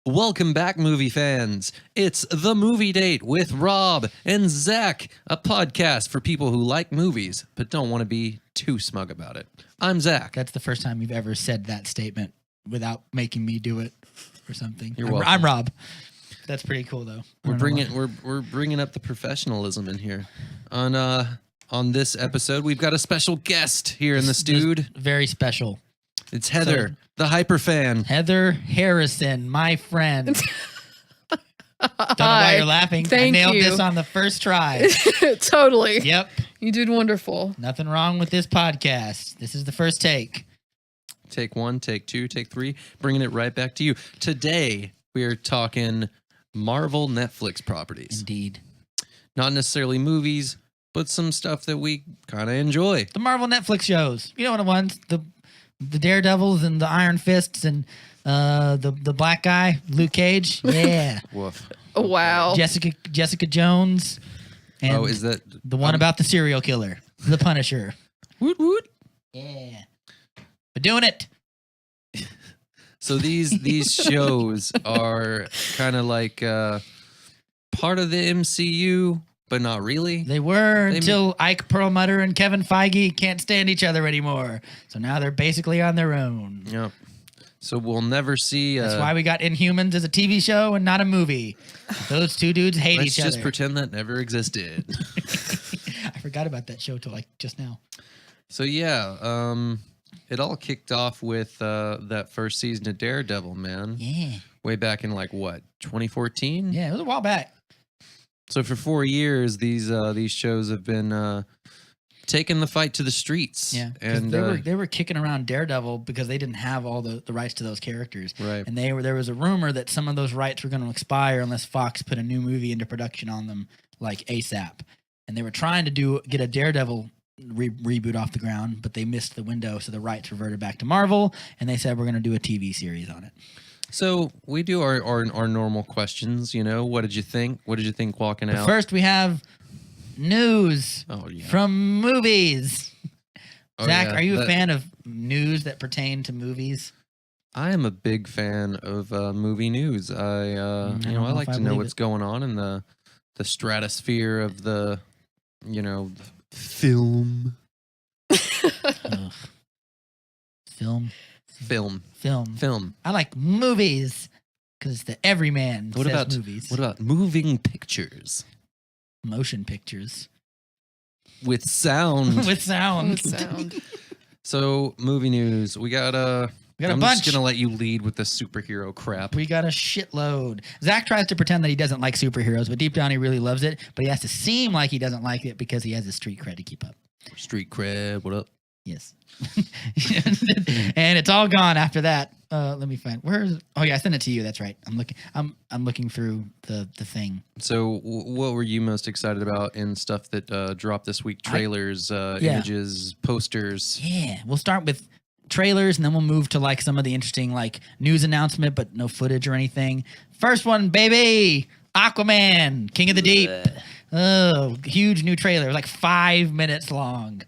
Welcome back, movie fans. It's The Movie Date with Rob and Zach, a podcast for people who like movies but don't want to be too smug about it. I'm Zach. That's the first time you've ever said that statement without making me do it or something. You're welcome. I'm Rob. That's pretty cool, though. We're bringing up the professionalism in here. On this episode, we've got a special guest here in the studio. Very special. It's Heather, the hyper fan. Heather Harrison, my friend. Don't know why you're laughing. Thank I nailed you. this on the first try. Totally. Yep. You did wonderful. Nothing wrong with this podcast. This is the first take. Take one, take two, take three, bringing it right back to you. Today, we are talking Marvel Netflix properties. Indeed. Not necessarily movies, but some stuff that we kind of enjoy. The Marvel Netflix shows. You know what the ones? The Daredevils and the Iron Fists and the black guy, Luke Cage. Yeah. Woof. Oh, wow. Jessica Jones. And Is that the one about the serial killer, the Punisher? Woot woot? Yeah. We're doing it. So these shows are kind of like part of the MCU, but not really. They were until Ike Perlmutter and Kevin Feige can't stand each other anymore. So now they're basically on their own. Yep. So we'll never see. That's why we got Inhumans as a TV show and not a movie. Those two dudes hate Let's each just other. pretend that never existed. I forgot about that show till like just now. So yeah, it all kicked off with that first season of Daredevil, man. Yeah. Way back in like what, 2014? Yeah, it was a while back. So for 4 years, these shows have been taking the fight to the streets. Yeah, and they were kicking around Daredevil because they didn't have all the rights to those characters. Right. And there was a rumor that some of those rights were going to expire unless Fox put a new movie into production on them, like ASAP. And they were trying to get a Daredevil reboot off the ground, but they missed the window, so the rights reverted back to Marvel, and they said we're going to do a TV series on it. So we do our normal questions. You know, what did you think? What did you think walking But out? first, we have news from movies. Oh, Zach, yeah. are you a fan of news that pertain to movies? I am a big fan of movie news. I like to know what's going on in the stratosphere of the film. Ugh. Film. I like movies because it's the everyman says movies. What about moving pictures Motion pictures with sound? with sound. So movie news. We got a I'm bunch. just gonna let you lead with the superhero crap. We got a shitload. Zach tries to pretend that he doesn't like superheroes, but deep down he really loves it. But he has to seem like he doesn't like it because he has a street cred to keep up. Street cred. What up? Yes. And it's all gone after that. Let me find I sent it to you. That's right. I'm looking through the thing. So what were you most excited about in stuff that dropped this week? Trailers, images, posters. Yeah. We'll start with trailers and then we'll move to like some of the interesting like news announcement, but no footage or anything. First one, baby, Aquaman, King of the Deep. Oh, huge new trailer, like 5 minutes long.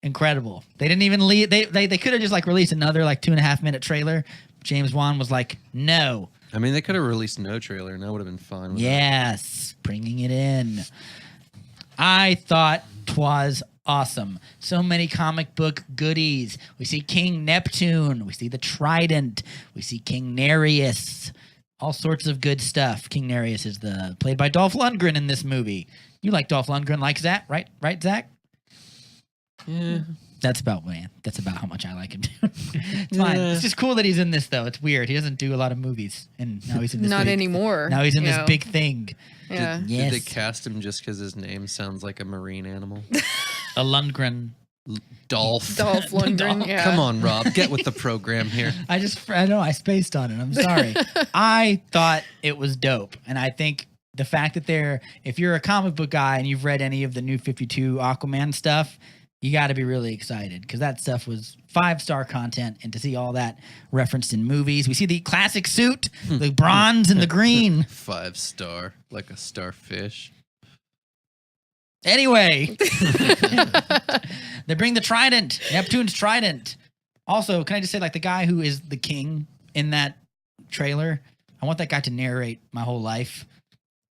Incredible. They didn't even leave. They could have just like released another like 2.5 minute trailer. James Wan was like, no. I mean, they could have released no trailer and that would have been fine. Yes, bringing it in. I thought 'twas awesome. So many comic book goodies. We see King Neptune. We see the Trident. We see King Nereus. All sorts of good stuff. King Nereus is played by Dolph Lundgren in this movie. You like Dolph Lundgren like Zach, right? Right, Zach? Yeah. That's about how much I like him. It's fine. It's just cool that he's in this though. It's weird. He doesn't do a lot of movies, and now he's in this. Not anymore. Now he's in this big thing. Yeah. Yes. Did they cast him just because his name sounds like a marine animal? A Lundgren. Dolph Lundgren. Yeah. Come on, Rob. Get with the program here. I know I spaced on it. I'm sorry. I thought it was dope, and I think the fact that if you're a comic book guy and you've read any of the New 52 Aquaman stuff, you got to be really excited because that stuff was 5-star content, and to see all that referenced in movies. We see the classic suit, the bronze and the green. 5-star, like a starfish. Anyway, they bring the Trident, Neptune's Trident. Also, can I just say, like, the guy who is the king in that trailer, I want that guy to narrate my whole life.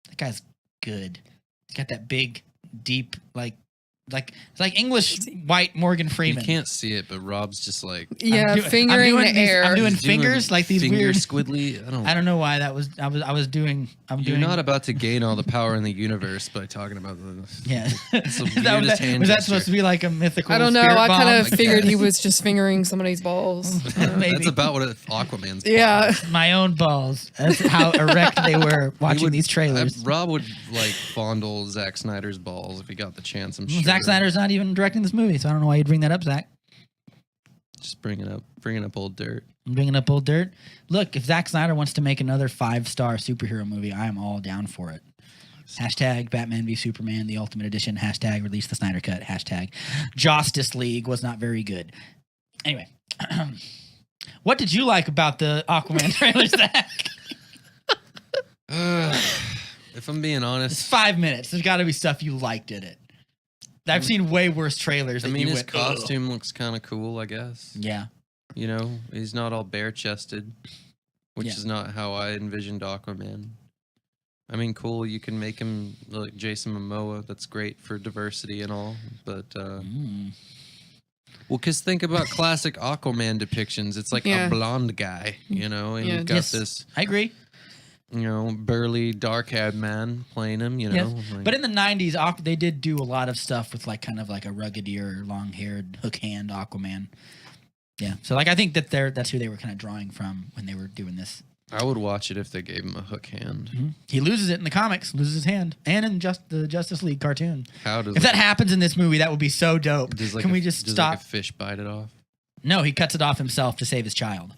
That guy's good. He's got that big, deep, it's like English white Morgan You Freeman. can't see it, but Rob's just like Yeah, I'm fingering doing the air. I'm doing he's fingers like these finger weird. squiddly. I don't know why that was. I was doing. You're not about to gain all the power in the universe by talking about the. Yeah. It's the Is that- weirdest hand was that gesture. supposed to be like a mythical? I don't know. spirit I kind bomb? of figured he was just fingering somebody's balls. Maybe. That's about what Aquaman's. Yeah. My own balls. That's how erect they were watching would- these trailers. Rob would like fondle Zack Snyder's balls if he got the chance. I'm sure. Zack Snyder's not even directing this movie, so I don't know why you'd bring that up, Zach. Just bringing up old dirt. I'm bringing up old dirt. Look, if Zack Snyder wants to make another 5-star superhero movie, I am all down for it. Hashtag Batman v Superman, the Ultimate Edition. Hashtag release the Snyder Cut. Hashtag Justice League was not very good. Anyway, what did you like about the Aquaman trailer, Zach? If I'm being It's honest, 5 minutes. There's got to be stuff you liked in it. I've seen way worse trailers. I that mean you his went, "Ugh." costume looks kind of cool. I guess. Yeah. You know, he's not all bare chested, which Yeah. is not how I envisioned Aquaman. I mean, cool. You can make him like Jason Momoa. That's great for diversity and all. But Mm. well, because think about classic Aquaman depictions. It's like Yeah. a blonde guy, you know, and Yeah. you've got Yes. this, I agree. you know, burly, dark-haired man playing him. You Yes. know, like- But in the 90s, they did do a lot of stuff with like kind of like a rugged ear, long-haired, hook-hand Aquaman. Yeah. So like I think that that's who they were kind of drawing from when they were doing this. I would watch it if they gave him a hook hand. He loses it in the comics, loses his hand, and in the Justice League cartoon. How does If that happens in this movie, that would be so dope. does like Can a- we just does stop? Like a fish bite it off? No, he cuts it off himself to save his child.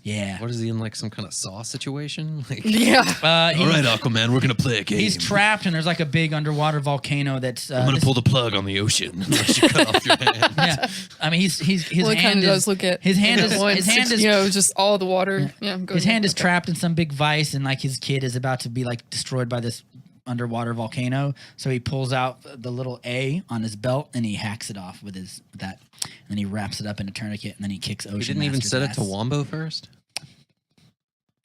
Yeah. What is he in, like some kind of Saw situation? Like, Yeah. He- all right, Aquaman, we're gonna play a game. He's trapped, and there's like a big underwater volcano that's. I'm gonna this- pull the plug on the ocean unless you cut off your hand. Yeah, I mean his Well, it kind hand of is does look at his hand is once, his hand is you know, just all the water. Yeah. Go his ahead. hand is Okay. trapped in some big vice, and like his kid is about to be like destroyed by this underwater volcano. So he pulls out the little A on his belt and he hacks it off with that, and then he wraps it up in a tourniquet, and then he kicks Ocean. You didn't even Master's set it ass. to Wombo first?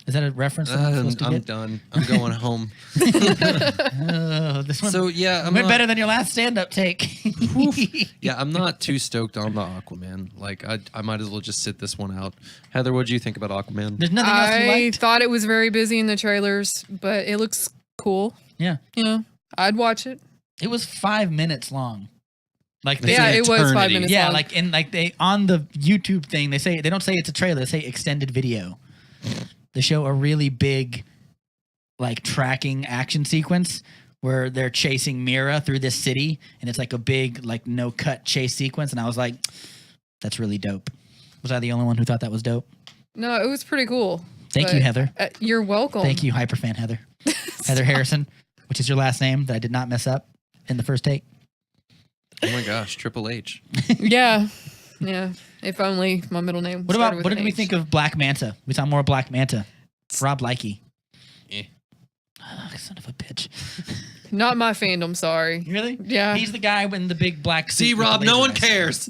Is that a reference? That I'm supposed to I'm get? done. I'm going home. This one So yeah, I'm went not, better than your last stand-up take. yeah, I'm not too stoked on the Aquaman. Like I might as well just sit this one out. Heather, what do you think about Aquaman? There's nothing else you I liked. thought it was very busy in the trailers, but it looks cool. Yeah, You know, I'd watch it. it was 5 minutes long. Like It's they, Yeah, an it was 5 eternity. minutes yeah, long. like in like they on the YouTube thing, they don't say it's a trailer, they say extended video. They show a really big like tracking action sequence where they're chasing Mira through this city, and it's like a big like no cut chase sequence, and I was like, that's really dope. Was I the only one who thought that was dope? No, it was pretty cool. Thank you, But, Heather. You're welcome. Thank you, hyperfan Heather. Heather Harrison, which is your last name that I did not mess up in the first take. Oh my gosh, Triple H. Yeah. Yeah. If only my middle name. What about what did we think of Black Manta? We saw more Black Manta. Rob Likey. Eh. Oh, son of a bitch. Not my fandom. Sorry. Really? Yeah. He's the guy in the big black suit. See, with the Rob, no laser one eyes. cares.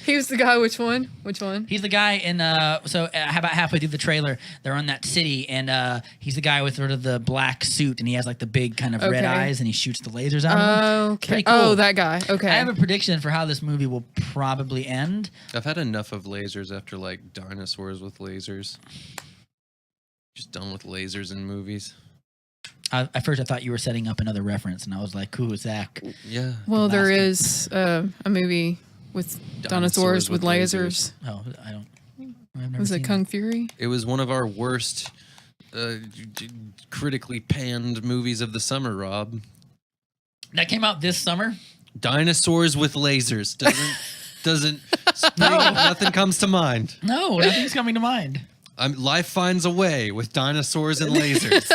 He was the guy. Which one? Which one? He's the guy in so how about halfway through the trailer, they're on that city, and he's the guy with sort of the black suit, and he has like the big kind of red Okay. eyes, and he shoots the lasers out of him. Okay. Pretty cool. Oh, that guy. Okay. I have a prediction for how this movie will probably end. I've had enough of lasers after like dinosaurs with lasers. Just done with lasers in movies. At first, I thought you were setting up another reference, and I was like, "Cool, Zach." Yeah. well, there Bastard. is a movie with dinosaurs with lasers. Oh, I don't. I've never Was it seen Kung Fury? It was one of our worst critically panned movies of the summer, Rob. that came out this summer. Dinosaurs with lasers. Doesn't spring, nothing comes to mind. No, nothing's coming to mind. Life finds a way with dinosaurs and lasers.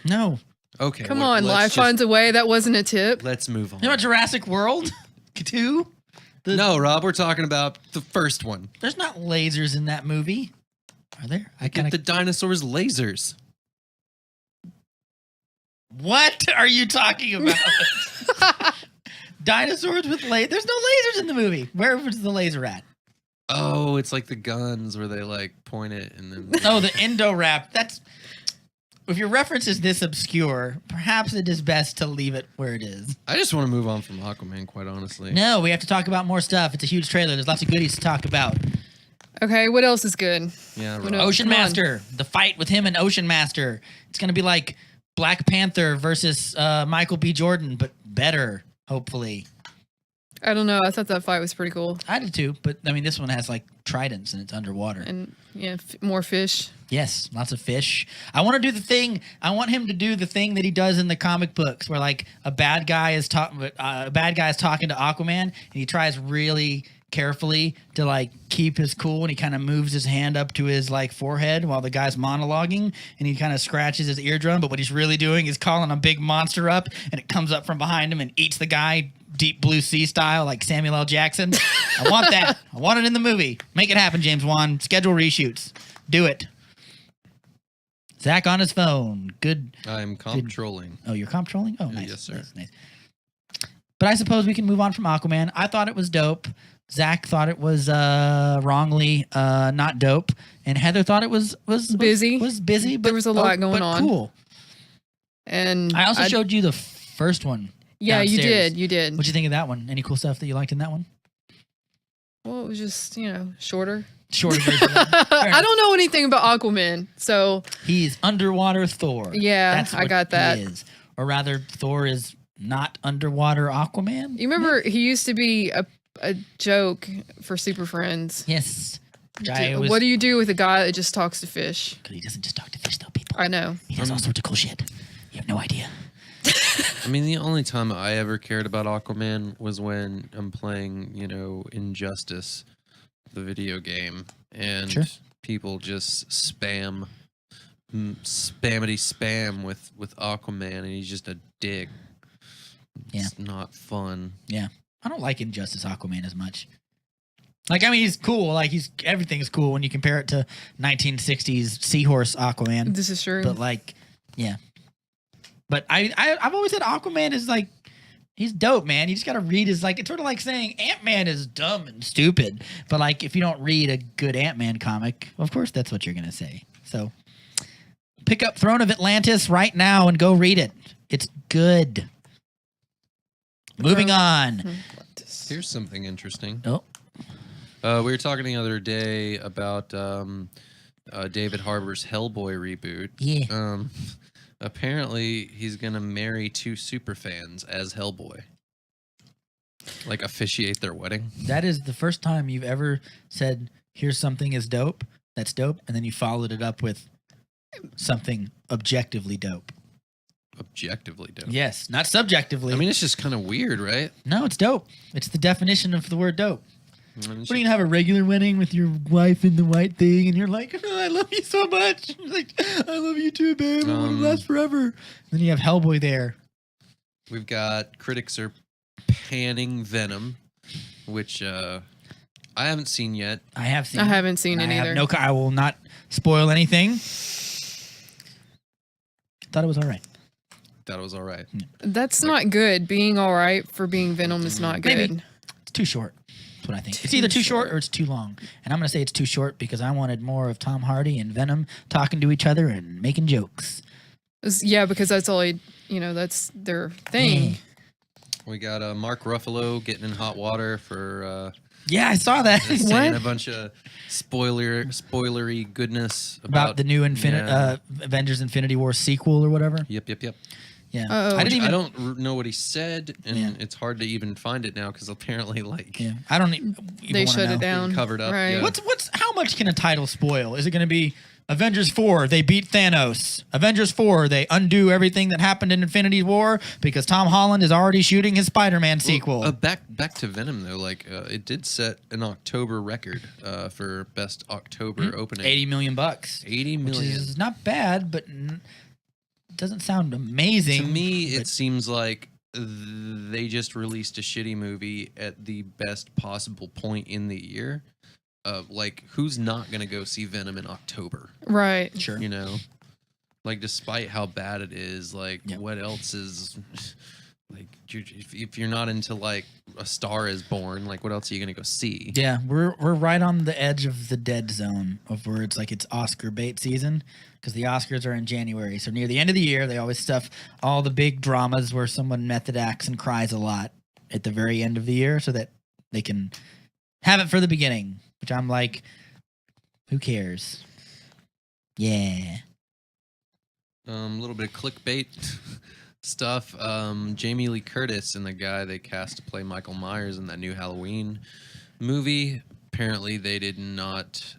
No. Okay. Come well, on, let's life just- finds a way. That wasn't a tip. Let's move on. You know about Jurassic World 2? No, Rob, we're talking about the first one. There's not lasers in that movie. Are there? I Get kind the of. dinosaurs lasers. What are you talking about? Dinosaurs with lasers. There's no lasers in the movie. Where was the laser at? Oh, it's like the guns where they like point it and then. Oh, the Indo rap. That's if your reference is this obscure, perhaps it is best to leave it where it is. I just want to move on from Aquaman, quite honestly. No, we have to talk about more stuff. It's a huge trailer. There's lots of goodies to talk about. Okay, what else is good? Yeah, What right. else? Ocean Come on. Master, the fight with him and Ocean Master. It's gonna be like Black Panther versus Michael B. Jordan, but better, hopefully. I don't know. I thought that fight was pretty cool. I did too, but I mean, this one has like tridents and it's underwater. And yeah, more fish. Yes, lots of fish. I want to do the thing. I want him to do the thing that he does in the comic books, where like a bad guy is talking to Aquaman, and he tries really carefully to like keep his cool, and he kind of moves his hand up to his like forehead while the guy's monologuing, and he kind of scratches his eardrum. But what he's really doing is calling a big monster up, and it comes up from behind him and eats the guy. Deep Blue Sea style, like Samuel L. Jackson. I want that. I want it in the movie. Make it happen, James Wan. Schedule reshoots. Do it. Zach on his phone. Good. I'm comptrolling. Oh, you're comptrolling? Oh, nice. Yes, sir. Nice. But I suppose we can move on from Aquaman. I thought it was dope. Zach thought it was wrongly not dope, and Heather thought it was Busy. Was busy, but There was a lot going but on. Cool. And I also showed you the first one. Yeah, you downstairs. did. You did. What'd you think of that one? Any cool stuff that you liked in that one? Well, it was just, shorter. Shorter version. I don't know anything about Aquaman, so He's underwater Thor. Yeah, That's I what got that. He is. Or rather, Thor is not underwater Aquaman. you remember he used to be a joke for Super Friends. Yes. What do you do with a guy that just talks to fish? Because he doesn't just talk to fish, though, people. I know. He does all sorts of cool shit. You have no idea. I mean, the only time I ever cared about Aquaman was when I'm playing, Injustice, the video game, and Sure. people just spammity spam with Aquaman, and he's just a dick. It's not fun. Yeah. I don't like Injustice Aquaman as much. Like, I mean, he's cool. Like, everything is cool when you compare it to 1960s Seahorse Aquaman. This is true. But, like, yeah. But I've always said Aquaman is, like, he's dope, man. You just got to read his, like, it's sort of like saying Ant-Man is dumb and stupid. But, like, if you don't read a good Ant-Man comic, of course that's what you're going to say. So, pick up Throne of Atlantis right now and go read it. It's good. Moving on. Here's something interesting. Oh. We were talking the other day about David Harbour's Hellboy reboot. Yeah. Apparently, he's gonna marry two superfans as Hellboy. Like officiate their wedding. That is the first time you've ever said, here's something is dope, that's dope, and then you followed it up with something objectively dope. Objectively dope. Yes, not subjectively. I mean, it's just kind of weird, right? no, it's dope. It's the definition of the word dope. I mean, it's What are you gonna have a regular wedding with your wife in the white thing, and you're like, oh, I love you so much. Like, I love you too, babe. I want to last forever. And then you have Hellboy there. We've got critics are panning Venom, which I haven't seen yet. I have seen. I haven't seen and it I have either. no. I will not spoil anything. Thought it was all right. Thought it was all right. That's not good. Being all right for being Venom is not good. Maybe. It's too short. That's what I think. It's either too short or it's too long. And I'm going to say it's too short because I wanted more of Tom Hardy and Venom talking to each other and making jokes. Yeah, because that's all that's their thing. We got Mark Ruffalo getting in hot water for Yeah, I saw that. saying a bunch of spoilery goodness About the new Avengers Infinity War sequel or whatever. Yep. Yeah. Uh-oh. I didn't even. I don't know what he said, and Yeah. it's hard to even find it now because apparently, Yeah, I don't even They wanna shut know. it down. covered up, Right. yeah. What's how much can a title spoil? Is it going to be Avengers 4, they beat Thanos. Avengers 4, they undo everything that happened in Infinity War because Tom Holland is already shooting his Spider-Man sequel. Back to Venom though, it did set an October record for best October opening. $80 million. 80 Which million. is not bad, but doesn't sound amazing. To me, it seems like they just released a shitty movie at the best possible point in the year. Who's not gonna go see Venom in October? Right. Sure. Despite how bad it is, Yeah. what else is if you're not into A Star is Born. Like, what else are you gonna go see? Yeah, we're right on the edge of the dead zone of where it's like it's Oscar bait season because the Oscars are in January. So near the end of the year, they always stuff all the big dramas where someone method acts and cries a lot at the very end of the year so that they can have it for the beginning. Which I'm like, who cares? Yeah. A little bit of clickbait stuff. Jamie Lee Curtis and the guy they cast to play Michael Myers in that new Halloween movie. Apparently, they did not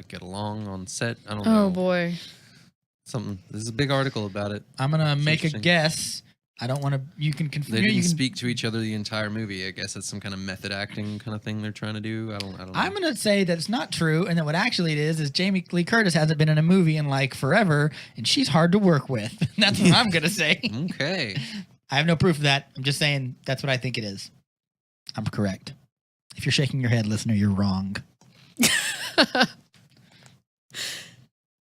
get along on set. I don't know. Oh boy. Something. This is a big article about it. I'm gonna make a interesting. guess. I don't want to. You can confirm. They didn't You can, speak to each other the entire movie. I guess it's some kind of method acting kind of thing they're trying to do. I don't know. I'm gonna say that it's not true, and that what actually it is Jamie Lee Curtis hasn't been in a movie in like forever, and she's hard to work with. That's what I'm gonna say. Okay. I have no proof of that. I'm just saying that's what I think it is. I'm correct. If you're shaking your head, listener, you're wrong.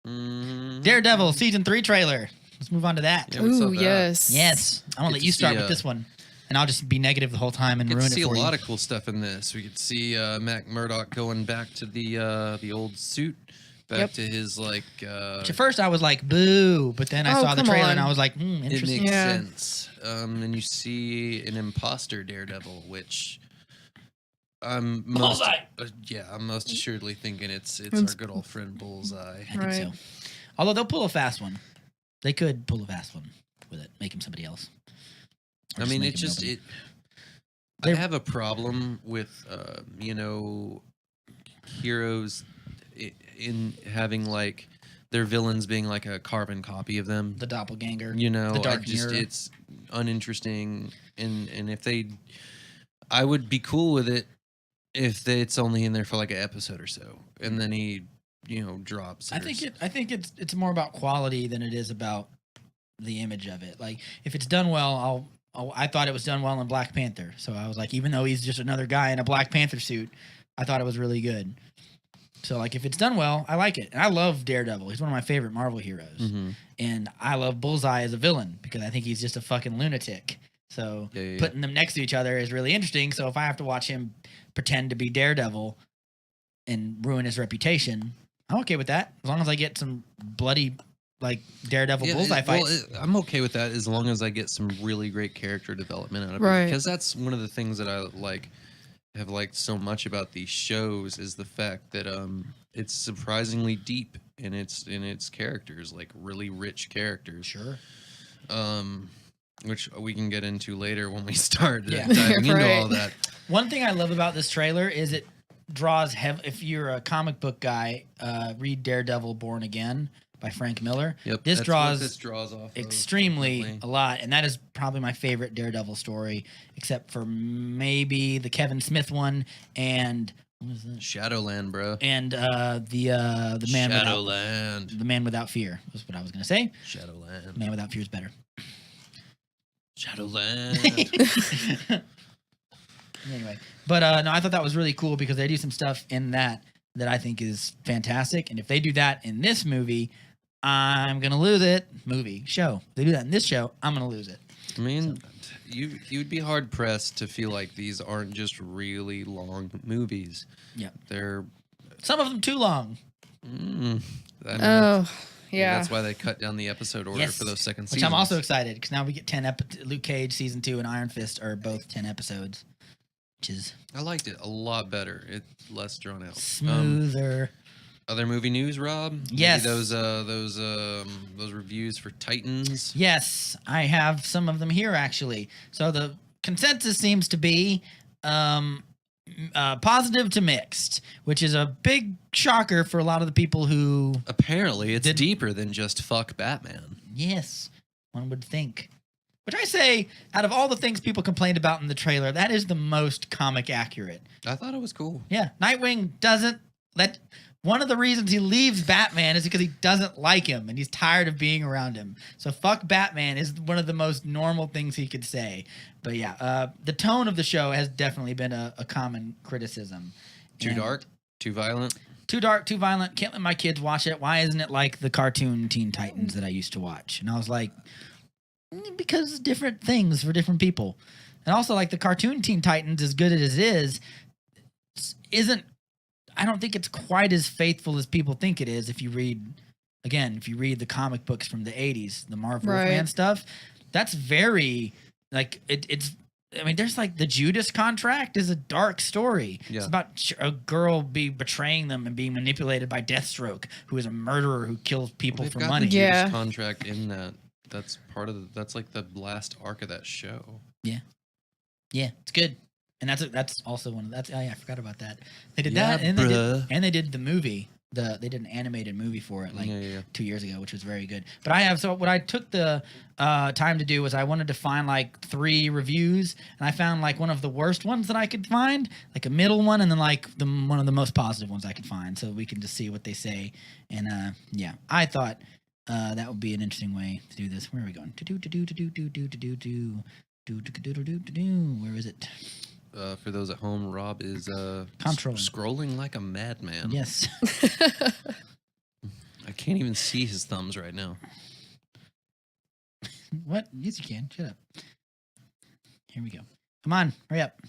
Daredevil season 3 trailer. Let's move on to that. Yeah, we saw Ooh, that. yes. Yes, I'm gonna Get let to you start see, with this one, and I'll just be negative the whole time and We ruin could it see a for lot you. of cool stuff in this. We could see Matt Murdock going back to the old suit, back Yep. to his like. Which at first I was like, boo, but then I Oh, saw the come trailer on. and I was like, It interesting. makes Yeah. sense. And you see an imposter Daredevil, which I'm most I'm most assuredly thinking it's our good old friend Bullseye. I think Right. so. Although they'll pull a fast one. They could pull a fast one with it, make him somebody else. Or I mean, make it him just nobody. I They're- have a problem with heroes in having like their villains being like a carbon copy of them. The doppelganger. You know, the dark mirror. it's uninteresting, and if I would be cool with it if it's only in there for like an episode or so, and then he drops. I think it's more about quality than it is about the image of it. Like if it's done well, I thought it was done well in Black Panther, so I was like, even though he's just another guy in a Black Panther suit, I thought it was really good. So like if it's done well, I like it, and I love Daredevil. He's one of my favorite Marvel heroes, Mm-hmm. and I love Bullseye as a villain because I think he's just a fucking lunatic. So Yeah. putting them next to each other is really interesting. So if I have to watch him pretend to be Daredevil and ruin his reputation, I'm okay with that. As long as I get some bloody, like Daredevil Bullseye fights. I'm okay with that as long as I get some really great character development out of Right. it. Because that's one of the things that I have liked so much about these shows is the fact that it's surprisingly deep in its characters, like really rich characters. Sure. Which we can get into later when we start Yeah. diving into Right. all that. One thing I love about this trailer is it draws if you're a comic book guy, read Daredevil Born Again by Frank Miller. Yep, This that's draws what this draws off of, extremely definitely. a lot, and that is probably my favorite Daredevil story, except for maybe the Kevin Smith one and what was that? Shadowland, bro. And the man Shadowland. the man without fear was what I was gonna say. Shadowland. Man without fear is better. Shadowland. Anyway, but no, I thought that was really cool because they do some stuff in that I think is fantastic, and if they do that in this movie, I'm gonna lose it. Show. If they do that in this show, I'm gonna lose it. I mean, you'd be hard pressed to feel like these aren't just really long movies. Yeah. They're. Some of them too long. I mean, Oh, yeah. That's why they cut down the episode order Yes. for those second Which seasons. I'm also excited because now we get 10 Luke Cage season 2 and Iron Fist are both 10 episodes, which is I liked it a lot better. It's less drawn out. smoother. Other movie news, Rob? Maybe Yes. those reviews for Titans. Yes, I have some of them here actually. So the consensus seems to be positive to mixed, which is a big shocker for a lot of the people who, Apparently, it's Did- deeper than just fuck Batman. yes, one would think. Which I say, out of all the things people complained about in the trailer, that is the most comic accurate. I thought it was cool. Yeah, Nightwing doesn't let. One of the reasons he leaves Batman is because he doesn't like him and he's tired of being around him. So fuck Batman is one of the most normal things he could say. But yeah, the tone of the show has definitely been a common criticism. Too And dark, too violent. Too dark, too violent. Can't let my kids watch it. Why isn't it like the cartoon Teen Titans that I used to watch? And I was like, because different things for different people. And also, like the cartoon Teen Titans, as good as it is, isn't. I don't think it's quite as faithful as people think it is. If you read the comic books from the '80s, the Marv Wolfman stuff, that's very like it's. I mean, there's like the Judas Contract is a dark story. Yeah. It's about a girl betraying them and being manipulated by Deathstroke, who is a murderer who kills people They've for got money. The Yeah. Judas Contract in that. That's part of that's like the last arc of that show. Yeah, it's good, and that's also one of that's. Oh yeah, I forgot about that. They did Yeah, that, and bruh. they did the movie. They did an animated movie for it like Yeah. 2 years ago, which was very good. But what I took the time to do was I wanted to find like 3 reviews, and I found like one of the worst ones that I could find, like a middle one, and then like one of the most positive ones I could find, so we can just see what they say. And yeah, I thought that would be an interesting way to do this. Where are we going? Where is it? For those at home, Rob is Controlling. scrolling like a madman. Yes. I can't even see his thumbs right now. What? Yes, you can. Shut up. Here we go. Come on, hurry up.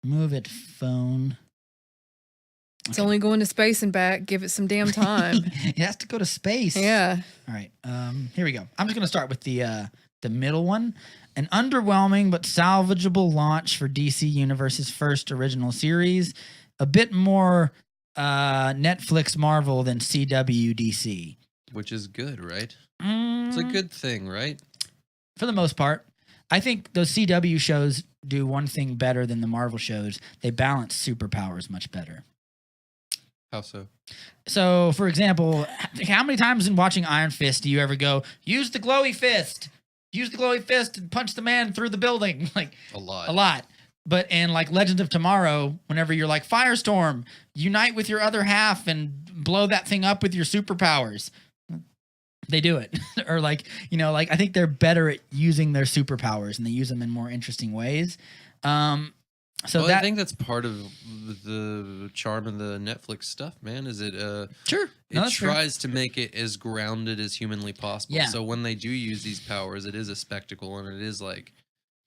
Move it, phone. It's only going to space and back. Give it some damn time. It has to go to space. Yeah. All right. Here we go. I'm just gonna start with the middle one. An underwhelming but salvageable launch for DC Universe's first original series. A bit more Netflix Marvel than CW DC. Which is good, right? It's a good thing, right? For the most part. I think those CW shows do one thing better than the Marvel shows. They balance superpowers much better. How so? So, for example, how many times in watching Iron Fist do you ever go, use the glowy fist? Use the glowy fist and punch the man through the building? Like, A lot. a lot. But in like Legends of Tomorrow, whenever you're like, Firestorm, unite with your other half and blow that thing up with your superpowers. They do it. Or like, like I think they're better at using their superpowers and they use them in more interesting ways. So I think that's part of the charm of the Netflix stuff, man. Is it sure. it No, that's fair. tries to make it as grounded as humanly possible. Yeah. So when they do use these powers, it is a spectacle and it is like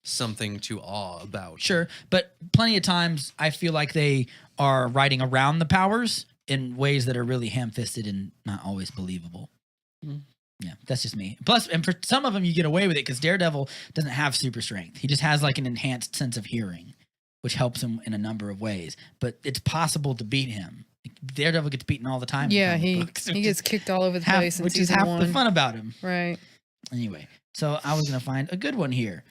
something to awe about. Sure, but plenty of times I feel like they are writing around the powers in ways that are really ham-fisted and not always believable. Mm. Yeah, that's just me. Plus, and for some of them, you get away with it because Daredevil doesn't have super strength. He just has like an enhanced sense of hearing, which helps him in a number of ways. But it's possible to beat him. Daredevil gets beaten all the time. in Yeah, comic he books, he gets kicked all over the place in which is season half one. the fun about him. Right. Anyway, so I was gonna find a good one here.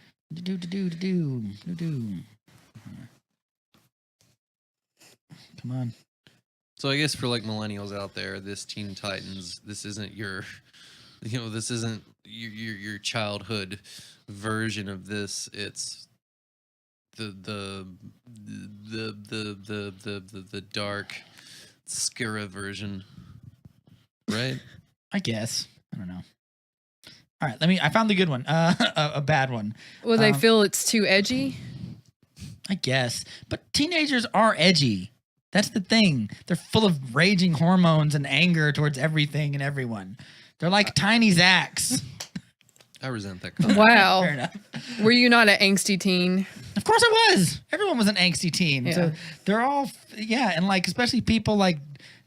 Come on. So I guess for like millennials out there, this Teen Titans, this isn't your, this isn't your childhood version of this. It's the dark Skira version, right? I guess. I don't know. All right, I found the good one. A bad one. Well, they feel it's too edgy. I guess. But teenagers are edgy. That's the thing. They're full of raging hormones and anger towards everything and everyone. They're like tiny Zacks. I resent that comment. Fair Wow. enough. Were you not an angsty teen? Of course I was. Everyone was an angsty teen. So Yeah. they're all, and like, especially people like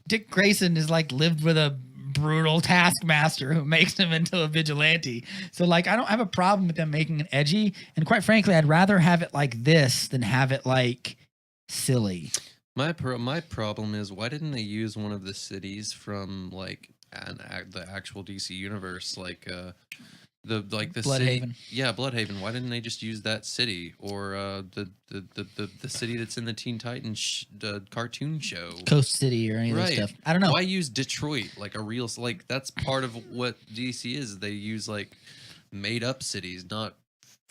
Dick Grayson is like lived with a brutal taskmaster who makes him into a vigilante. So like, I don't have a problem with them making it edgy. And quite frankly, I'd rather have it like this than have it like silly. My problem is, why didn't they use one of the cities from like the actual DC universe, like the Bloodhaven. city? Yeah, Bloodhaven. Why didn't they just use that city or the city that's in the Teen Titans the cartoon show? Coast City or any of Right. those stuff. I don't know. Why use Detroit, like a real, like that's part of what DC is. They use like made up cities, not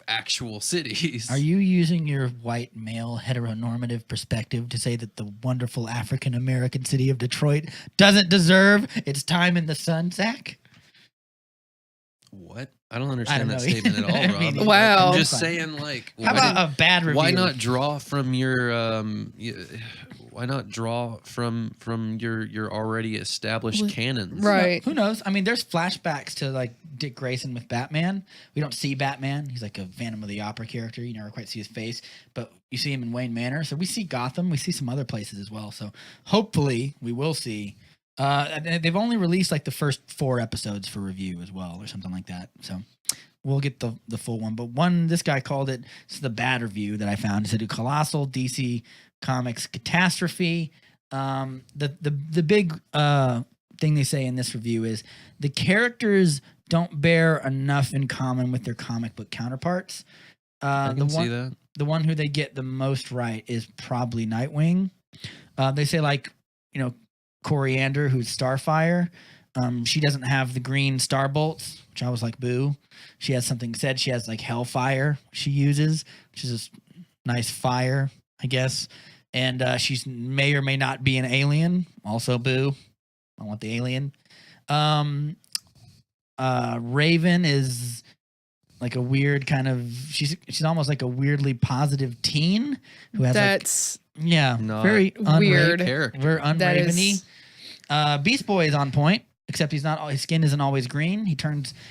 actual cities. Are you using your white male heteronormative perspective to say that the wonderful African American city of Detroit doesn't deserve its time in the sun, Zach? What? I don't understand that know. statement at all, I Rob. mean, Wow. I'm just Fine. saying, like, How about a bad review? why not draw from your why not draw from your already established canons? Right. Who knows? I mean, there's flashbacks to like Dick Grayson with Batman. We don't see Batman. He's like a Phantom of the Opera character. You never quite see his face, but you see him in Wayne Manor. So we see Gotham. We see some other places as well. So hopefully we will see. They've only released like the first 4 episodes for review as well, or something like that. So we'll get the full one. But this guy called it. This is the bad review that I found. He said a colossal DC Comics catastrophe. The big thing they say in this review is the characters don't bear enough in common with their comic book counterparts. I can see that. The one who they get the most right is probably Nightwing. They say like, Coriander, who's Starfire. She doesn't have the green star bolts, which I was like, boo. She has something said. She has like Hellfire she uses, which is a nice fire, I guess. And she's may or may not be an alien. Also, boo. I want the alien. Raven is like a weird kind of. She's almost like a weirdly positive teen who has That's Not very weird. Character. Very That unraveny. is- Beast Boy is on point, except he's not. His skin isn't always green.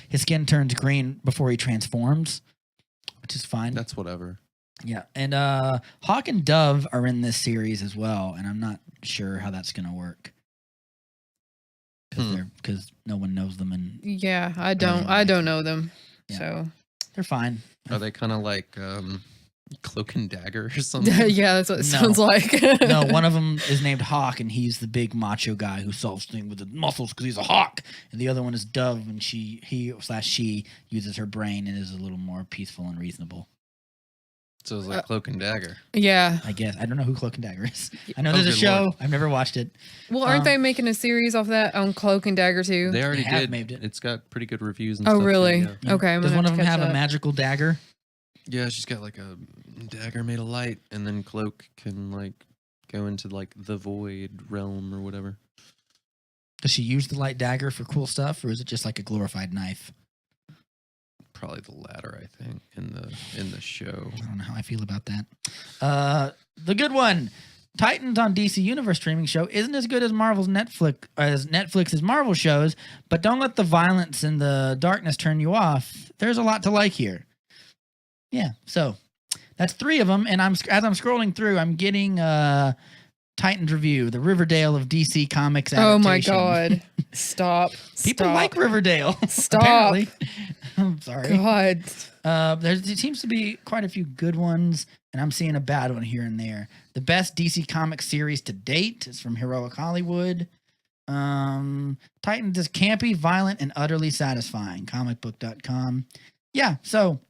His skin turns green before he transforms, which is fine. That's whatever. Yeah, and Hawk and Dove are in this series as well, and I'm not sure how that's gonna work because no one knows them, and Yeah, I don't know them. Yeah. So they're fine. Are they kind of like Cloak and Dagger or something? yeah, that's what it No. sounds like. No, one of them is named Hawk, and he's the big macho guy who solves things with his muscles because he's a hawk. And the other one is Dove, and she uses her brain and is a little more peaceful and reasonable. So it's like Cloak and Dagger. Yeah. I guess I don't know who Cloak and Dagger is. I know there's a good show. Lord. I've never watched it. Well, aren't Um, they making a series off that on Cloak and Dagger too? They already They have did. made it. It's got pretty good reviews and Oh, stuff. too, really? yeah. Yeah. Okay. I'm Does gonna one of them catch have a up. magical dagger? Yeah, she's got like a dagger made of light, and then Cloak can like go into like the void realm or whatever. Does she use the light dagger for cool stuff, or is it just like a glorified knife? Probably the latter, I think, in the show. I don't know how I feel about that. The good one, Titans on DC Universe streaming show isn't as good as Netflix's Marvel shows, but don't let the violence and the darkness turn you off. There's a lot to like here. Yeah, so that's 3 of them, and as I'm scrolling through, I'm getting Titans review, the Riverdale of DC Comics Oh my adaptation. God! Stop. People Stop. like Riverdale. Stop. Apparently. I'm sorry. God. There seems to be quite a few good ones, and I'm seeing a bad one here and there. The best DC Comics series to date is from Heroic Hollywood. Titans is campy, violent, and utterly satisfying. Comicbook.com. Yeah, so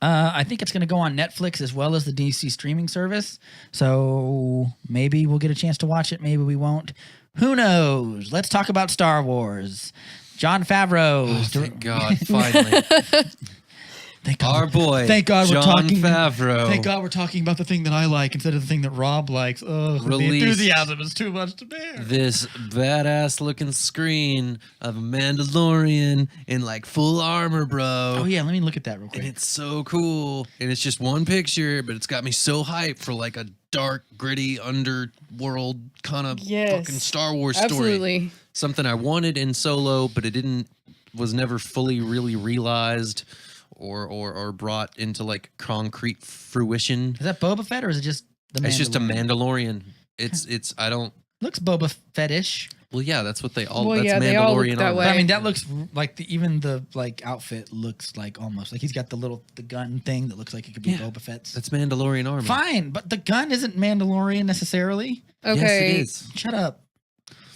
I think it's going to go on Netflix as well as the DC streaming service. So maybe we'll get a chance to watch it. Maybe we won't. Who knows? Let's talk about Star Wars. Jon Favreau. Oh, thank God, finally. Thank God. Our boy, Thank God we're Jon talking. Favreau. Thank God we're talking about the thing that I like instead of the thing that Rob likes. Oh, the Released enthusiasm is too much to bear. This badass looking screen of a Mandalorian in like full armor, bro. Oh yeah, let me look at that real And quick. it's so cool. And it's just one picture, but it's got me so hyped for like a dark, gritty underworld kind of Yes. fucking Star Wars story. Absolutely. Something I wanted in Solo, but it was never fully really realized or brought into like concrete fruition. Is that Boba Fett or is it just the? It's just a Mandalorian? Mandalorian. I don't. Looks Boba Fettish. Well, yeah, that's what they all. Well, that's yeah, they all look Mandalorian that armor. way. I mean, that looks like even the like outfit looks like almost like he's got the gun thing that looks like it could be Yeah. Boba Fett's. That's Mandalorian armor. Fine, but the gun isn't Mandalorian necessarily. Okay. Yes, it is. Shut up.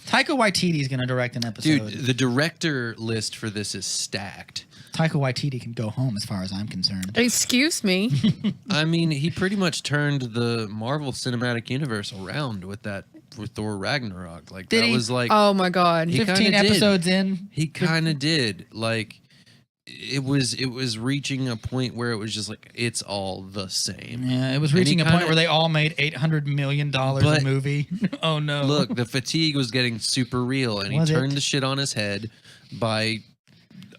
Taika Waititi is going to direct an episode. Dude, the director list for this is stacked. Taika Waititi can go home as far as I'm concerned. Excuse me. I mean, he pretty much turned the Marvel Cinematic Universe around with Thor Ragnarok. Like Did that he? was like Oh my God. He 15 kinda did. episodes in. he kind of did. Like it was reaching a point where it was just like it's all the same. Yeah, it was And he reaching a point kinda- where they all made $800 million a But- movie. Oh no! Look, the fatigue was getting super real, and he Was it? turned the shit on his head by.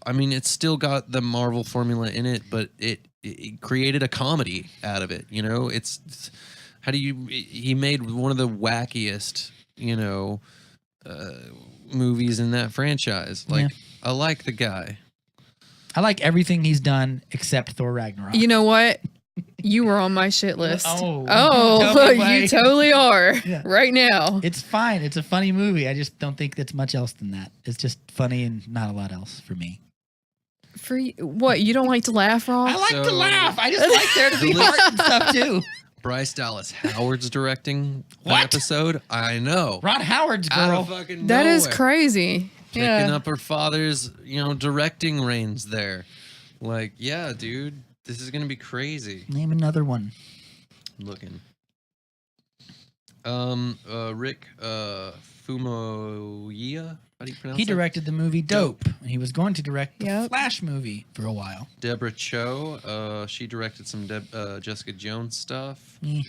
I mean, it's still got the Marvel formula in it, but it created a comedy out of it. You know, it's how do you? He made one of the wackiest, movies in that franchise. Like, I like the guy. I like everything he's done except Thor Ragnarok. You know what? You were on my shit list. Oh. Oh, you totally are Yeah. right now. It's fine. It's a funny movie. I just don't think that's much else than that. It's just funny and not a lot else for me. For what? You don't like to laugh, Ross? I like to So- laugh. I just like there to be The heart and stuff too. Bryce Dallas Howard's directing What? that episode. I know. Ron Howard's Out girl. of fucking That is nowhere. crazy. Picking Yeah. up her father's, directing reins there. Like, yeah, dude, this is gonna be crazy. Name another one. Looking. Rick Famuyiwa. How do you pronounce He that? directed the movie Dope. He was going to direct the Yep. Flash movie for a while. Deborah Cho. She directed some Jessica Jones stuff. Eh.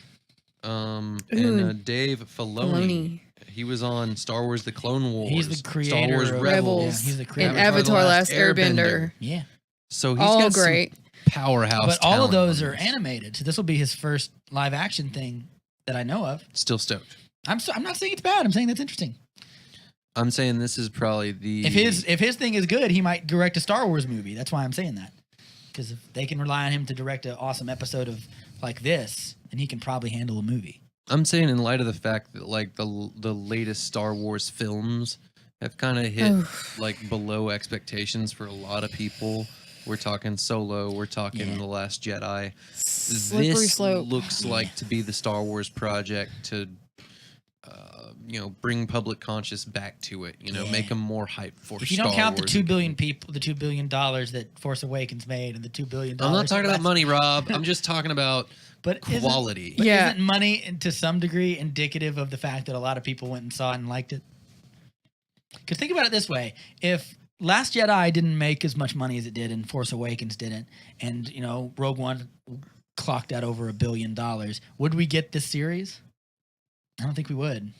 And Ooh. Dave Filoni. Filoni. He was on Star Wars: The Clone Wars. He's the creator Star Wars of- Rebels. Rebels. Yeah, he's the creator. And Avatar: Avatar: The Last Last Airbender. Yeah. So he's All got some great. powerhouse. But all of talent those on are this. animated. So this will be his first live action thing that I know of. Still stoked. I'm not saying it's bad. I'm saying that's interesting. I'm saying this is probably the If his thing is good, he might direct a Star Wars movie. That's why I'm saying that. Because if they can rely on him to direct an awesome episode of like this, then he can probably handle a movie. I'm saying in light of the fact that like the latest Star Wars films have kind of hit like below expectations for a lot of people. We're talking Solo. We're talking Yeah. The Last Jedi. Slippery This slope. looks like to be the Star Wars project to, bring public conscious back to it. Yeah. Make them more hype for. If you Star don't count the Wars 2 billion again. people, the $2 billion that Force Awakens made, and the $2 billion. I'm not talking about last- money, Rob. I'm just talking about but isn't- quality. But Yeah. isn't money to some degree indicative of the fact that a lot of people went and saw it and liked it? Because think about it this way: if Last Jedi didn't make as much money as it did, and Force Awakens didn't, and Rogue One clocked out over $1 billion, would we get this series? I don't think we would.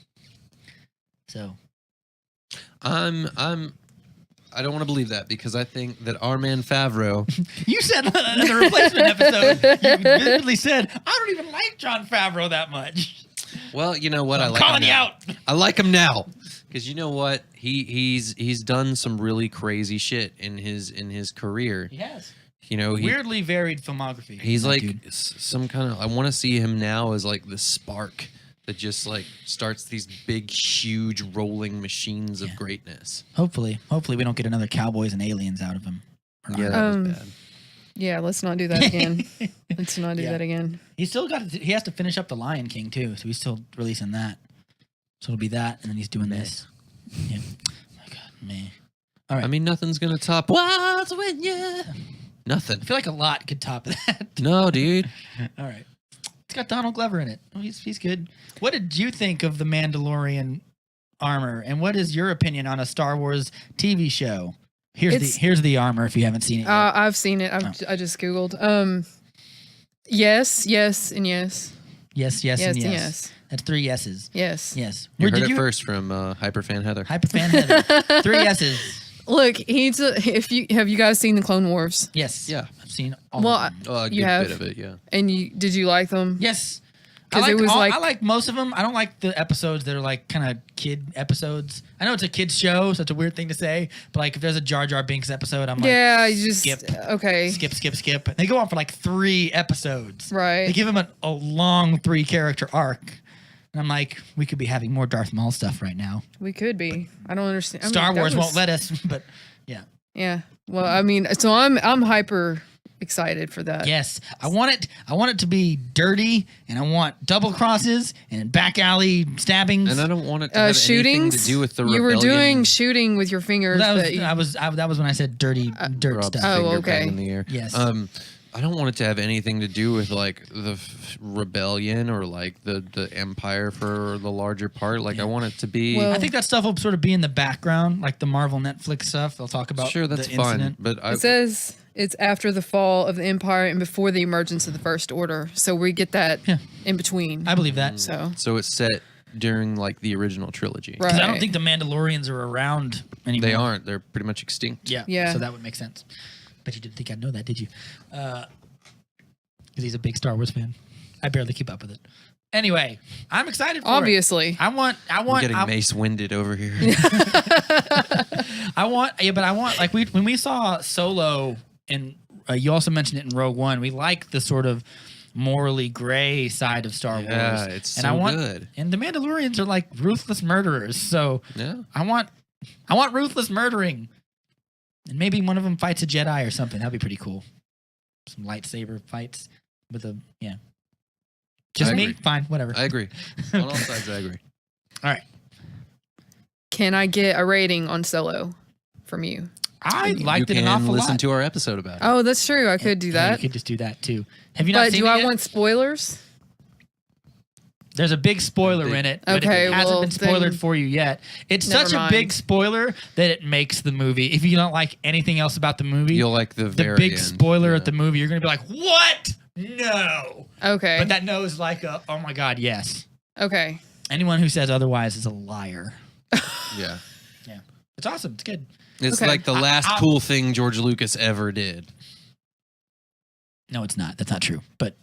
So I don't want to believe that because I think that our man Favreau. you said in the replacement episode, you vividly said, "I don't even like Jon Favreau that much." Well, you know what? I I'm like him calling you now. out. I like him now because you know what? He's done some really crazy shit in his career. He has Weirdly weirdly varied filmography. he's that like dude. some kind of. I want to see him now as like the spark that just like starts these big, huge rolling machines of Yeah. greatness. Hopefully we don't get another Cowboys and Aliens out of him. Yeah, that was Um, bad. Yeah, let's not do that again. Let's not do Yeah. that again. He still he has to finish up the Lion King too, so he's still releasing that. So it'll be that, and then he's doing this. Yeah. Oh my God, man. All right. I mean, nothing's gonna top. What's when you? Nothing. I feel like a lot could top that. No, dude. All right. It's got Donald Glover in it. Oh, he's good. What did you think of the Mandalorian armor, and what is your opinion on a Star Wars TV show? Here's the armor if you haven't seen it yet. I've seen it. I just googled. Yes, yes, and yes. Yes, Yes, and and yes. yes. That's 3 yeses. Yes. Yes. You Where heard did it first from Hyperfan Heather. Hyperfan Heather. 3 yeses. Look, have you guys seen the Clone Wars? Yes. Yeah. I've seen all Well, of them. Oh, a You good have? bit of it, yeah. And did you like them? Yes. 'Cause it was like- I like most of them. I don't like the episodes that are like kind of kid episodes. I know it's a kid's show, so it's a weird thing to say. But like if there's a Jar Jar Binks episode, I'm like, Yeah, you just skip. okay. skip. They go on for like 3 episodes. Right. They give him a long 3-character arc. And I'm like, we could be having more Darth Maul stuff right now. We could be. I don't understand. I mean, Star that Wars was- won't let us, but yeah. Yeah. Well, I mean, so I'm hyper excited for that. Yes, I want it to be dirty, and I want double crosses and back alley stabbings. And I don't want it to have anything Shootings. to do with the You were rebellion. doing shooting with your fingers. that was but you- that was when I said dirty dirt Rob's stuff. Oh, finger okay. bang in the air. Yes. I don't want it to have anything to do with like the rebellion or like the empire for the larger part. Like I want it to be. Well- I think that stuff will sort of be in the background, like the Marvel Netflix stuff. They'll talk about sure, that's the fine. incident. But I, it says it's after the fall of the Empire and before the emergence of the First Order. So we get that Yeah. in between. I believe that. so so it's set during like the original trilogy. Right. Because I don't think the Mandalorians are around anymore. They aren't. They're pretty much extinct. Yeah. Yeah. So that would make sense. But you didn't think I'd know that, did you? Because he's a big Star Wars fan. I barely keep up with it. Anyway, I'm excited for it. Obviously. I want. I'm getting Mace winded over here. I want. Yeah, but I want like when we saw Solo, and you also mentioned it in Rogue One. We like the sort of morally gray side of Star Yeah, Wars. it's and so I want, good. And the Mandalorians are like ruthless murderers. So Yeah. I want ruthless murdering. And maybe one of them fights a Jedi or something. That'd be pretty cool. Some lightsaber fights with a Just I me? agree. Fine, whatever. I agree. On all sides, I agree. All right. Can I get a rating on Solo from you? I You liked it an can awful listen lot. to our episode about it. Oh, that's true. I could do Yeah, that. you could just do that too. Have you not But seen do it I yet? want spoilers? There's a big spoiler in it. But Okay, it hasn't well, been spoilered then for you yet. It's never such a mind. big spoiler that it makes the movie. If you don't like anything else about the movie, You'll like the the very big end. spoiler Yeah. at the movie, you're gonna be like, "What? No!" Okay. But that no is like, "Oh my god, yes." Okay. Anyone who says otherwise is a liar. Yeah. It's awesome. It's good. It's Okay. like the last cool thing George Lucas ever did. No, it's not. That's not true. But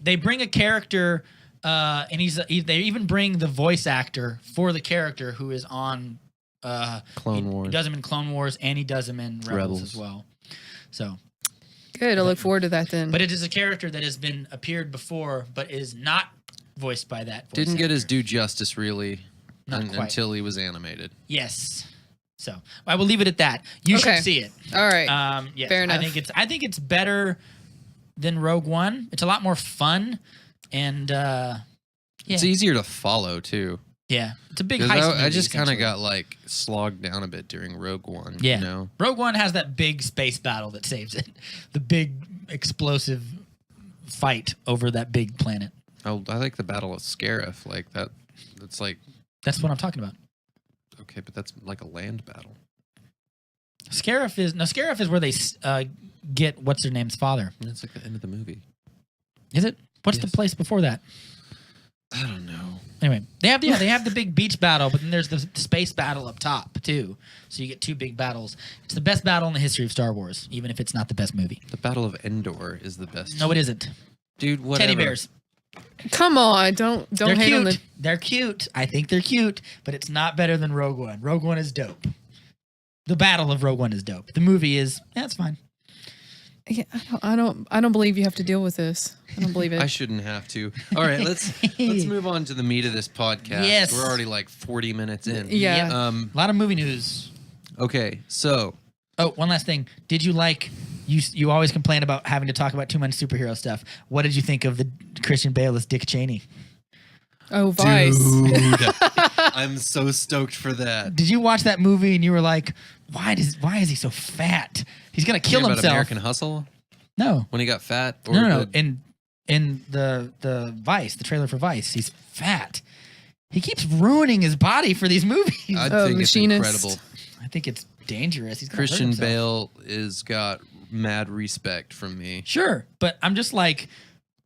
they bring a character, and they even bring the voice actor for the character who is on Clone Wars. He does him in Clone Wars, and he does him in Rebels. Rebels. As well. So, Good. I look forward to that then. but it is a character that has been appeared before, but is not voiced by that. Voice Didn't get his actor. due justice really Not quite. until he was animated. Yes. So I will leave it at that. You Okay. should see it. All right. Yes, Fair enough. I think it's better than Rogue One. It's a lot more fun, and It's Yeah. easier to follow too. yeah, it's a big 'Cause heist I movie, just kind of essentially. got like slogged down a bit during Rogue One. Yeah. You know? Rogue One has that big space battle that saves it, the big explosive fight over that big planet. I like the Battle of Scarif. Like that. That's like That's what I'm talking about. okay, but that's like a land battle. Scarif is where they get what's her name's father. That's like the end of the movie. Is it? What's the Yes. place before that? I don't know. Anyway, they have the big beach battle, but then there's the space battle up top too. So you get two big battles. It's the best battle in the history of Star Wars, even if it's not the best movie. The Battle of Endor is the best. No, it isn't. Dude, whatever. Teddy bears. Come on. Don't They're hate cute. on the. They're cute. I think they're cute, but it's not better than Rogue One. Rogue One is dope. The battle of Rogue One is dope. The movie is it's fine. Yeah, I don't believe you have to deal with this. I don't believe it. I shouldn't have to. All right, let's move on to the meat of this podcast. Yes. We're already like 40 minutes in. Yeah. Yep. Um. A lot of movie news. Okay. So Oh, one last thing. Did you like you always complain about having to talk about too much superhero stuff. What did you think of the Christian Bale as Dick Cheney? Oh, Vice. dude, I'm so stoked for that. Did you watch that movie and you were like, why is he so fat? He's gonna kill About himself. American Hustle No. when he got fat. Or No. the- In the Vice, the trailer for Vice, he's fat. He keeps ruining his body for these movies. I Oh, think it's Machinist. incredible. I think it's dangerous. He's gonna hurt Christian himself. Bale is got mad respect from me. Sure, but I'm just like,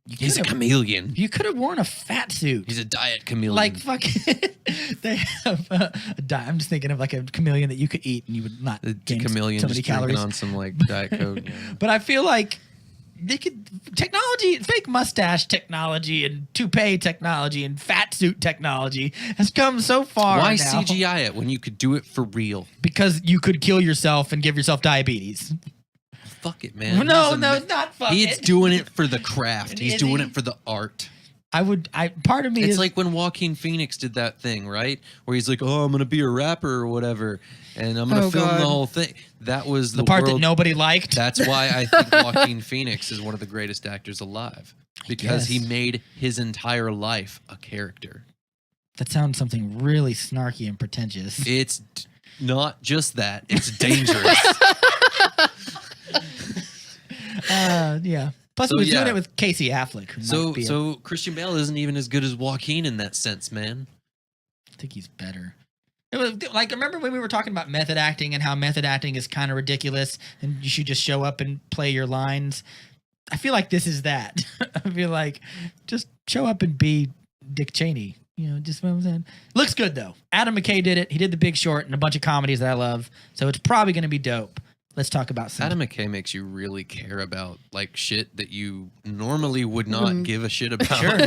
He's a chameleon. you could have worn a fat suit. He's a diet chameleon. Like fuck, they have I'm just thinking of like a chameleon that you could eat and you would not the gain chameleon so many just drinking calories. on some like Diet Coke. Yeah. But I feel like they could fake mustache technology and toupee technology and fat suit technology has come so far. Why now CGI it when you could do it for real? because you could kill yourself and give yourself diabetes. Fuck it, man. No, He's a no, ma- not fuck He's it. doing it for the craft. He's Is doing he? it for the art. Part of me It's is like when Joaquin Phoenix did that thing, right? Where he's like, "Oh, I'm gonna be a rapper or whatever, and I'm gonna Oh, film God. the whole thing." That was the part that world- nobody liked. That's why I think Joaquin Phoenix is one of the greatest actors alive because he guess. made his entire life a character. That sounds something really snarky and pretentious. It's not just that; it's dangerous. Yeah. Plus, So, he was doing yeah. it with Casey Affleck. Who so, might be so Christian Bale isn't even as good as Joaquin in that sense, man. I think he's better. It was like, remember when we were talking about method acting and how method acting is kind of ridiculous and you should just show up and play your lines? I feel like this is that. I feel like just show up and be Dick Cheney. just what I'm saying. Looks good though. Adam McKay did it. He did The Big Short and a bunch of comedies that I love. So it's probably going to be dope. Let's talk about some. Adam McKay makes you really care about like shit that you normally would not give a shit about. Sure.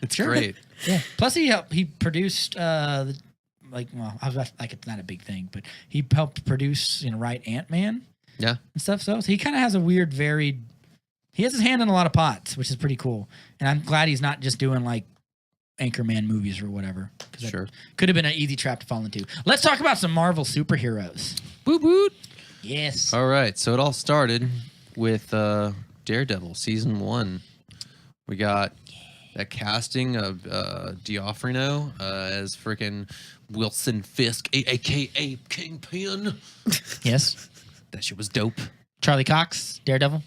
It's Sure. great. Yeah. Plus, he produced it's not a big thing, but he helped produce write Ant-Man Yeah. and stuff. So he kind of has a weird, varied. He has his hand in a lot of pots, which is pretty cool. And I'm glad he's not just doing like Anchorman movies or whatever. 'Cause that Sure. could have been an easy trap to fall into. Let's talk about some Marvel superheroes. Boot boot. Yes. All right, so it all started with Daredevil season 1. We got that casting of D'Onofrio as freaking Wilson Fisk, aka Kingpin. Yes. That shit was dope. Charlie Cox, Daredevil,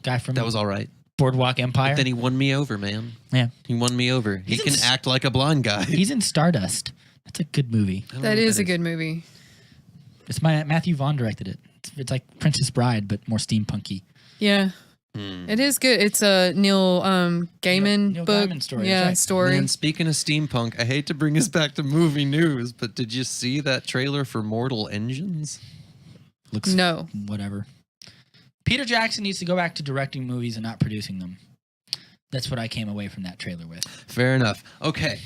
guy from That was all right. Boardwalk Empire. But then he won me over, man. Yeah. He won me over. He He's can in act like a blind guy. He's in Stardust. That's a good movie. I don't know That what is a good movie. It's Matthew Vaughn directed it. It's like Princess Bride, but more steampunky. Yeah. It is good. It's a Neil Gaiman Neil book. Gaiman story, Yeah, that's right. story. Man, speaking of steampunk, I hate to bring us back to movie news, but did you see that trailer for Mortal Engines? Looks No. whatever. Peter Jackson needs to go back to directing movies and not producing them. That's what I came away from that trailer with. Fair enough. Okay.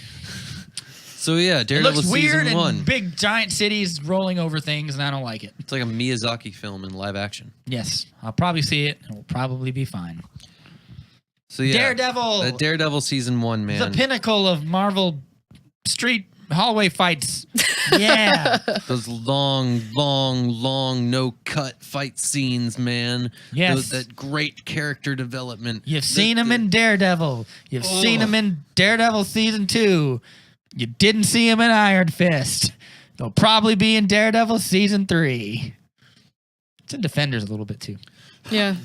So yeah, It Daredevil looks weird season 1. and big giant cities rolling over things, and I don't like it. It's like a Miyazaki film in live action. Yes, I'll probably see it, and it'll probably be fine. So yeah, Daredevil, Daredevil season 1, man. the pinnacle of Marvel street hallway fights. Yeah. Those long, no cut fight scenes, man. Yes. That great character development. You've seen him in Daredevil. You've seen him in Daredevil season 2. You didn't see him in Iron Fist. They'll probably be in Daredevil season 3. It's in Defenders a little bit too. Yeah.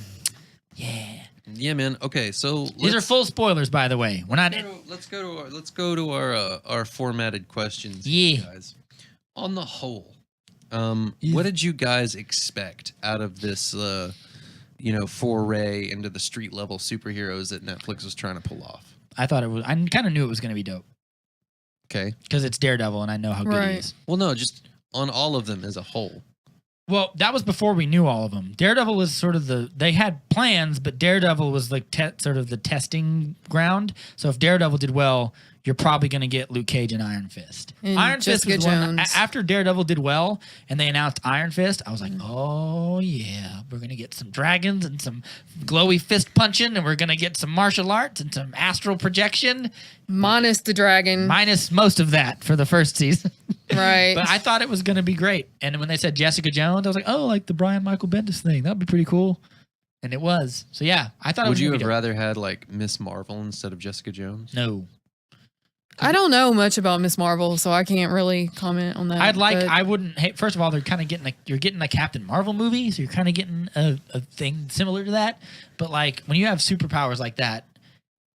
Yeah. Yeah, man. Okay, so These are full spoilers, by the way. We're not. let's go to our formatted questions, Yeah. guys. On the whole, what did you guys expect out of this foray into the street level superheroes that Netflix was trying to pull off? I thought it was. I kind of knew it was going to be dope Okay. because it's Daredevil, and I know how good Right. he is. Well, no, just on all of them as a whole. Well, that was before we knew all of them. Daredevil was sort of they had plans, but Daredevil was like sort of the testing ground. So if Daredevil did well, you're probably going to get Luke Cage and Iron Fist. And Iron Jessica Fist was one. Jones. After Daredevil did well and they announced Iron Fist, I was like, oh yeah, we're going to get some dragons and some glowy fist punching, and we're going to get some martial arts and some astral projection. Minus the dragon. Minus most of that for the first season. Right. But I thought it was going to be great. And when they said Jessica Jones, I was like, oh, like the Brian Michael Bendis thing. That'd be pretty cool. And it was. So yeah, I thought it Would was you gonna have be dope. rather had like Miss Marvel instead of Jessica Jones? No. I don't know much about Miss Marvel, so I can't really comment on that. but- I wouldn't hate. First of all, they're kind of getting you're getting a Captain Marvel movie, so you're kind of getting a thing similar to that. But like when you have superpowers like that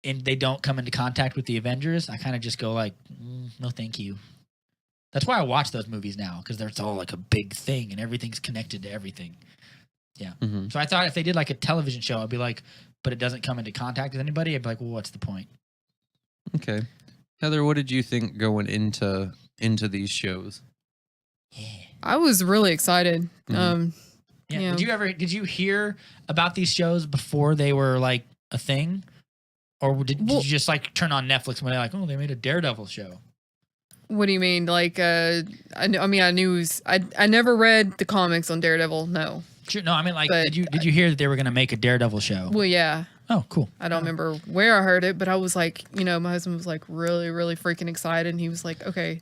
and they don't come into contact with the Avengers, I kind of just go like, no, thank you. That's why I watch those movies now, because it's all like a big thing and everything's connected to everything. Yeah. Mm-hmm. So I thought if they did like a television show, I'd be like, but it doesn't come into contact with anybody, I'd be like, well, what's the point? Okay. Heather, what did you think going into these shows? Yeah. I was really excited. Mhm. Yeah. Yeah. Did you hear about these shows before they were like a thing? Or did you just like turn on Netflix when they're like, oh, they made a Daredevil show? What do you mean? Like, I knew. I never read the comics on Daredevil. No. Sure. No, I mean like, But did you hear that they were going to make a Daredevil show? Well, yeah. Oh, cool. I don't remember where I heard it, but I was like, my husband was like really, really freaking excited. And he was like, okay,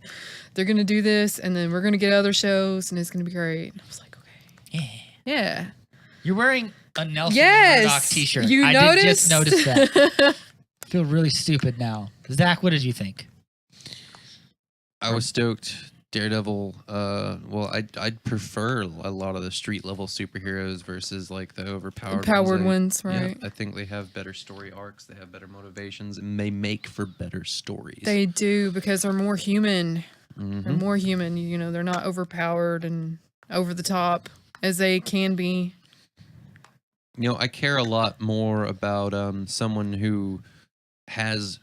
they're going to do this and then we're going to get other shows and it's going to be great. And I was like, okay. Yeah. Yeah. You're wearing a Nelson Yes. Murdoch t-shirt. You I noticed? did just notice that. I feel really stupid now. Zach, what did you think? I was stoked. Daredevil. Well, I'd prefer a lot of the street level superheroes versus like the overpowered Powered ones. ones, right. Yeah, I think they have better story arcs. They have better motivations, and they make for better stories. They do because they're more human. Mhm. They're more human. They're not overpowered and over the top as they can be. I care a lot more about someone who has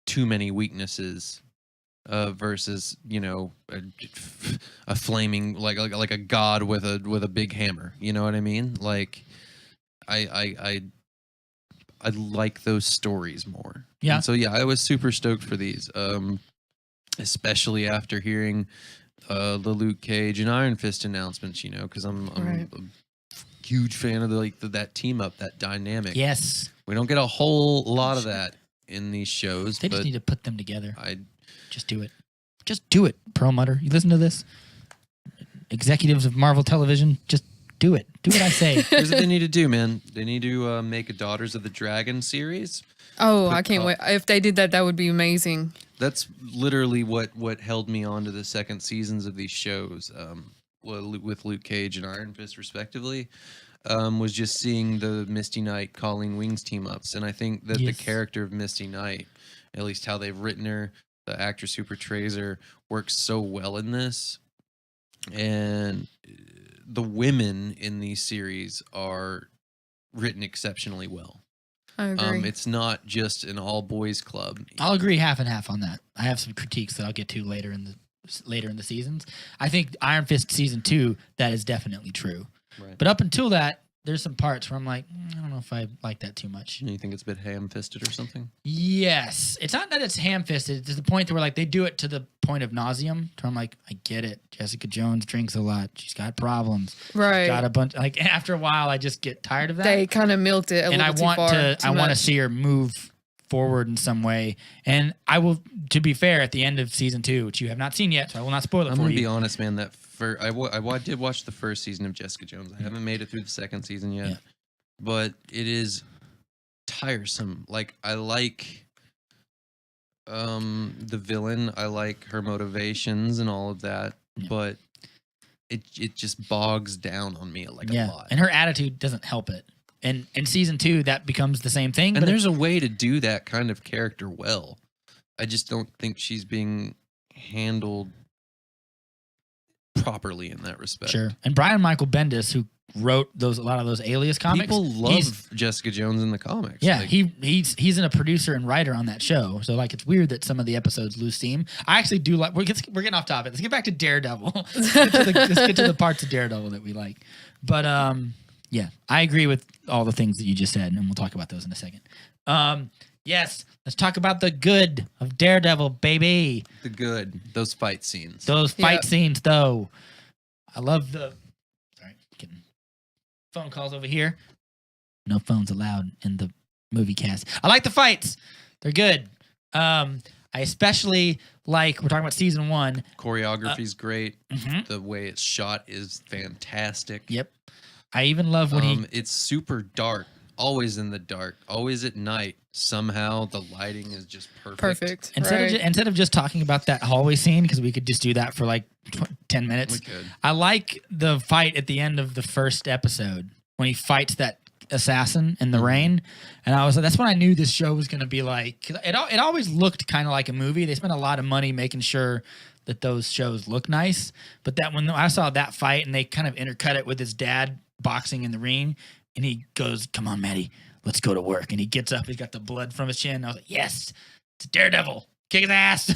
too many weaknesses versus a flaming like a god with a big hammer. You know what I mean? Like I like those stories more. Yeah. And so yeah, I was super stoked for these, especially after hearing the Luke Cage and Iron Fist announcements. Because I'm Right. a huge fan of that team up, that dynamic. Yes. We don't get a whole lot of that in these shows. They just but need to put them together. I Just do it. Just do it, Perlmutter. You listen to this? Executives of Marvel Television, just do it. Do what I say. here's what they need to do, man. They need to make a Daughters of the Dragon series. Oh, Put I can't co- wait. If they did that, that would be amazing. That's literally what held me on to the second seasons of these shows, with Luke Cage and Iron Fist respectively, was just seeing the Misty Knight Colleen Wings team ups. And I think that Yes. the character of Misty Knight, at least how they've written her, the actress who portrays her, works so well in this. And the women in these series are written exceptionally well. I agree. It's not just an all boys club. I'll agree half and half on that. I have some critiques that I'll get to later in the seasons. I think Iron Fist season 2, that is definitely true. Right. But up until that, there's some parts where I'm like, I don't know if I like that too much. You think it's a bit ham-fisted or something? Yes, it's not that it's ham-fisted. It's to the point where like they do it to the point of nauseum. To where I'm like, I get it. Jessica Jones drinks a lot. She's got problems. right. Got a bunch. Like after a while, I just get tired of that. They kind of milked it a and little I too want far. to. too I want to much. see her move forward in some way. And I will. To be fair, at the end of season 2, which you have not seen yet, so I will not spoil it I'm for gonna you. be honest, man. That I did watch the first season of Jessica Jones. I haven't made it through the second season yet, Yeah. but it is tiresome. Like I like the villain. I like her motivations and all of that, Yeah. but it just bogs down on me like a lot. And her attitude doesn't help it. And in season 2, that becomes the same thing. And but there's a way to do that kind of character well. I just don't think she's being handled properly in that respect. sure. And Brian Michael Bendis, who wrote a lot of those Alias comics, People he's- love Jessica Jones in the comics. Yeah, Like, he's a producer and writer on that show. So like it's weird that some of the episodes lose steam. I actually do like. We're getting off topic. Let's get back to Daredevil. Let's get to the parts of Daredevil that we like. But yeah, I agree with all the things that you just said, and we'll talk about those in a second. Yes, let's talk about the good of Daredevil, baby. the good, those fight scenes. Those fight Yeah. scenes, though. I love Sorry, getting phone calls over here. No phones allowed in the movie cast. I like the fights. They're good. I especially like, we're talking about season 1. Choreography's great. Mhm. The way it's shot is fantastic. Yep. I even love when he. It's super dark. Always in the dark. Always at night. Somehow the lighting is just perfect. Perfect. Instead of just talking about that hallway scene, because we could just do that for like 10 minutes. We could. I like the fight at the end of the first episode when he fights that assassin in the rain, and I was like, that's when I knew this show was going to be like. 'Cause it always looked kind of like a movie. They spent a lot of money making sure that those shows look nice, but that when I saw that fight and they kind of intercut it with his dad boxing in the ring, and he goes, "Come on, Maddie, let's go to work," and he gets up, he's got the blood from his chin. I was like, yes, it's Daredevil, kick his ass.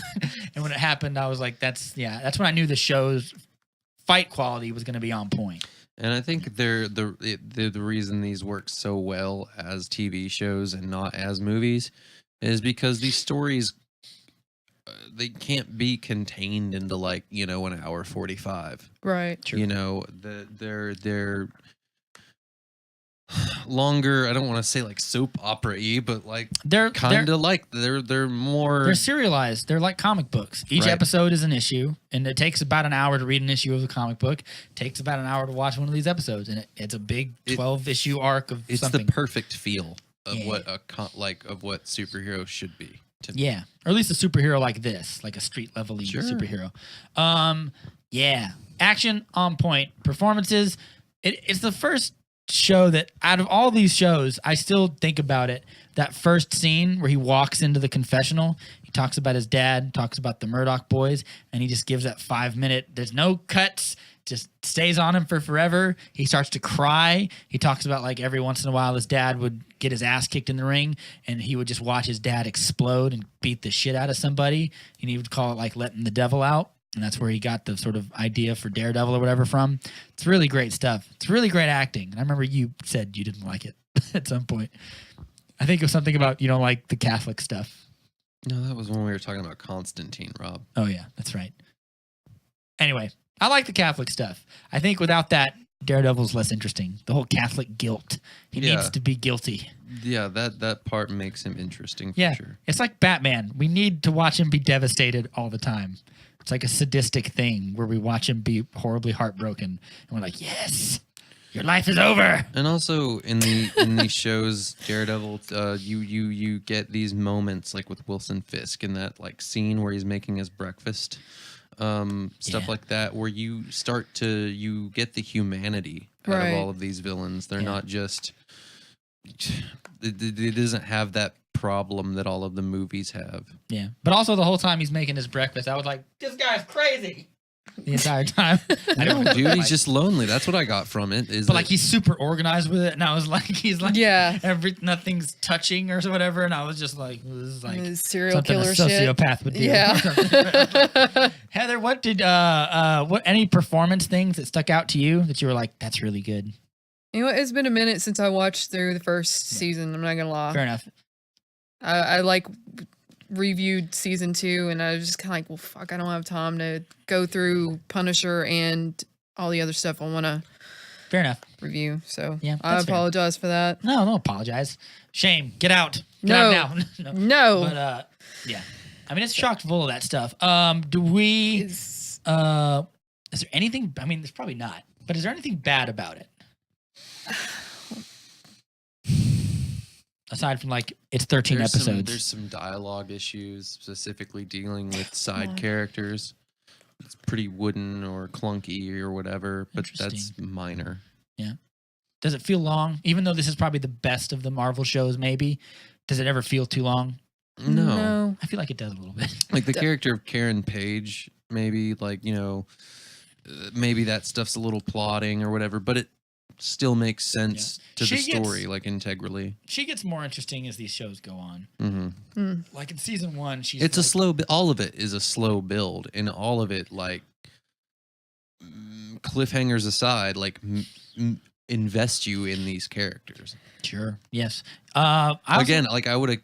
And when it happened, I was like, that's when I knew the show's fight quality was going to be on point. And I think they're the reason these work so well as TV shows and not as movies is because these stories they can't be contained into like an hour 45. Right. They're longer. I don't want to say like soap opera-y, but like They're kind of like they're more. They're serialized. They're like comic books. Each Right. episode is an issue, and it takes about an hour to read an issue of the comic book. It takes about an hour to watch one of these episodes, and it's a big 12-issue arc of It's something. the perfect feel of Yeah. what of what superheroes should be. To me. Yeah, or at least a superhero like this, like a street level Sure. superhero. Yeah, action on point, performances. It's the first show that out of all these shows, I still think about it. That first scene where he walks into the confessional, he talks about his dad, talks about the Murdoch boys, and he just gives that 5-minute, there's no cuts, just stays on him for forever. He starts to cry. He talks about like every once in a while his dad would get his ass kicked in the ring and he would just watch his dad explode and beat the shit out of somebody. And he would call it like letting the devil out. And that's where he got the sort of idea for Daredevil or whatever from. It's really great stuff. It's really great acting. And I remember you said you didn't like it at some point. I think it was something about you don't like the Catholic stuff. No, that was when we were talking about Constantine, Rob. Oh, yeah, that's right. Anyway, I like the Catholic stuff. I think without that, Daredevil's less interesting. The whole Catholic guilt. He needs to be guilty. Yeah, that part makes him interesting for Yeah, sure. it's like Batman. We need to watch him be devastated all the time. It's like a sadistic thing where we watch him be horribly heartbroken, and we're like, "Yes, your life is over." And also in these shows, Daredevil, you get these moments like with Wilson Fisk in that like scene where he's making his breakfast, stuff like that, where you get the humanity out of all of these villains. They're not just. It doesn't have that problem that all of the movies have. Yeah, but also the whole time he's making his breakfast, I was like, "This guy's crazy." The entire time. I No, don't, dude, he's just lonely. That's what I got from it. but like he's super organized with it, and I was like, he's like, Yeah. nothing's touching or whatever, and I was just like, this is like Serial something killer a shit. sociopath would do. Yeah. Heather, what did any performance things that stuck out to you that you were like, that's really good? You know, it's been a minute since I watched through the first season. I'm not gonna lie. Fair enough. I like reviewed season 2, and I was just kind of like, well, fuck, I don't have time to go through Punisher and all the other stuff I want to Fair enough. review. So Yeah, I that's fair. apologize for that. No, don't apologize. Shame. Get out. Get No. out now. No. But yeah. I mean, it's chock full of that stuff. Do we? It's- Is there anything? I mean, there's probably not. But is there anything bad about it? Aside from like it's 13 episodes. There's some dialogue issues specifically dealing with side characters. It's pretty wooden or clunky or whatever, but that's minor. Yeah. Does it feel long? Even though this is probably the best of the Marvel shows, maybe. Does it ever feel too long? No. I feel like it does a little bit. Like the character of Karen Page, maybe like, maybe that stuff's a little plotting or whatever, but it still makes sense to the story, like integrally. She gets more interesting as these shows go on. Mm-hmm. Like in season 1, she's It's like, a slow. All of it is a slow build, and all of it, like cliffhangers aside, like invest you in these characters. Sure. Yes. Again, like I would have,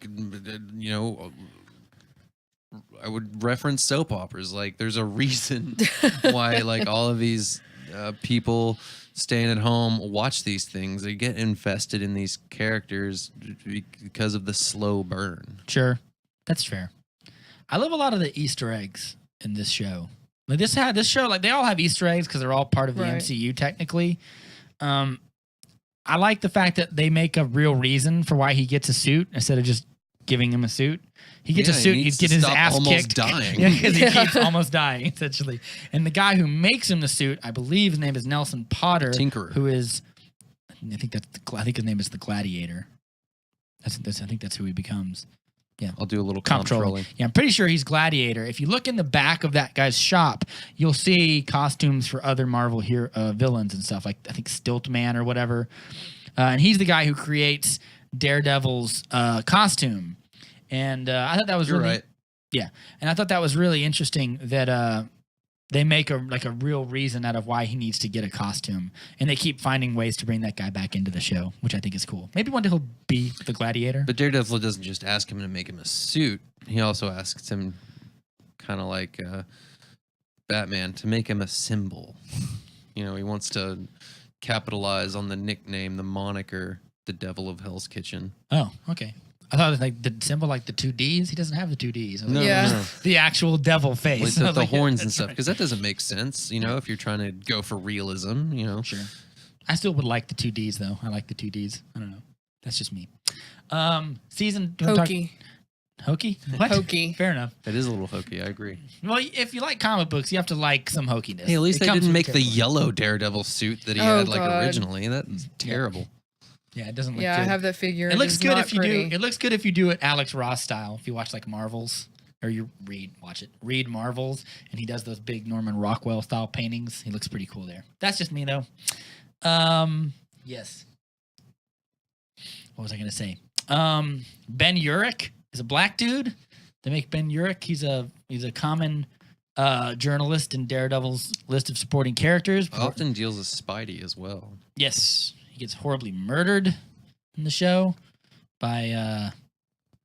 I would reference soap operas. Like, there's a reason why, like, all of these people staying at home watch these things. They get invested in these characters because of the slow burn. Sure. That's fair. I love a lot of the Easter eggs in this show. Like this show, like they all have Easter eggs because they're all part of the MCU technically. I like the fact that they make a real reason for why he gets a suit instead of just giving him a suit. He gets a suit. He's getting his ass kicked. Dying. Yeah, because he keeps almost dying essentially. And the guy who makes him the suit, I believe his name is Nelson Potter, Tinkerer. who is, I think his name is the Gladiator. I think that's who he becomes. Yeah, I'll do a little comptrolling. controlling. Yeah, I'm pretty sure he's Gladiator. If you look in the back of that guy's shop, you'll see costumes for other Marvel villains and stuff, like I think Stiltman or whatever. And he's the guy who creates Daredevil's costume. And I thought that was You're really right. Yeah, and I thought that was really interesting that they make a real reason out of why he needs to get a costume, and they keep finding ways to bring that guy back into the show, which I think is cool. Maybe one day he'll be the Gladiator. But Daredevil doesn't just ask him to make him a suit. He also asks him, kind of like Batman, to make him a symbol. He wants to capitalize on the nickname, the moniker, the Devil of Hell's Kitchen. Oh, okay. I thought it was like the symbol, like the 2 Ds. He doesn't have the 2 Ds. I was No, like, Yeah. no. the actual devil face. Like I was the like, horns and that's stuff, right. because that doesn't make sense, if you're trying to go for realism, Sure. I still would like the 2 Ds though. I like the 2 Ds. I don't know. That's just me. Season. Hokey. Hokey? What? Hokey. Fair enough. It is a little hokey. I agree. Well, if you like comic books, you have to like some hokiness. Hey, at least It they comes didn't with make the territory. yellow Daredevil suit that he Oh, had like God. originally. That's terrible. Yeah, it doesn't look Yeah, good. I have that figure. It looks is good not if you pretty. do. It looks good if you do it Alex Ross style. If you watch like Marvels or you read Marvels, and he does those big Norman Rockwell style paintings. He looks pretty cool there. That's just me though. Yes. What was I gonna say? Ben Urich is a black dude. They make Ben Urich. He's a common journalist in Daredevil's list of supporting characters. Often deals with Spidey as well. Yes, he gets horribly murdered in the show by.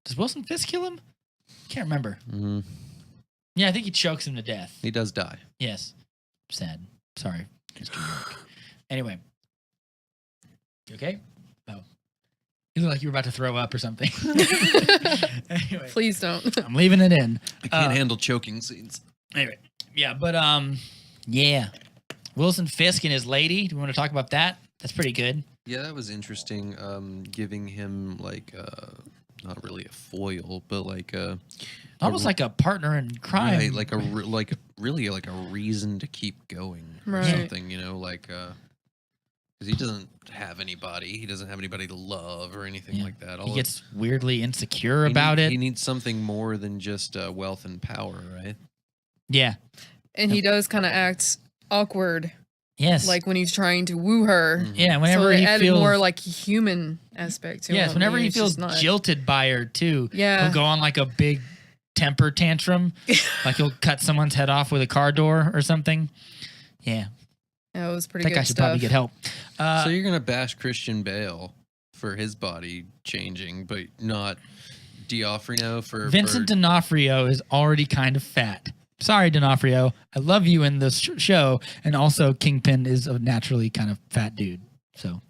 Does Wilson Fisk kill him? Can't remember. Mm, Yeah, I think he chokes him to death. he does die. Yes, sad. Sorry, Mr. York. Anyway, you okay? Oh, you look like you were about to throw up or something. Anyway, Please don't. I'm leaving it in. I can't handle choking scenes. Anyway, yeah, but yeah, Wilson Fisk and his lady. Do we want to talk about that? That's pretty good. Yeah, that was interesting. Giving him like not really a foil, but like Almost like a partner in crime. right, like really like a reason to keep going or Right. something. You know, like because he doesn't have anybody. He doesn't have anybody to love or anything Yeah. like that. He gets weirdly insecure about it. He needs something more than just wealth and power, right? Yeah. And he does kind of act awkward, Yes. like when he's trying to woo her. Mhm. yeah. So Whenever they he added feels more like human aspect to him. yes. Whenever he It's just feels not- jilted by her too, Yeah. he'll go on like a big temper tantrum, like he'll cut someone's head off with a car door or something. Yeah. Yeah, it was pretty That good guy should stuff. probably get help. So you're gonna bash Christian Bale for his body changing, but not D'Onofrio for Vincent for, D'Onofrio is already kind of fat. Sorry, D'Onofrio. I love you in this show, and also Kingpin is a naturally kind of fat dude. So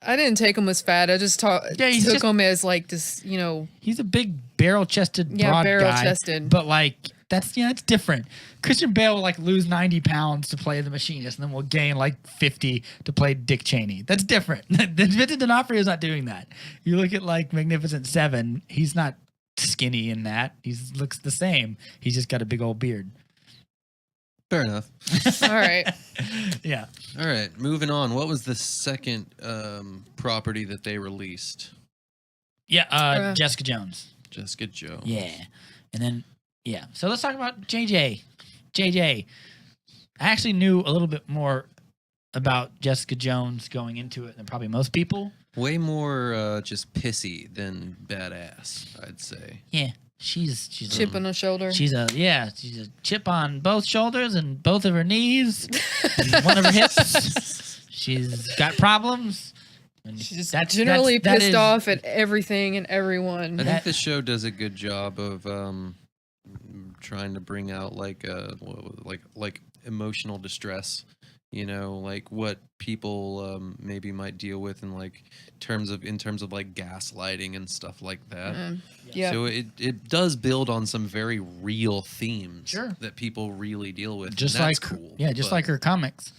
I didn't take him as fat. I just Yeah, he's took just- him as like this, he's a big barrel-chested, Yeah, broad guy. barrel-chested. But like it's different. Christian Bale will like lose 90 pounds to play the machinist, and then will gain like 50 to play Dick Cheney. That's different. Vincent D'Onofrio is not doing that. You look at like Magnificent Seven. He's not skinny in that. He looks the same. He's just got a big old beard. Fair enough. All right. Yeah. All right, moving on. What was the second property that they released? Yeah. Jessica Jones. Jessica Jones. Yeah. And then, yeah. So let's talk about JJ. JJ. I actually knew a little bit more about Jessica Jones going into it than probably most people. Way more just pissy than badass, I'd say. Yeah. She's Chip on the shoulder. she's a chip on both shoulders and both of her knees and one of her hips. She's got problems. And She's just that's- generally that pissed is- off at everything and everyone. I That- think the show does a good job of trying to bring out like emotional distress. You know, like what people maybe might deal with in like in terms of like gaslighting and stuff like that. Yeah. So it does build on some very real themes Sure. that people really deal with. just and like that's cool. just but- like her comics.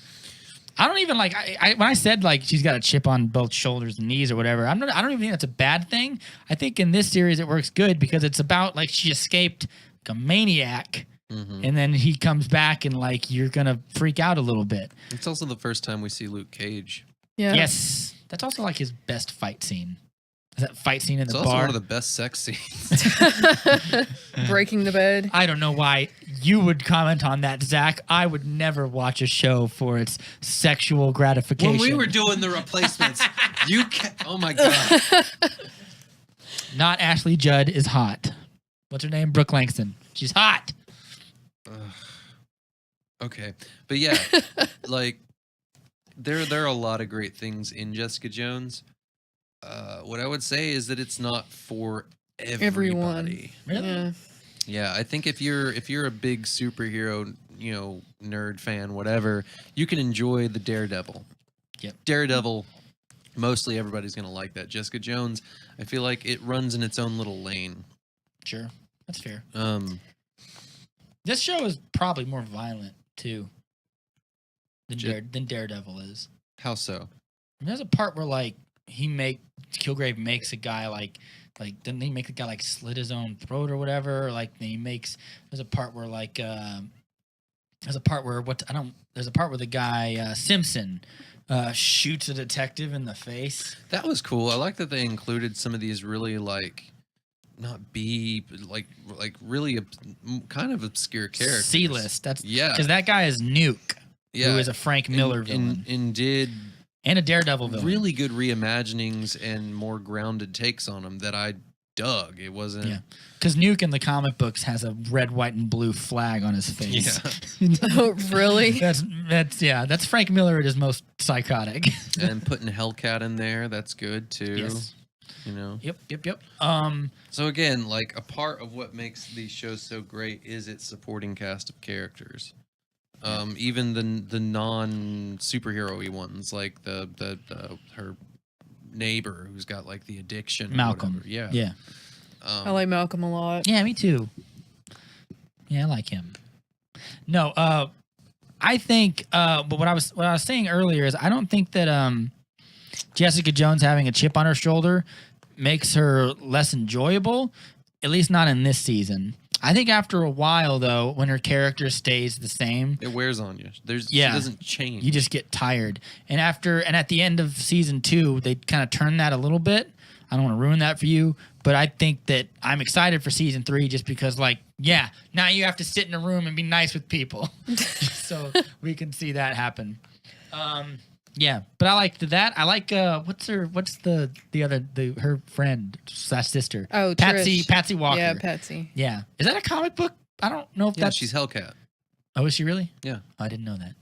I don't even like I when I said like she's got a chip on both shoulders and knees or whatever. I don't even think that's a bad thing. I think in this series it works good because it's about like she escaped like a maniac Mhm. and then he comes back and like you're gonna freak out a little bit. It's also the first time we see Luke Cage. Yeah. Yes, that's also like his best fight scene. Is that fight scene in It's the also bar? one of the best sex scenes. Breaking the bed. I don't know why you would comment on that, Zach. I would never watch a show for its sexual gratification. When we were doing the replacements, oh my god. Not Ashley Judd is hot. What's her name? Brooke Langston. She's hot. Okay, but yeah, like there are a lot of great things in Jessica Jones. What I would say is that it's not for everybody. Really? Yeah. Yeah, I think if you're a big superhero, nerd fan, whatever, you can enjoy the Daredevil. Yep. Daredevil, mostly everybody's gonna like that. Jessica Jones, I feel like it runs in its own little lane. Sure. That's fair. This This show is probably more violent too than, Ja- than Daredevil is. how so? I mean, there's a part where like Kilgrave makes a guy like like didn't he make the guy like slit his own throat or whatever? Or, like there's a part where the guy Simpson shoots a detective in the face. That was cool. I like that they included some of these really like not B, but like really kind of obscure characters. C-list. That's Yeah. because that guy is Nuke, Yeah, who is a Frank Miller villain and did and a Daredevil villain. really good reimaginings and more grounded takes on him that I dug. It wasn't. Yeah. Because Nuke in the comic books has a red, white, and blue flag on his face. Oh, really? That's Frank Miller at his most psychotic. And putting Hellcat in there, that's good too. Yes. You know. Yep. So again, like a part of what makes these shows so great is its supporting cast of characters. Even the non superhero-y ones, like the her neighbor who's got like the addiction. or Malcolm. whatever. Yeah. Yeah. I like Malcolm a lot. Yeah, me too. Yeah, I like him. No, I think but what I was saying earlier is I don't think that Jessica Jones having a chip on her shoulder makes her less enjoyable, at least not in this season. I think after a while though, when her character stays the same, It wears on you. She Yeah. doesn't change. you just get tired. And at the end of season 2, they kind of turn that a little bit. I don't want to ruin that for you, but I think that I'm excited for season 3 just because, like, yeah, now you have to sit in a room and be nice with people, so we can see that happen. Yeah, but I liked that. I like what's her friend / sister? Oh, Patsy Trish. Patsy Walker. Yeah, Patsy. Yeah, is that a comic book? I don't know if Yeah, that's. she's Hellcat. Oh, is she really? Yeah. Oh, I didn't know that.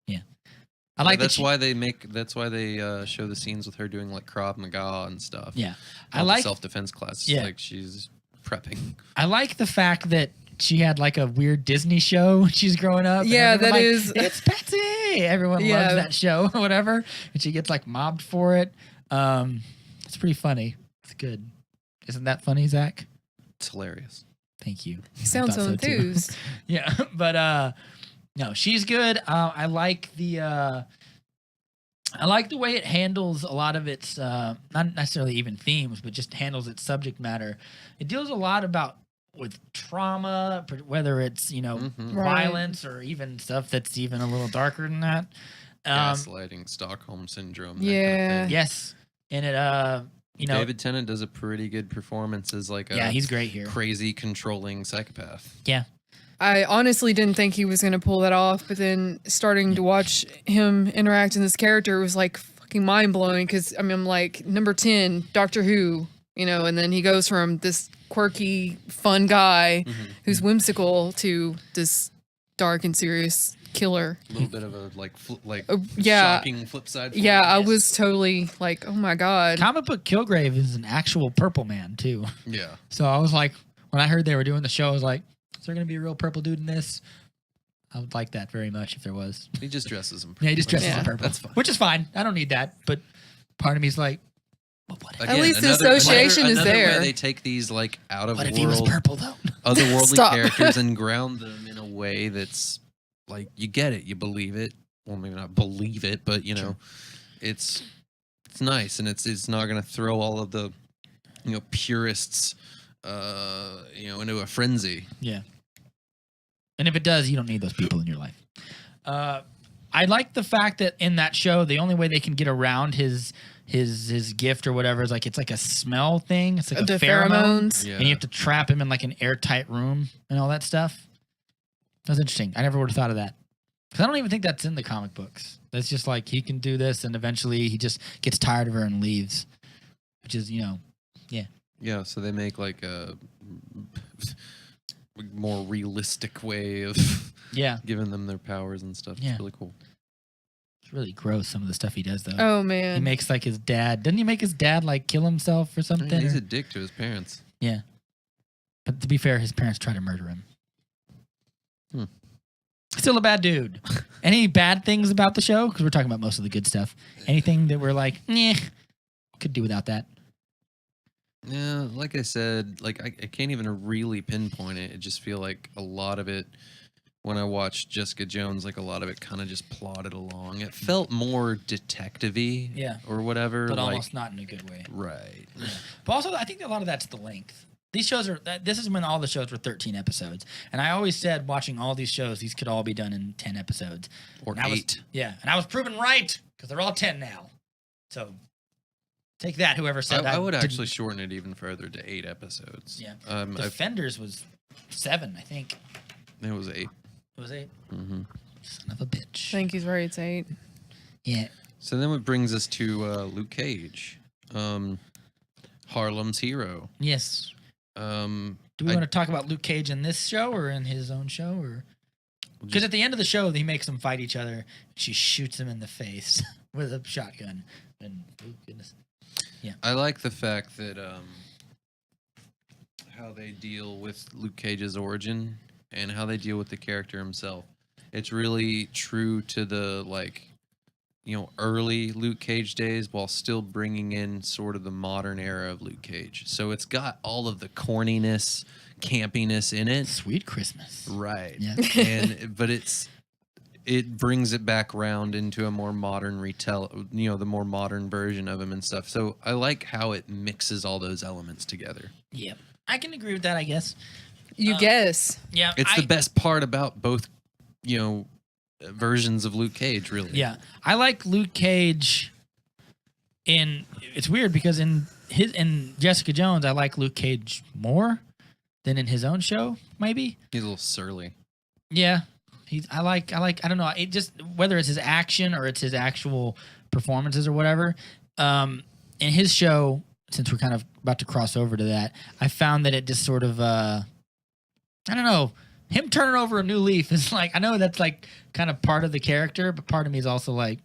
Yeah, I like that. That's why they show the scenes with her doing like Krav Maga and stuff. Yeah, I All the like self-defense classes. Yeah. Like she's prepping. I like the fact that she had like a weird Disney show when she's growing up. and Yeah, everyone, that like, is- It's Patsy. Everyone Yeah. loves that show or whatever, and she gets like mobbed for it. It's pretty funny. It's good. Isn't that funny, Zach? It's hilarious. Thank you. He sounds I so thought too. enthused. Yeah, but no, she's good. I like the way it handles a lot of its not necessarily even themes, but just handles its subject matter. It deals a lot with trauma, whether it's Mhm. Right. violence or even stuff that's even a little darker than that. Gaslighting, Stockholm syndrome. That kind Yeah. of thing. Yes, and it David Tennant does a pretty good performance as like a yeah, he's great here. crazy controlling psychopath. Yeah, I honestly didn't think he was going to pull that off, but then starting to watch him interact in this character was like fucking mind blowing because I mean, I'm like number 10, Doctor Who, and then he goes from this quirky, fun guy who's whimsical to this dark and serious killer. A little bit of a like Yeah. shocking flip side. for Yeah, him. I was totally like, oh my God. comic book Kilgrave is an actual purple man too. Yeah. So I was like, when I heard they were doing the show, I was like, is there going to be a real purple dude in this? I would like that very much if there was. He just dresses him. Yeah, he just dresses Yeah. in purple. That's fine. Which is fine. I don't need that. But part of me's like, well, what if, At least the association is another way there. they take these like out of what if he was world, purple though? otherworldly Stop. characters and ground them in a way that's like you get it, you believe it. Well, maybe not believe it, but Sure. it's nice, and it's not gonna throw all of the purists into a frenzy. Yeah. And if it does, you don't need those people in your life. I like the fact that in that show, the only way they can get around his gift or whatever is like it's like a smell thing. It's like a The pheromone. pheromones. Yeah. And you have to trap him in like an airtight room and all that stuff. That's interesting. I never would have thought of that. Because I don't even think that's in the comic books. That's just like he can do this and eventually he just gets tired of her and leaves. Which is, Yeah, so they make like a more realistic way of yeah. giving them their powers and stuff. Yeah. It's really cool. It's really gross, some of the stuff he does, though. Oh He man. makes like his dad. Didn't he make his dad like kill himself or something? He's Or- a dick to his parents. Yeah. But to be fair, his parents tried to murder him. Hmm. Still a bad dude. Any bad things about the show? Because we're talking about most of the good stuff. Anything that we're like, could do without that. Yeah, like I said, like I can't even really pinpoint it. I just feel like a lot of it when I watched Jessica Jones, like a lot of it kind of just plodded along. It felt more detective-y, Yeah. or whatever. but like, almost not in a good way. right. But also, I think a lot of that's the length. These shows are. This is when all the shows were 13 episodes, and I always said, watching all these shows, these could all be done in 10 episodes. Or And I was- 8. yeah, and I was proven right because they're all 10 now. So take that, whoever said I would didn't- actually shorten it even further to 8 episodes. Yeah. I, Defenders was 7, I think. it was 8. It was 8. Hmm. Son of a bitch. I think he's right. It's 8. Yeah. So then it brings us to Luke Cage, Harlem's hero. Yes. Um, Do we I- want to talk about Luke Cage in this show or in his own show, or because at the end of the show he makes them fight each other? She shoots him in the face with a shotgun, and oh goodness, I like the fact that how they deal with Luke Cage's origin and how they deal with the character himself. It's really true to the early Luke Cage days while still bringing in sort of the modern era of Luke Cage. So it's got all of the corniness, campiness in it. Sweet Christmas. Right. Yeah. But it brings it back around into a more modern the more modern version of him and stuff. So I like how it mixes all those elements together. Yeah, I can agree with that. I guess. You guess. Yeah, It's the best part about both, versions of Luke Cage, really. Yeah, I like Luke Cage. It's weird because in Jessica Jones, I like Luke Cage more than in his own show. Maybe. He's a little surly. Yeah, I like. I don't know. It just whether it's his action or it's his actual performances or whatever. In his show, since we're kind of about to cross over to that, I found that it just sort of. I don't know. Him turning over a new leaf is like, I know that's like kind of part of the character, but part of me is also like,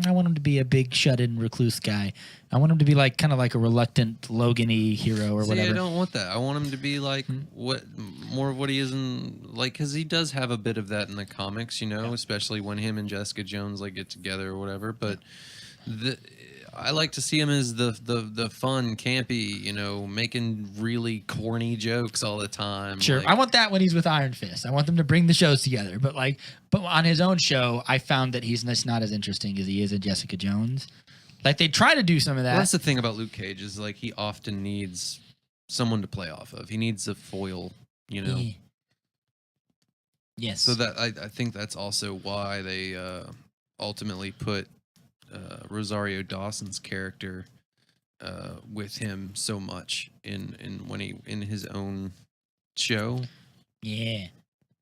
I want him to be a big shut-in recluse guy. I want him to be like kind of like a reluctant Logan-y hero or See, whatever. I don't want that. I want him to be like more of what he is in, like, because he does have a bit of that in the comics, especially when him and Jessica Jones like get together or whatever. But I like to see him as the fun, campy, making really corny jokes all the time. Sure, like- I want that when he's with Iron Fist. I want them to bring the shows together. But on his own show, I found that he's just not as interesting as he is in Jessica Jones. Like they try to do some of that. Well, that's the thing about Luke Cage is like he often needs someone to play off of. He needs a foil, Yeah. Yes. So that I think that's also why they ultimately put Rosario Dawson's character with him so much in his own show. Yeah.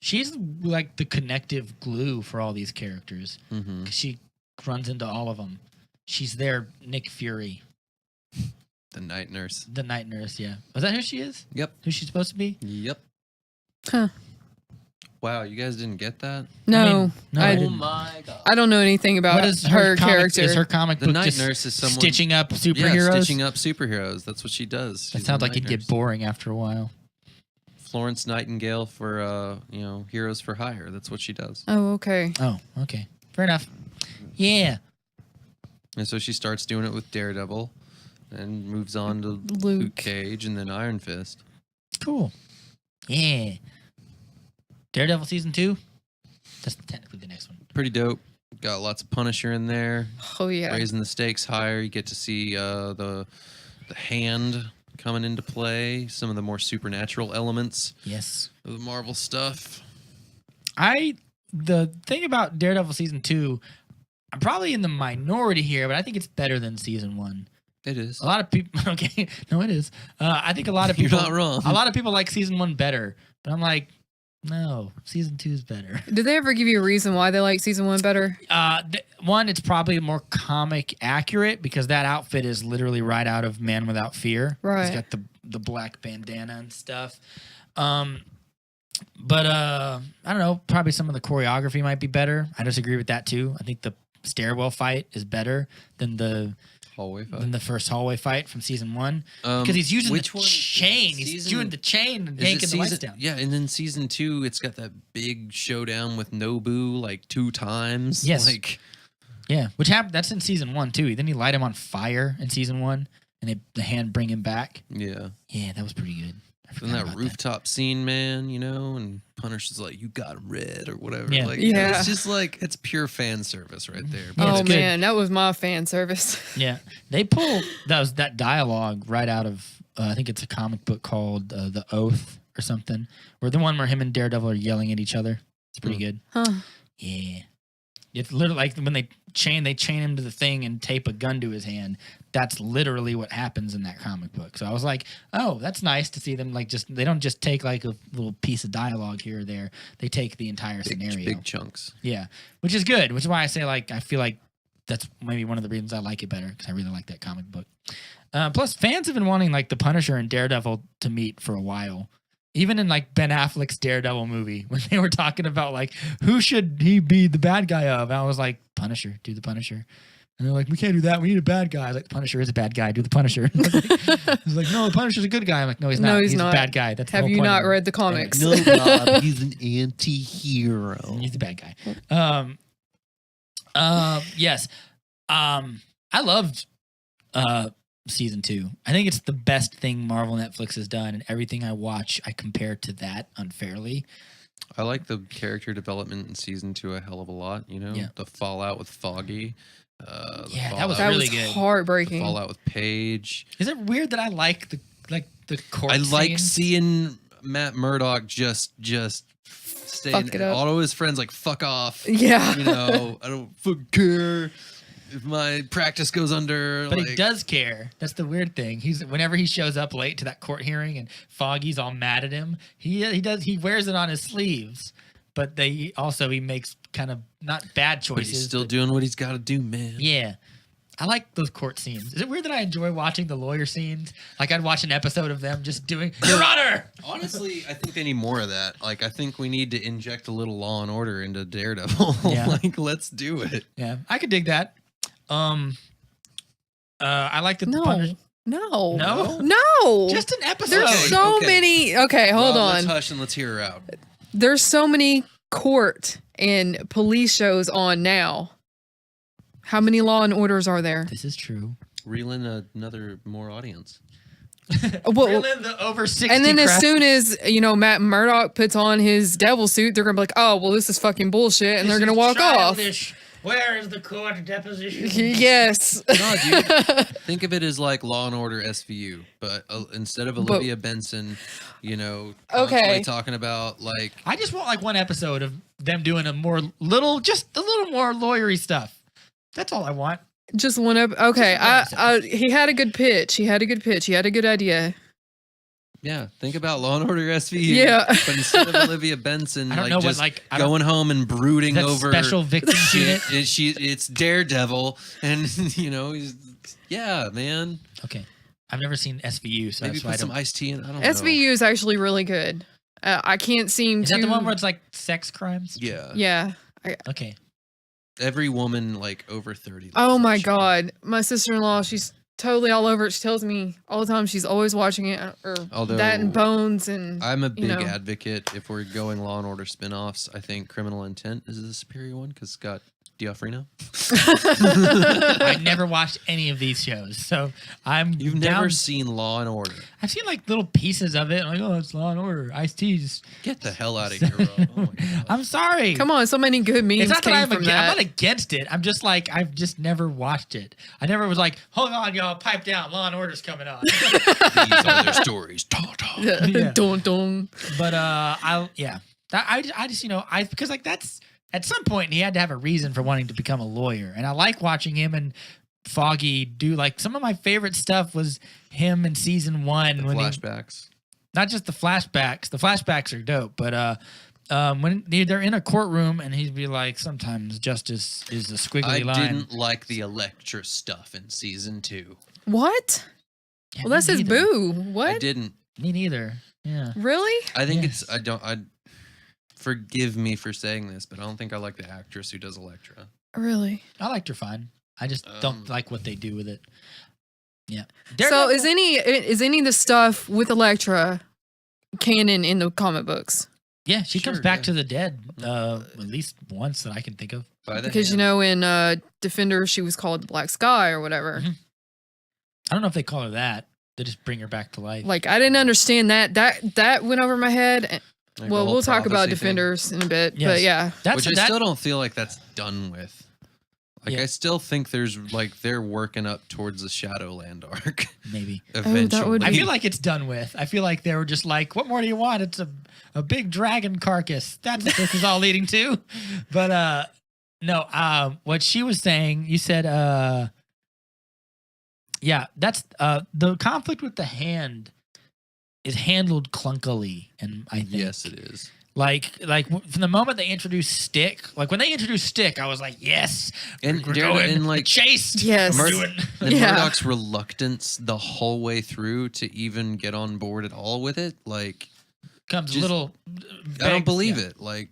She's like the connective glue for all these characters. Mm-hmm. 'Cause she runs into all of them. She's their Nick Fury, The night nurse. the night nurse. Yeah. Was that who she is? Yep. Who she's supposed to be? Yep. Huh. Wow, you guys didn't get that? No. No, I I didn't. didn't. my god. I don't know anything about What is her comic, character. Is her comic The book night just nurse is someone stitching up Yeah, superheroes? stitching up superheroes. That's what she does. That She's sounds the like night it'd get nurse. boring after a while. Florence Nightingale for Heroes for Hire. That's what she does. Oh, okay. Oh, okay. Fair enough. Yeah. And so she starts doing it with Daredevil and moves on to Luke Luke. Cage and then Iron Fist. Cool. Yeah. Daredevil season 2? That's technically the next one. Pretty dope. Got lots of Punisher in there, Oh, yeah. raising the stakes higher. You get to see the hand coming into play, some of the more supernatural elements Yes. of the Marvel stuff. The thing about Daredevil season 2, I'm probably in the minority here, but I think it's better than season 1. It is. A lot of people, okay, no, it is. I think a lot of You're people, not wrong. A lot of people like season 1 better, but I'm like, no, season 2 is better. Did they ever give you a reason why they like season 1 better? One, it's probably more comic accurate because that outfit is literally right out of Man Without Fear. Right. He's got the black bandana and stuff. But I don't know. Probably some of the choreography might be better. I disagree with that too. I think the stairwell fight is better than the Hallway fight. first hallway fight from season 1 because he's using which the one? chain. He's doing the chain and Is it yanking the lights down. Yeah, and then season 2, it's got that big showdown with Nobu like 2 times. Yes. Like, Yeah, which happened. That's in season 1 too. Then he light him on fire in season 1, and the hand bring him back. yeah. Yeah, that was pretty good. I And that rooftop scene, man, you know, and Punisher's like, "You got him red" or whatever. Yeah. Like, Yeah. it's just like it's pure fan service right there. Yeah, it's Oh good. man, that was my fan service. Yeah, they pull that dialogue right out of I think it's a comic book called The Oath or something, where the one where him and Daredevil are yelling at each other. It's pretty good. Huh. Yeah, it's literally like when they chain him to the thing and tape a gun to his hand. That's literally what happens in that comic book. So I was like, oh, that's nice to see them they don't just take like a little piece of dialogue here or there. They take the entire scenario. Big chunks. Yeah, which is good. Which is why I say like I feel like that's maybe one of the reasons I like it better because I really like that comic book. Plus, fans have been wanting like the Punisher and Daredevil to meet for a while. Even in like Ben Affleck's Daredevil movie, when they were talking about like who should he be the bad guy of, I was like, Punisher, do the Punisher. And they're like, we can't do that. We need a bad guy. I was like, Punisher is a bad guy. Do the Punisher. I was like, no, the Punisher's a good guy. I'm like, no, he's not. No, he's a not. bad guy. That's the Have whole you point not of read the him. comics? No, Bob, he's an anti-hero. He's the bad guy. Yes. I loved season 2. I think it's the best thing Marvel Netflix has done, and everything I watch, I compare to that unfairly. I like the character development in season 2 a hell of a lot. You know, Yeah. the fallout with Foggy. The Yeah, that was That really was good. the heartbreaking. fallout with Paige. Is it weird that I like the court I like scenes? seeing Matt Murdock just saying Fuck it up. all of his friends like fuck off. Yeah. You know, I don't fucking care if my practice goes under. But like, he does care. That's the weird thing. Whenever he shows up late to that court hearing and Foggy's all mad at him, he wears it on his sleeves. But he makes kind of not bad choices. But he's still doing what he's got to do, man. Yeah. I like those court scenes. Is it weird that I enjoy watching the lawyer scenes? Like I'd watch an episode of them just doing Your Honor. Honestly, I think they need more of that. Like, I think we need to inject a little Law and Order into Daredevil. Yeah. Like, let's do it. Yeah, I could dig that. I like that. No. No. No? No. Just an episode. There's Okay, so okay. many. Okay, hold Rob, Let's on. hush and let's hear her out. There's so many court and police shows on now. How many Law and Orders are there? This is true. Reel in another more audience. Well, Reel in the over 60 and then as crap. soon as Matt Murdock puts on his devil suit, they're gonna be like, "Oh, well, this is fucking bullshit," and This they're gonna is walk off. childish. Where is the court deposition? Yes. No, dude. Think of it as like Law and Order SVU, but instead of Olivia Benson, constantly Okay. talking about like I just want like one episode of them doing just a little more lawyery stuff. That's all I want. Just one up. Okay, Just one episode. he had a good pitch. He had a good idea. yeah, think about Law and Order SVU. Yeah. But instead of Olivia Benson, I don't like know what just I don't- going home and brooding That over special victims unit. it's Daredevil, and yeah, man. Okay, I've never seen SVU, so Maybe that's why I put some don't. iced tea in. I don't know. SVU is actually really good. I can't seem Is to. that the one where it's like sex crimes? Yeah. Yeah. Okay. Every woman like over 30. loves Oh that my shit. God, my sister-in-law, she's totally all over it. She tells me all the time she's always watching it, or Although that and Bones, and I'm a big know. advocate if we're going Law and Order spin-offs. I think Criminal Intent is the superior one because it's got D'Onofrio. I never watched any of these shows, so I'm. You've down. never seen Law and Order. I've seen like little pieces of it. I'm like, oh, it's Law and Order. Ice-T just. Get the hell out of here, Rob. Oh my God. I'm sorry. Come on, so many good memes It's not that came I'm from that. not against it. I'm just like I've just never watched it. I never was like, hold on, y'all, pipe down. Law and Order's coming on. These are their stories. Ta, ta. Yeah. Dun, dun. But I just because like that's at some point he had to have a reason for wanting to become a lawyer, and I like watching him and Foggy do like some of my favorite stuff was him in season 1 The when flashbacks. not just the flashbacks. The flashbacks are dope, but when they're in a courtroom and he'd be like, sometimes justice is a squiggly I line. didn't like the Elektra stuff in season 2. What? Yeah, Well, that's me his neither. boo. I What? didn't. Me neither. Yeah. Really? I think Yeah. it's. I forgive me for saying this, but I don't think I like the actress who does Elektra. Really? I liked her fine. I just Um, don't like what they do with it. Yeah. So Daredevil- is any of the stuff with Elektra canon in the comic books? Yeah, she comes Sure, back yeah. to the dead at least once that I can think of. By the Because hand. in Defender she was called the Black Sky or whatever. Mhm. I don't know if they call her that. They just bring her back to life. Like I didn't understand that went over my head. Like the Well, whole we'll talk about prophecy thing. Defenders in a bit, Yes. but yeah. That's Which I still don't feel like that's done with. Like Yeah. I still think there's like they're working up towards the Shadowland arc maybe. eventually. would I be- feel like it's done with. I feel like they were just like, what more do you want? It's a big dragon carcass. That's what this is all leading to. But no, what she was saying, you said yeah, that's the conflict with the hand is handled clunkily, and I think Yes, it is. Like from the moment they introduced Stick, like when they introduced Stick, I was like, yes, And we're Daredevil- going and, like, chased. Yes. We're Mur- doing. And Yeah. Murdoch's reluctance the whole way through to even get on board at all with it, like Comes a just- little. I don't believe yeah. it. Like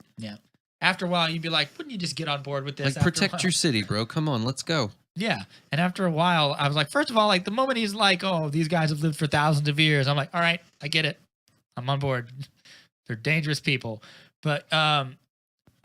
After a while, you'd be like, wouldn't you just get on board with this? after a protect while? your city, bro. Come on, let's go. Yeah. And after a while, I was like, first of all, like the moment he's like, oh, these guys have lived for thousands of years, I'm like, all right, I get it. I'm on board. They're dangerous people. But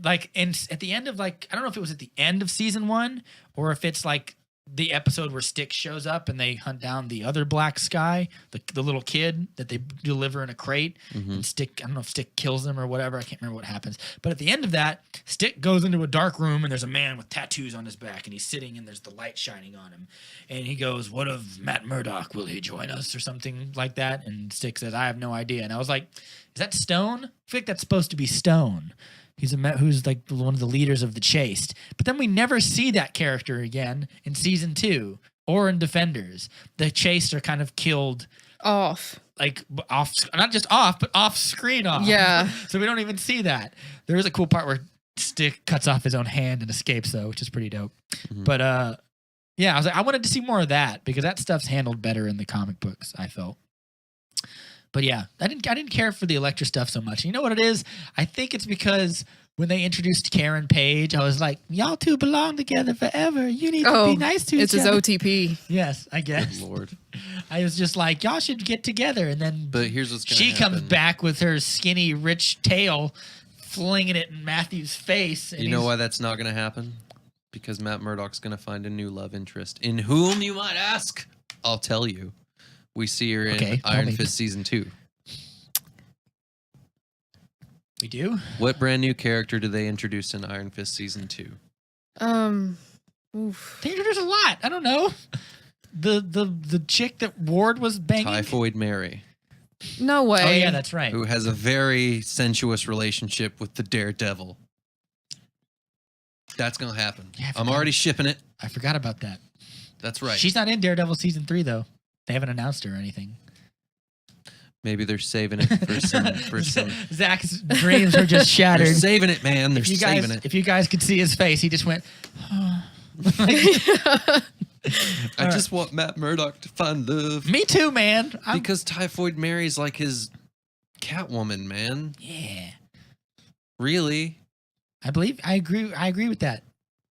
like at the end of like, I don't know if it was at the end of season 1 or if it's like the episode where Stick shows up and they hunt down the other Black Sky, the little kid that they deliver in a crate. And Stick, I don't know if Stick kills them or whatever. I can't remember what happens. But at the end of that, Stick goes into a dark room and there's a man with tattoos on his back and he's sitting and there's the light shining on him. And he goes, what of Matt Murdock? Will he join us or something like that? And Stick says, I have no idea. And I was like, is that Stone? I feel like that's supposed to be Stone. He's who's like one of the leaders of the Chased. But then we never see that character again in season 2 or in Defenders. The Chased are kind of killed Off. like off, not just off, but off screen off. Yeah. So we don't even see that. There is a cool part where Stick cuts off his own hand and escapes though, which is pretty dope. But yeah, I was like, I wanted to see more of that because that stuff's handled better in the comic books, I felt. But yeah, I didn't care for the Elektra stuff so much. You know what it is? I think it's because when they introduced Karen Page, I was like, y'all two belong together forever. You need to be nice to It's each his other. OTP. Yes, I guess. Good Lord. I was just like, y'all should get together. And then But here's what's gonna she comes happen. back with her skinny, rich tail, flinging it in Matthew's face. And You know he's- why that's not going to happen? Because Matt Murdock's going to find a new love interest. In whom, you might ask? I'll tell you. We see her in Okay, tell Iron me. Fist Season 2. We do? What brand new character do they introduce in Iron Fist Season 2? Oof. They introduced a lot. I don't know. The chick that Ward was banging. Typhoid Mary, No way. Oh yeah, that's right. who has a very sensuous relationship with the Daredevil. That's going to happen. Yeah, I I'm forgot. already shipping it. I forgot about that. That's right. She's not in Daredevil season 3 though. They haven't announced her or anything. Maybe they're saving it for some. Zach's dreams are just They're shattered. saving it, man. They're If you saving guys, it. if you guys could see his face, he just went. I just want Matt Murdock to find love. Me too, man. Because Typhoid Mary's like his Catwoman, man. Yeah, Really? I agree with that.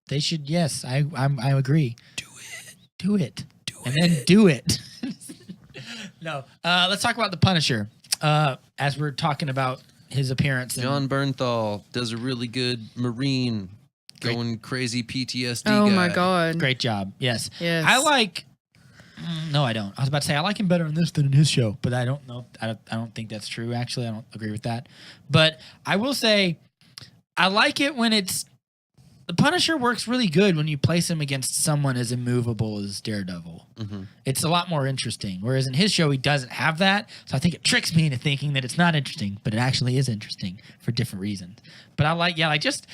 They should. Yes, I agree. Do it. And then do it. No. Let's talk about the Punisher. As we're talking about his appearance. and- John Bernthal does a really good Marine, going crazy PTSD Oh guy. my god. Great job. Yes. Yes. I like. No, I don't. I was about to say I like him better in this than in his show, but I don't know. I don't think that's true. Actually, I don't agree with that. But I will say, I like it when it's the Punisher works really good when you place him against someone as immovable as Daredevil. Mhm. It's a lot more interesting. Whereas in his show, he doesn't have that, so I think it tricks me into thinking that it's not interesting, but it actually is interesting for different reasons. But I like, just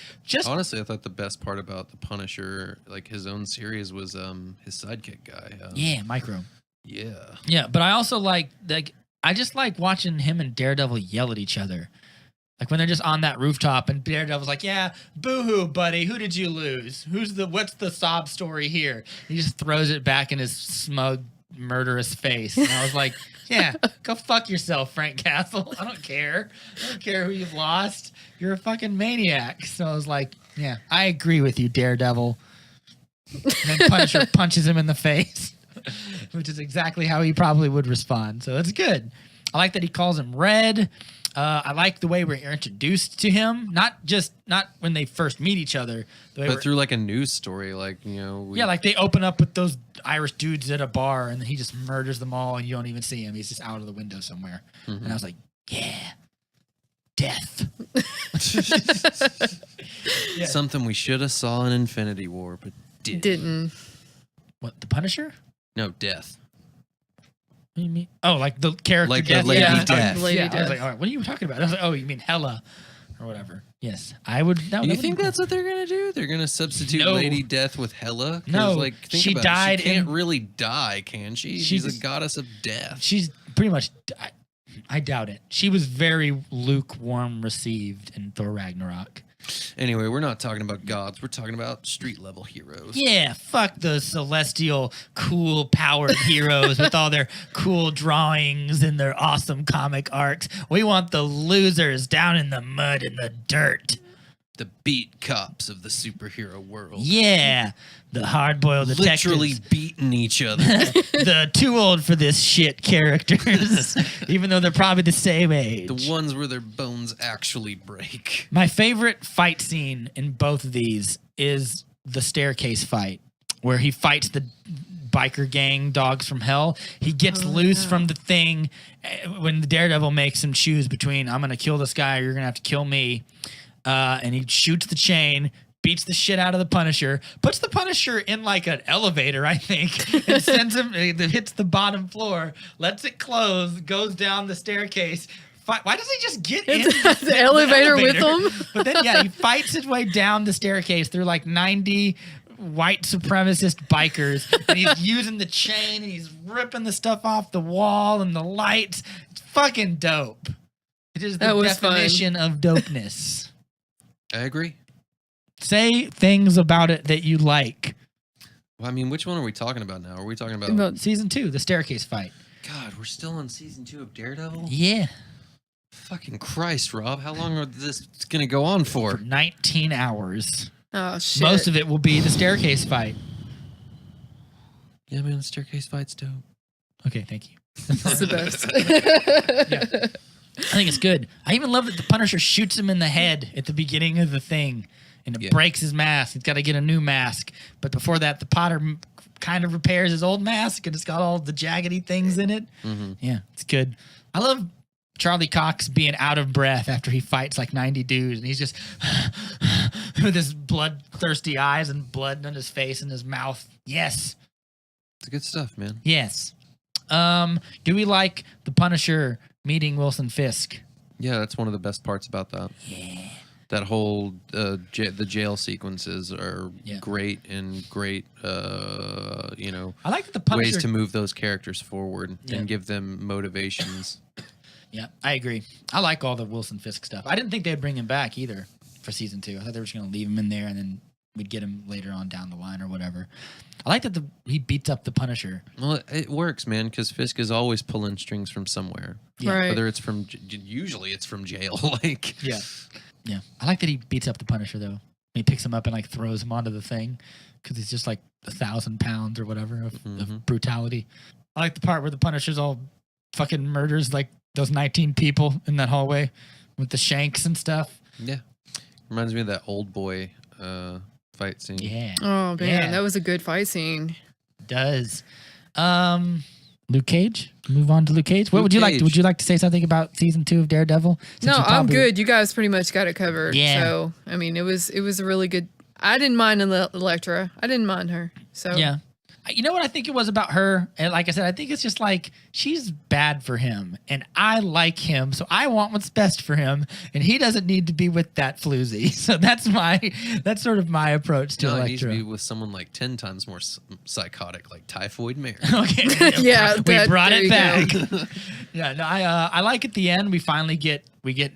Honestly, I thought the best part about the Punisher, like his own series, was his sidekick guy. yeah, Micro. Yeah. Yeah, but I also like I just like watching him and Daredevil yell at each other. Like when they're just on that rooftop and Daredevil's like, "Yeah, boo-hoo, buddy. Who did you lose? What's the sob story here?" He just throws it back in his smug, murderous face. And I was like, "Yeah, go fuck yourself, Frank Castle. I don't care. I don't care who you've lost. You're a fucking maniac." So I was like, "Yeah, I agree with you, Daredevil." And then Punisher punches him in the face, which is exactly how he probably would respond. So it's good. I like that he calls him Red. I like the way we're introduced to him. Not when they first meet each other. The way But through like a news story, like, you know. yeah, like they open up with those Irish dudes at a bar, and then he just murders them all, and you don't even see him. He's just out of the window somewhere. And I was like, yeah, death. Yeah. Something we should have saw in Infinity War, but Didn't. What, the Punisher? No, death. What do you mean? Oh, like the character Like the death? Lady yeah. Death. Lady Yeah, I was Death. like, all right, what are you talking about? I was like, oh, you mean Hela or whatever. Yes, I would. No, You that would think be that's what they're gonna do? They're gonna substitute No. Lady Death with Hela? 'Cause, No, like, think she about died It. She can't in- really die, can she? She's- She's a goddess of death. She's pretty much. I doubt it. She was very lukewarm received in Thor Ragnarok. Anyway, we're not talking about gods. We're talking about street level heroes. Yeah, fuck those celestial, cool, powered heroes with all their cool drawings and their awesome comic arcs. We want the losers down in the mud and the dirt. The beat cops of the superhero world. Yeah, the hard-boiled detectives. Literally beating each other. The too old for this shit characters, even though they're probably the same age. The ones where their bones actually break. My favorite fight scene in both of these is the staircase fight, where he fights the biker gang dogs from hell. He gets loose from the thing when the Daredevil makes him choose between I'm going to kill this guy or you're going to have to kill me. And he shoots the chain, beats the shit out of the Punisher, puts the Punisher in like an elevator, I think, and sends him, it hits the bottom floor, lets it close, goes down the staircase. Why does he just get in The elevator with him? But then, yeah, he fights his way down the staircase through like 90 white supremacist bikers, and he's using the chain, and he's ripping the stuff off the wall and the lights. It's fucking dope. It is the That was fun. definition of dopeness. I agree. Say things about it that you like. Well, I mean, which one are we talking about now? Are we talking about... About- Season 2, the staircase fight. God, we're still on season 2 of Daredevil? Yeah. Fucking Christ, Rob. How long are this going to go on For for? 19 hours. Oh shit. Most of it will be the staircase fight. Yeah, man, the staircase fight's dope. Okay, thank you. It's the best. Yeah. I think it's good. I even love that the Punisher shoots him in the head at the beginning of the thing, and it Yeah. breaks his mask. He's got to get a new mask. But before that, the Potter kind of repairs his old mask, and it's got all the jaggedy things in it. Mm-hmm. Yeah, it's good. I love Charlie Cox being out of breath after he fights like 90 dudes, and he's just with his bloodthirsty eyes and blood on his face and his mouth. Yes. It's good stuff, man. Yes. Do we like the Punisher meeting Wilson Fisk? Yeah, that's one of the best parts about that. Yeah. That whole the jail sequences are Yeah. great and great. You know, I like that the Punisher. ways to move those characters forward Yeah. and give them motivations. Yeah, I agree. I like all the Wilson Fisk stuff. I didn't think they'd bring him back either for season 2. I thought they were just going to leave him in there and then we'd get him later on down the line or whatever. I like that he beats up the Punisher. Well, it works, man, because Fisk is always pulling strings from somewhere. Yeah. Right. Whether it's from, usually it's from jail. Like, Yeah. Yeah. I like that he beats up the Punisher, though. He picks him up and like throws him onto the thing because he's just like 1,000 pounds or whatever of Mhm. brutality. I like the part where the Punisher's all fucking murders like those 19 people in that hallway with the shanks and stuff. yeah, reminds me of that old boy fight scene. Yeah. Oh man, Yeah. that was a good fight scene. Does. Luke Cage? Move on to Luke Cage. What Luke would you like? Cage. Would you like to say something about season 2 of Daredevil? Since No, you I'm probably- good. You guys pretty much got it covered. Yeah. So I mean, it was a really good. I didn't mind Electra. I didn't mind her. So Yeah. You know what I think it was about her? And like I said, I think it's just like she's bad for him. And I like him. So I want what's best for him. And he doesn't need to be with that floozy. So that's sort of my approach to No, it needs to Electra. be with someone like 10 times more psychotic, like Typhoid Mary. Okay. Yeah, we brought there it you back. go. Yeah, no, I like at the end we finally get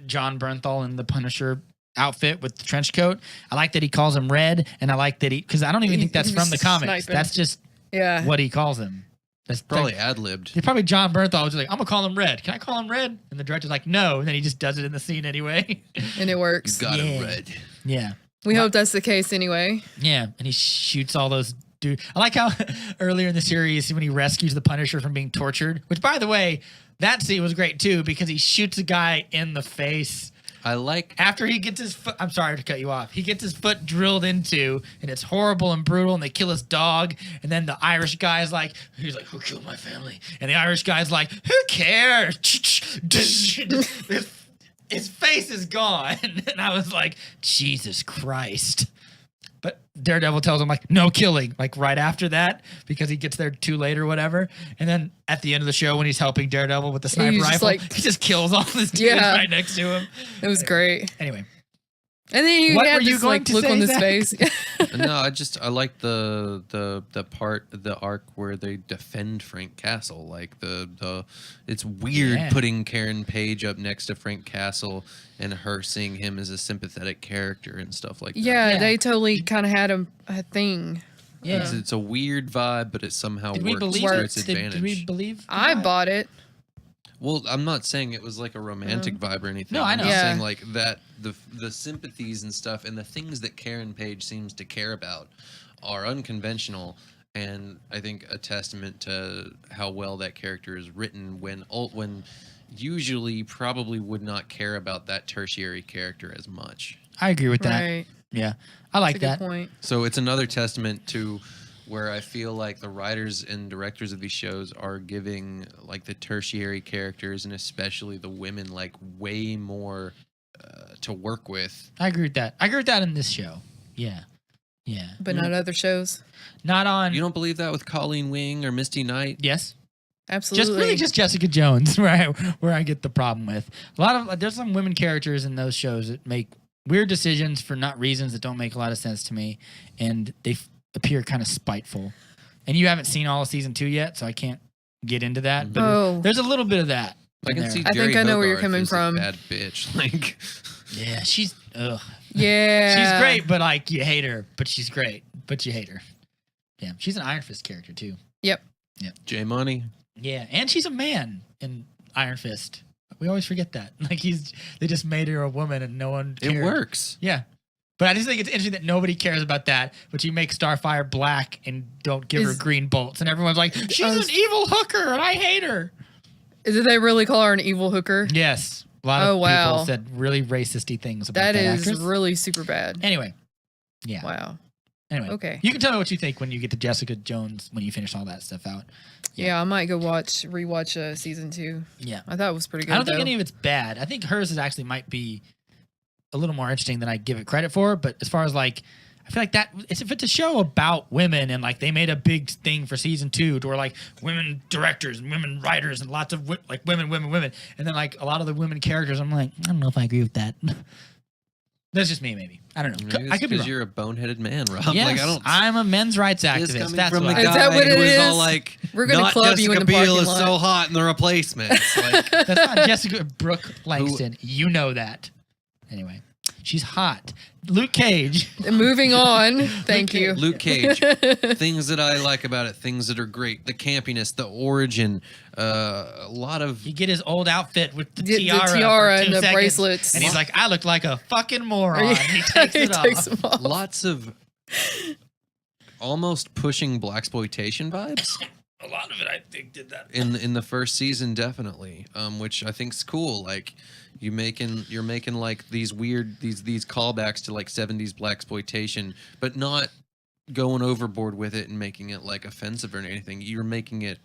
John Bernthal in the Punisher outfit with the trench coat. I like that he calls him Red, and I like that because I don't even think that's He from the was comics. sniping. That's just Yeah. what he calls him. That's Probably ad-libbed. probably John Bernthal was just like, I'm gonna call him Red. Can I call him Red? And the director's like, no, and then he just does it in the scene anyway. And it You works. got Yeah. it red. Yeah. We hope that's the case anyway. Yeah, and he shoots all those dude. I like how earlier in the series when he rescues the Punisher from being tortured, which by the way, that scene was great too because he shoots a guy in the face. I like After he gets his foot, I'm sorry to cut you off. He gets his foot drilled into, and it's horrible and brutal, and they kill his dog. And then the Irish guy's like, he's like, who killed my family? And the Irish guy's like, who cares? His face is gone. And I was like, Jesus Christ. But Daredevil tells him, like, no killing, like right after that, because he gets there too late or whatever. And then at the end of the show, when he's helping Daredevil with the sniper He's just rifle, like- he just kills all his dudes Yeah. right next to him. It was great. Anyway. And then he What had were you this going like to look say, on his Zach? face. no, I like the arc where they defend Frank Castle. Like it's weird Yeah. putting Karen Page up next to Frank Castle and her seeing him as a sympathetic character and stuff like that. Yeah, Yeah. they totally kind of had a thing. Yeah. It's a weird vibe, but it somehow Did we works believe to it? its Did advantage. we believe? I that? bought it. Well, I'm not saying it was like a romantic vibe or anything. No, I I'm know. just Yeah. saying like that the sympathies and stuff and the things that Karen Page seems to care about are unconventional, and I think a testament to how well that character is written when usually probably would not care about that tertiary character as much. I agree with that. Right. Yeah. I like That's a that. good point. So it's another testament to where I feel like the writers and directors of these shows are giving like the tertiary characters and especially the women like way more to work with. I agree with that. I agree with that in this show. Yeah. Yeah. But not other shows. Not on. You don't believe that with Colleen Wing or Misty Knight? Yes. Absolutely. Just Jessica Jones where I get the problem with. There's some women characters in those shows that make weird decisions for not reasons that don't make a lot of sense to me, and they appear kind of spiteful. And you haven't seen all of season 2 yet, so I can't get into that. But Oh. there's a little bit of that. I in can there. see I Jerry think I know where you're Hogarth coming is a from. bad bitch. Like Yeah, she's ugh. Yeah. She's great, but like you hate her. But she's great, but you hate her. Yeah, she's an Iron Fist character too. Yep. J Money. Yeah, and she's a man in Iron Fist. We always forget that. Like they just made her a woman and no one cared. It works. Yeah. But I just think it's interesting that nobody cares about that, but you make Starfire black and don't give her Is- green bolts. And everyone's like, she's an evil hooker and I hate her. Did they really call her an evil hooker? Yes. A lot Oh, of wow. people said really racisty things about That that is actress. really super bad. Anyway. Yeah. Wow. Anyway. Okay. You can tell me what you think when you get to Jessica Jones, when you finish all that stuff out. Yeah, I might go rewatch season 2. Yeah. I thought it was pretty good. I don't think though. any of it's bad. I think hers is actually might be a little more interesting than I give it credit for. But as far as like, I feel like that if it's a show about women and like they made a big thing for season 2 to where like women directors and women writers and lots of like women, and then like a lot of the women characters, I'm like, I don't know if I agree with that. That's just me, maybe. I don't know. Maybe I it's could be because wrong. you're a boneheaded man, Rob. Yes, Like I don't. I'm a men's rights This activist. coming That's from what the I Is guy that what it who was is? all like, We're gonna not club you in Jessica the parking Biel is lot. so hot in The Replacements. Like, That's not Jessica Brooke Langston. You know that. Anyway, she's hot. Luke Cage. Moving on. Thank you. Luke Cage. Things that I like about it. Things that are great. The campiness, the origin. A lot of. You get his old outfit with the The tiara, tiara for 2 and the seconds, bracelets. and he's like, "I look like a fucking moron." Yeah, And he takes he it takes off. them off. Lots of almost pushing blaxploitation vibes A lot of it, I think, did that. in the first season, definitely. Which I think's cool. Like you're making like these weird these callbacks to like 70s blaxploitation, but not going overboard with it and making it like offensive or anything. You're making it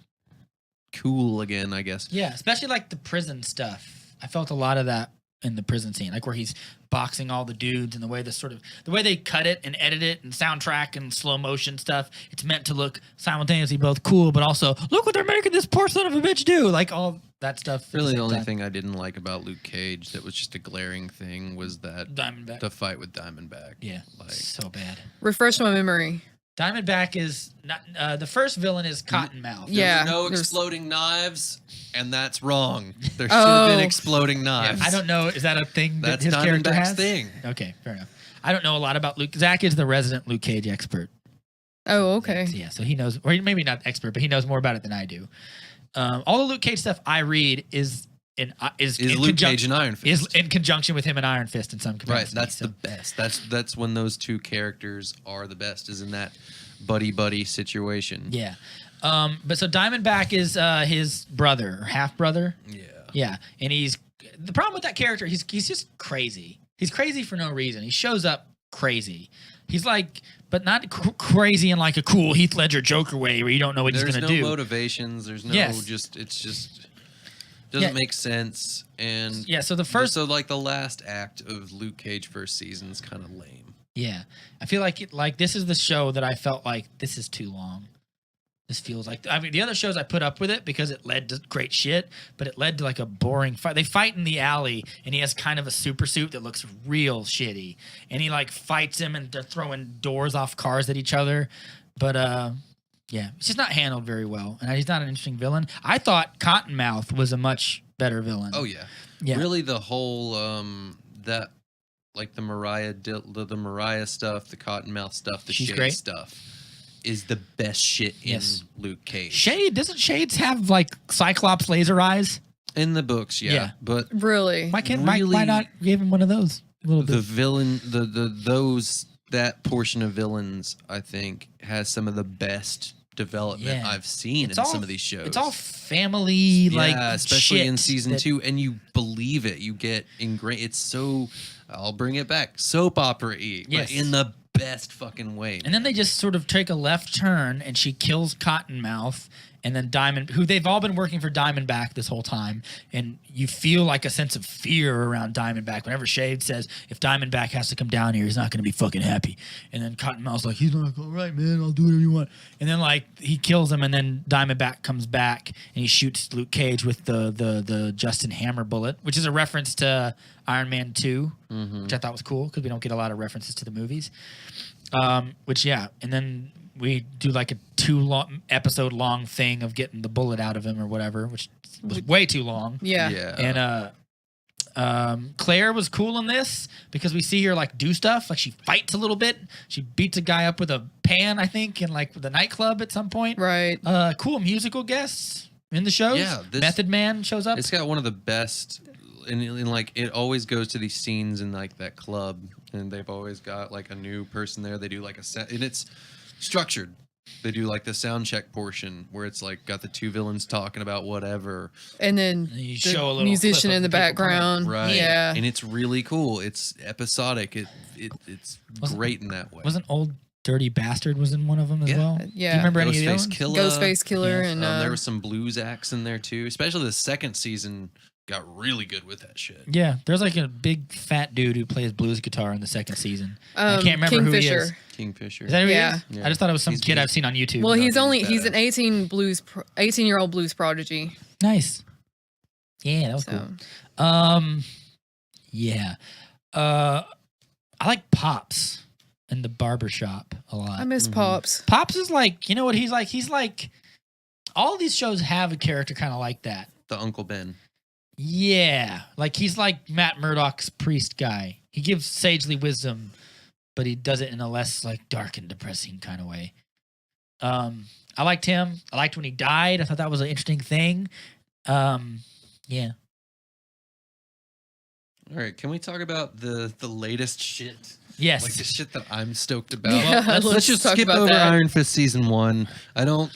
cool again, I guess. Yeah, especially like the prison stuff. I felt a lot of that in the prison scene, like where he's boxing all the dudes and the way the way they cut it and edit it and soundtrack and slow motion stuff. It's meant to look simultaneously both cool, but also look what they're making this poor son of a bitch do. Like all that stuff. at Really, same the only time. thing I didn't like about Luke Cage that was just a glaring thing was that Diamondback. the fight with Diamondback. Yeah, Like so bad. Refresh my memory. Diamondback is not the first villain is Cottonmouth. Yeah. no there's- exploding knives, and that's wrong. There should have been Oh. exploding Yeah, knives. I don't know. Is that a thing that That's his character Diamondback's has? thing. Okay, fair enough. I don't know a lot about Luke. Zach is the resident Luke Cage expert. Oh, okay. Yeah, so he knows, or maybe not expert, but he knows more about it than I do. All the Luke Cage stuff I read is in Luke Cage and Iron Fist. is in conjunction with him and Iron Fist in some Right, capacity. that's so. the best. That's when those two characters are the best. Is in that buddy situation. Yeah. But so Diamondback is his brother or half brother. Yeah. Yeah, and he's the problem with that character. He's just crazy. He's crazy for no reason. He shows up crazy. He's like, but not crazy in like a cool Heath Ledger Joker way where you don't know what he's gonna do. There's no motivations. There's no Yes. it's just doesn't make sense. And Yeah, so the like the last act of Luke Cage first season is kind of lame. Yeah, I feel like this is the show that I felt like this is too long. This feels like, I mean, the other shows I put up with it because it led to great shit, but it led to like a boring fight. They fight in the alley, and he has kind of a super suit that looks real shitty, and he like fights him, and they're throwing doors off cars at each other. But yeah, it's just not handled very well, and he's not an interesting villain. I thought Cottonmouth was a much better villain. Oh yeah. Yeah. Really, the whole that like the Mariah stuff, the Cottonmouth stuff, the She's Shade great. stuff is the best shit Yes. in Luke Cage. Doesn't Shades have like Cyclops laser eyes? In the books, yeah. Yeah. But Really? Why not give him one of those? A little the bit. villain, that portion of villains, I think, has some of the best development Yeah. I've seen in some of these shows. It's all family, like especially in shit season that- 2, and you believe it. You get ingrained. It's so, I'll bring it back, soap opera-y, Yes. but in the best fucking way. And then they just sort of take a left turn, and she kills Cottonmouth, and then Diamond, who they've all been working for Diamondback this whole time, and you feel like a sense of fear around Diamondback. Whenever Shade says, if Diamondback has to come down here, he's not going to be fucking happy. And then Cottonmouth's like, he's like, all right, man, I'll do whatever you want. And then like he kills him, and then Diamondback comes back, and he shoots Luke Cage with the Justin Hammer bullet, which is a reference to Iron Man 2, which I thought was cool because we don't get a lot of references to the movies. Which yeah, and then we do like a 2-episode long thing of getting the bullet out of him or whatever, which was way too long. Yeah. Yeah. And Claire was cool in this because we see her like do stuff, like she fights a little bit. She beats a guy up with a pan, I think, in like the nightclub at some point. Right. Cool musical guests in the shows. Yeah, Method Man shows up. It's got one of the best, and like it always goes to these scenes in like that club, and they've always got like a new person there. They do like a set, and it's structured. They do like the sound check portion where it's like got the two villains talking about whatever, And then You the show a little musician clip of in the the people playing. background. right? Yeah. And it's really cool. It's episodic. It's great in that way. Wasn't Old Dirty Bastard was in one of them as Yeah. well? Do Yeah. you remember any of the other Ghostface ones? Killer. Ghostface Killer Yes. and There was some blues acts in there too. Especially the second season got really good with that shit. Yeah, there's like a big fat dude who plays blues guitar in the second season. I can't remember who he Kingfisher. is. Kingfisher. Is that who Yeah. he is? I just thought it was some He's kid big. I've seen on YouTube. Well, he's Not really an badass. 18-year-old blues prodigy. nice. Yeah, that was So cool. Yeah. I like Pops in the barber shop a lot. I miss Pops. Pops is like, you know what he's like? He's like, all these shows have a character kind of like that. The Uncle Ben. Yeah, like he's like Matt Murdock's priest guy. He gives sagely wisdom, but he does it in a less like dark and depressing kind of way. I liked him. I liked when he died. I thought that was an interesting thing. Yeah. All right, can we talk about the latest shit? Yes. Like the shit that I'm stoked about. Yeah, let's just talk skip about over that. Iron Fist season 1. I don't.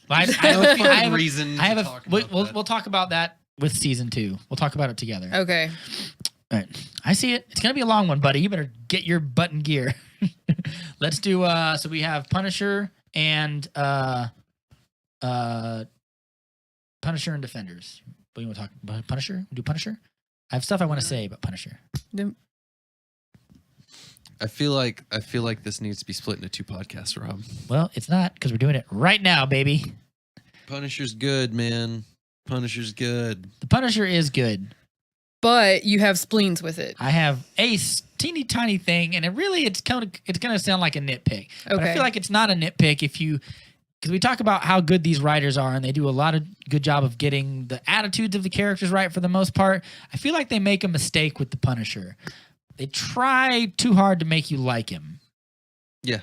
I No have fucking a- reason. I have to a. talk We'll, about we'll, that. we'll talk about that with season 2. We'll talk about it together. Okay. All right. I see it. It's gonna be a long one, buddy. You better get your butt in gear. Let's do. So we have Punisher and Punisher and Defenders. What do you want to talk about? Punisher? Do Punisher? I have stuff I want to say about Punisher. I feel like this needs to be split into 2 podcasts, Rob. Well, it's not because we're doing it right now, baby. Punisher's good, man. Punisher's good. The Punisher is good. But you have spleens with it. I have a teeny tiny thing, and it's gonna sound like a nitpick. But I Okay. feel like it's not a nitpick because we talk about how good these writers are, and they do a lot of good job of getting the attitudes of the characters right for the most part. I feel like they make a mistake with the Punisher. They try too hard to make you like him. Yeah.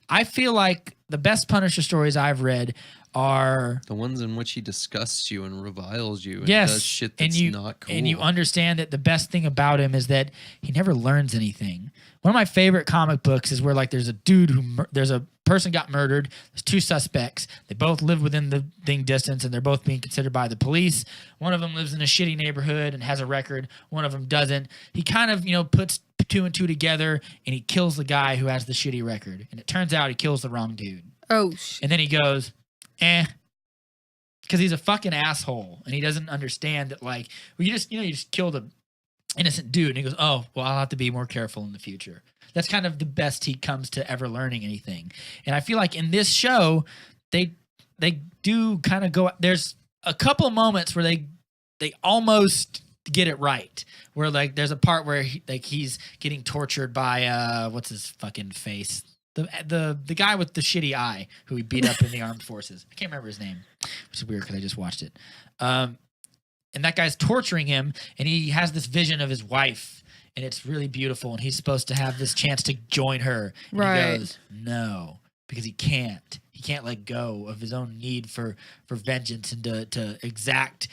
I feel like the best Punisher stories I've read are The ones in which he disgusts you and reviles you and yes, does shit and that's you not cool. and you understand that the best thing about him is that he never learns anything. One of my favorite comic books is where like there's a dude there's a person got murdered. There's two suspects. They both live within the thing distance, and they're both being considered by the police. One of them lives in a shitty neighborhood and has a record. One of them doesn't. He kind of puts two and two together, and he kills the guy who has the shitty record. And it turns out he kills the wrong dude. Oh shit. And then he goes, because he's a fucking asshole, and he doesn't understand that, like, well, you just killed a innocent dude. And he goes, oh, well, I'll have to be more careful in the future. That's kind of the best he comes to ever learning anything. And I feel like in this show, they do kind of go. There's a couple of moments where they almost get it right. Where like there's a part where he's getting tortured by what's his fucking face. The guy with the shitty eye who he beat up in the armed forces. I can't remember his name, which is weird because I just watched it. And that guy's torturing him, and he has this vision of his wife, and it's really beautiful. And he's supposed to have this chance to join her. And Right. He goes, no, because he can't. He can't let go of his own need for vengeance and to exact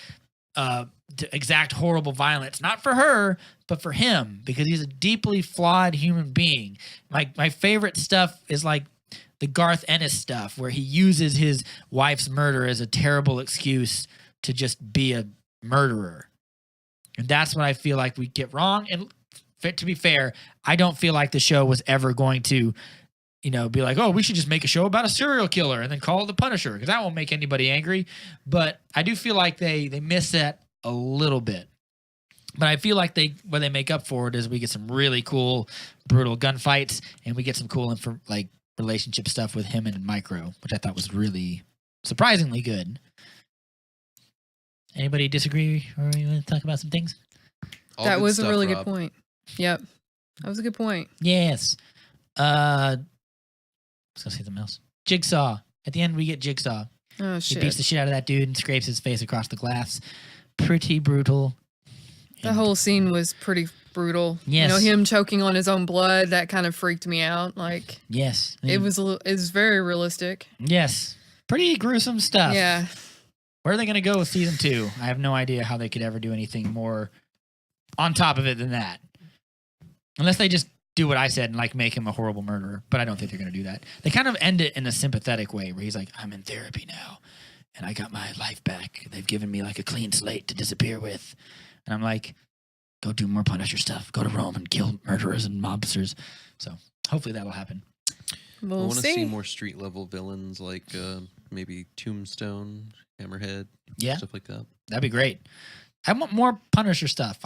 horrible violence, not for her, but for him, because he's a deeply flawed human being. My favorite stuff is like the Garth Ennis stuff, where he uses his wife's murder as a terrible excuse to just be a murderer. And that's what I feel like we get wrong. And to be fair, I don't feel like the show was ever going to, be like, oh, we should just make a show about a serial killer and then call it The Punisher, because that won't make anybody angry. But I do feel like they miss that a little bit. But I feel like what they make up for it is we get some really cool, brutal gunfights, and we get some cool relationship stuff with him and Micro, which I thought was really surprisingly good. Anybody disagree, or you want to talk about some things? All That good was stuff, a really Rob. good point. Yep. That was a good point. Yes. I was gonna say something else. Jigsaw. At the end, we get Jigsaw. Oh He shit. beats the shit out of that dude and scrapes his face across the glass. Pretty brutal. The And- whole scene was pretty brutal. Yes. Him choking on his own blood, that kind of freaked me out. Like Yes. it was very realistic. Yes. Pretty gruesome stuff. Yeah. Where are they going to go with season 2? I have no idea how they could ever do anything more on top of it than that. Unless they just do what I said and like make him a horrible murderer. But I don't think they're going to do that. They kind of end it in a sympathetic way where he's like, I'm in therapy now and I got my life back. They've given me like a clean slate to disappear with. And I'm like, go do more Punisher stuff. Go to Rome and kill murderers and mobsters. So hopefully that'll happen. I We'll want to see see. more street level villains like maybe Tombstone, Hammerhead, Yeah. stuff like that. That'd be great. I want more Punisher stuff.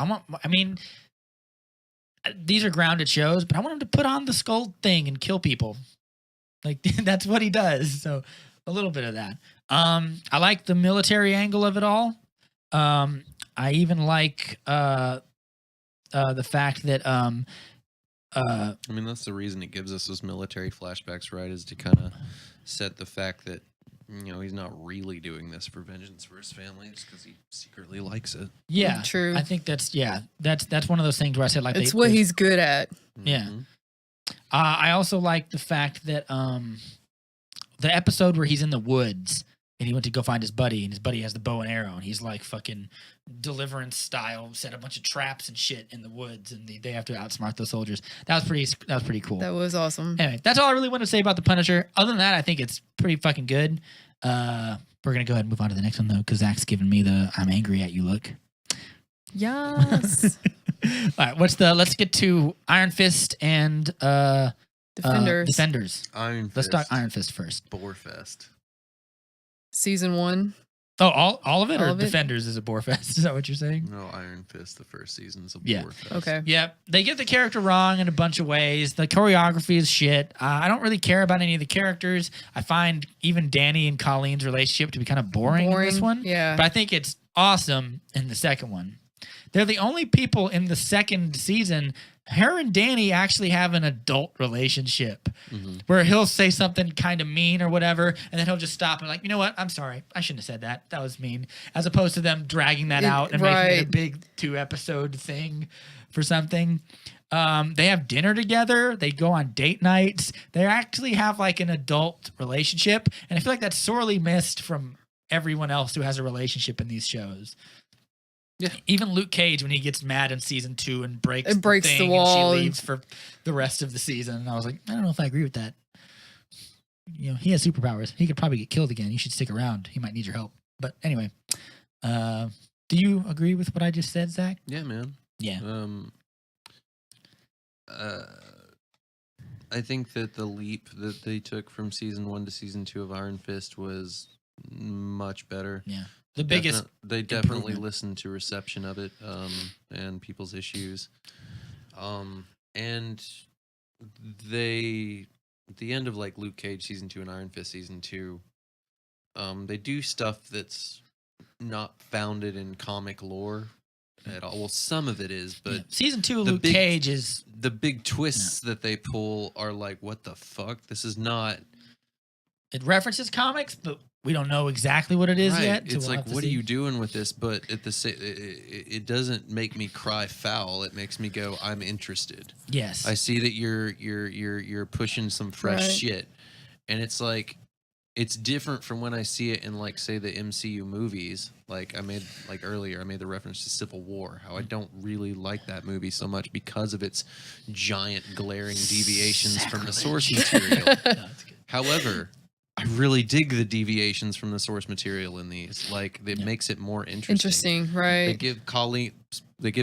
These are grounded shows, but I want him to put on the skull thing and kill people. Like that's what he does. So a little bit of that. I like the military angle of it all. I even like the fact that I mean, that's the reason it gives us those military flashbacks, right? Is to kind of set the fact that he's not really doing this for vengeance for his family, it's because he secretly likes it. yeah, True. I think that's one of those things where I said like It's what he's good at. Yeah. Mhm. I also like the fact that the episode where he's in the woods and he went to go find his buddy, and his buddy has the bow and arrow, and he's like fucking Deliverance style, set a bunch of traps and shit in the woods, and they have to outsmart those soldiers. That was pretty cool. That was awesome. Anyway, that's all I really want to say about the Punisher. Other than that, I think it's pretty fucking good. We're gonna go ahead and move on to the next one though, because Zach's giving me the "I'm angry at you" look. Yes. All right, let's get to Iron Fist and Defenders. Defenders. Iron Fist. Let's start Iron Fist first. Borefest. Season 1. Oh, all of it, All or of it? Defenders is a bore fest? Is that what you're saying? No, Iron Fist. The first season's a Yeah. Borefest. Okay. Yeah, they get the character wrong in a bunch of ways. The choreography is shit. I don't really care about any of the characters. I find even Danny and Colleen's relationship to be kind of boring in this one. Yeah. But I think it's awesome in the second one. They're the only people in the second season. Her and Danny actually have an adult relationship Mhm. where he'll say something kind of mean or whatever, and then he'll just stop and like, you know what? I'm sorry. I shouldn't have said that. That was mean. As opposed to them dragging that out and making it a right. big 2-episode thing for something. They have dinner together. They go on date nights. They actually have like an adult relationship, and I feel like that's sorely missed from everyone else who has a relationship in these shows. Yeah. Even Luke Cage, when he gets mad in season 2 and breaks the thing wall and she and- leaves for the rest of the season, and I was like, I don't know if I agree with that. You know, he has superpowers. He could probably get killed again. You should stick around. He might need your help. But anyway, do you agree with what I just said, Zach? Yeah, man. Yeah. I think that the leap that they took from season 1 to season 2 of Iron Fist was much better. Yeah. The biggest. They definitely improvement. listened to reception of it, and people's issues. And they, at the end of like Luke Cage season 2 and Iron Fist season 2, they do stuff that's not founded in comic lore at all. Well, some of it is, but Yeah. Season 2 of the Luke big- Cage is. the big twists that they pull are like, what the fuck? This is not It references comics, but we don't know exactly what it is right. yet. so It's we'll like, have to what are see. you doing with this? But at the it doesn't make me cry foul. It makes me go, I'm interested. Yes. I see that you're pushing some fresh Right. shit, and it's like, it's different from when I see it in like say the MCU movies. Like I made like earlier, I made the reference to Civil War. How I don't really like that movie so much because of its giant glaring deviations from the source material. No, it's good. However, I really dig the deviations from the source material in these. Like it Yeah. makes it more interesting. Interesting, They right? give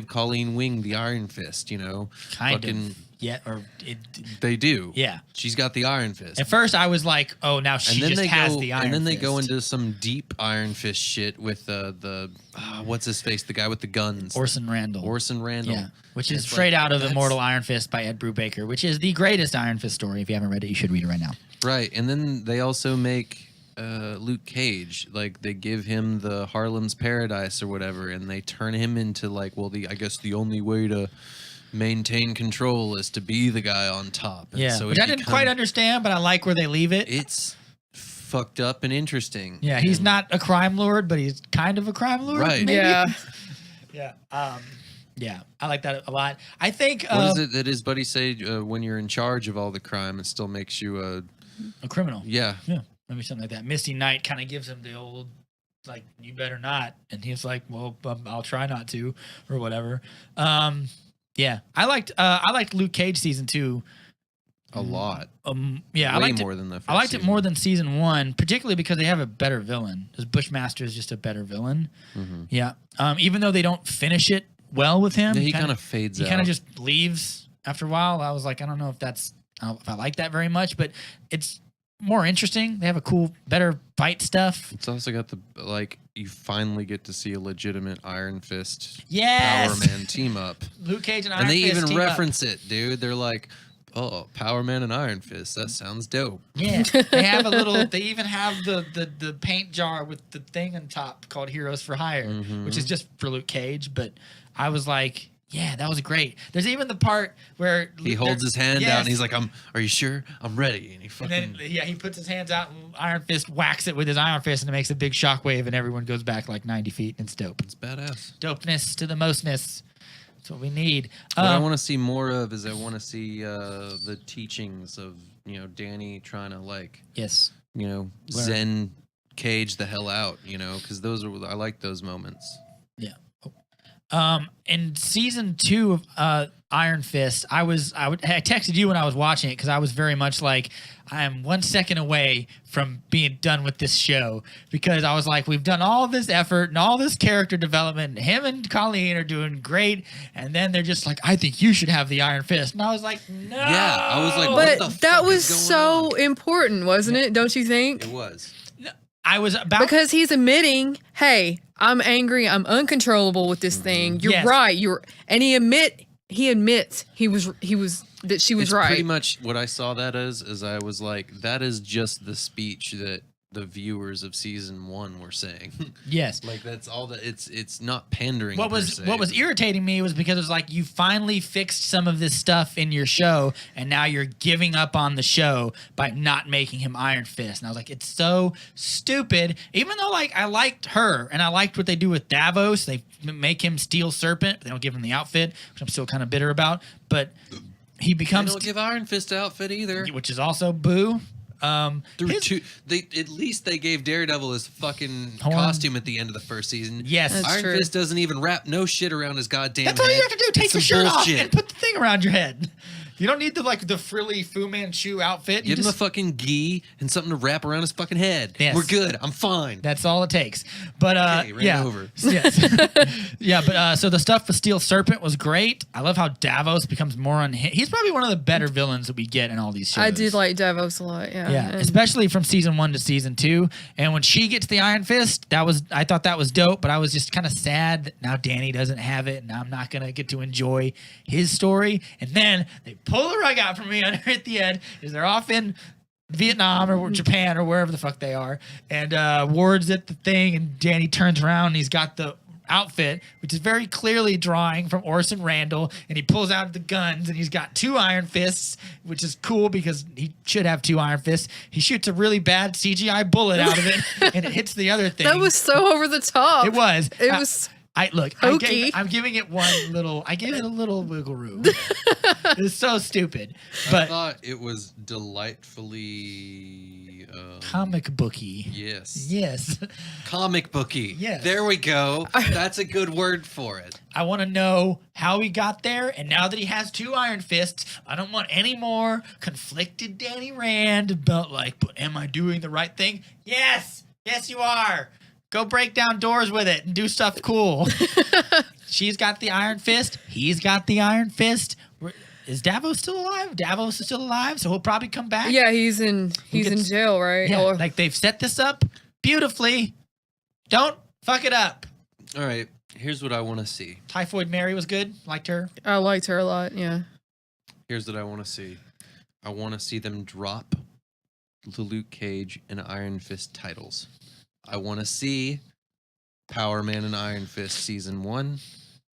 Colleen Wing the Iron Fist. You know, Kind fucking- of. Yeah. Or it. they do. Yeah. She's got the Iron Fist. At first, I was like, "Oh, now she just has the Iron and then they Fist. go into some deep Iron Fist shit with the what's his face, the guy with the guns, Orson Randall. Orson Randall. Yeah, which is It's straight like, out of that's- Immortal Iron Fist by Ed Brubaker, which is the greatest Iron Fist story. If you haven't read it, you should read it right now. Right, and then they also make Luke Cage, like they give him the Harlem's Paradise or whatever, and they turn him into like, well, I guess the only way to maintain control is to be the guy on top. And Yeah, so which it I didn't quite become- understand, but I like where they leave it. It's fucked up and interesting. Yeah, he's And- not a crime lord, but he's kind of a crime lord. Right. maybe? Yeah. Yeah. Yeah, I like that a lot. I think What is it that his buddy say? When you're in charge of all the crime, it still makes you a criminal. yeah. Yeah, maybe something like that. Misty Knight kind of gives him the old, like, you better not. And he's like, well, I'll try not to, or whatever. Yeah, I liked Luke Cage season 2. A lot. Yeah, I Way liked more it. than the first I liked it season. more than season 1, particularly because they have a better villain. Because Bushmaster is just a better villain. Mhm. Yeah. Even though they don't finish it well with him, Yeah, he kind of fades he out. kind of just leaves after a while. I was like, I don't know if I like that very much, but it's more interesting. They have a cool, better fight stuff. It's also got the like you finally get to see a legitimate Iron Fist Yes, Power Man team up, Luke Cage and Iron and they Fist even team up. reference it, dude. They're like, "Oh, Power Man and Iron Fist. That sounds dope." Yeah, they have a little. They even have the paint jar with the thing on top called Heroes for Hire, Mhm. which is just for Luke Cage. But I was like, yeah, that was great. There's even the part where He holds his hand out Yes. and he's like, "Are you sure? I'm ready." And he And fucking then, yeah, he puts his hands out and Iron Fist whacks it with his Iron Fist and it makes a big shockwave and everyone goes back like 90 feet. And it's dope. it's badass. Dopeness to the mostness. That's what we need. What I want to see more of is I want to see the teachings of Danny trying to like Yes. Zen Cage the hell out, because I like those moments. Yeah. In season 2 of Iron Fist, I texted you when I was watching it because I was very much like, I am 1 second away from being done with this show because I was like, we've done all this effort and all this character development. And him and Colleen are doing great, and then they're just like, I think you should have the Iron Fist, and I was like, no. Yeah, I was like, what the But that fuck was is going so on? important, wasn't it? Don't you think? It was. I was about Because he's admitting, hey, I'm angry, I'm uncontrollable with this thing. You're Yes. right. And he admits he was that she was It's right. pretty much what I saw that as I was like, that is just the speech that the viewers of season 1 were saying. Yes. Like that's all that it's not pandering. What per was se. what was irritating me was because it was like you finally fixed some of this stuff in your show, and now you're giving up on the show by not making him Iron Fist. And I was like, it's so stupid. Even though like I liked her and I liked what they do with Davos, they make him Steel Serpent. But they don't give him the outfit, which I'm still kind of bitter about. But he They becomes, don't give Iron Fist outfit either. which is also boo. At least they gave Daredevil his fucking Horn. costume at the end of the first season. Yes. That's Iron true. Fist doesn't even wrap no shit around his goddamn That's all you head. have to do. Take It's your some shirt bullshit. off and put the thing around your head. You don't need the frilly Fu Manchu outfit. You Give him a just- fucking gi and something to wrap around his fucking head. Yes. We're good. I'm fine. That's all it takes. But Okay, ran yeah, over. yes, yeah. But so the stuff with Steel Serpent was great. I love how Davos becomes more He's probably one of the better villains that we get in all these shows. I did like Davos a lot. Yeah. Yeah, And especially from season 1 to season 2. And when she gets the Iron Fist, I thought that was dope. But I was just kind of sad that now Danny doesn't have it, and now I'm not gonna get to enjoy his story. And then they pull the rug out from me under at the end. Is they're off in Vietnam or Japan or wherever the fuck they are, and Ward's at the thing, and Danny turns around and he's got the outfit, which is very clearly drawing from Orson Randall, and he pulls out the guns and he's got 2 Iron Fists, which is cool because he should have 2 Iron Fists. He shoots a really bad CGI bullet out of it and it hits the other thing. that was so over the top. It was. It was. Hokey. I'm giving it I gave it a little wiggle room. It's so stupid, I but thought it was delightfully. comic booky. Yes. Yes. Comic booky. Yes. There we go. That's a good word for it. I want to know how he got there, and now that he has 2 Iron Fists, I don't want any more conflicted Danny Rand about like, but am I doing the right thing? Yes, you are. Go break down doors with it and do stuff cool. She's got the Iron Fist. He's got the Iron Fist. Is Davos still alive? Davos is still alive, so he'll probably come back. Yeah, he's in jail, right? Yeah, Or- like they've set this up beautifully. Don't fuck it up. All right. Here's what I want to see. Typhoid Mary was good. Liked her. I liked her a lot. Yeah. Here's what I want to see. I want to see them drop the Luke Cage and Iron Fist titles. I want to see Power Man and Iron Fist season 1,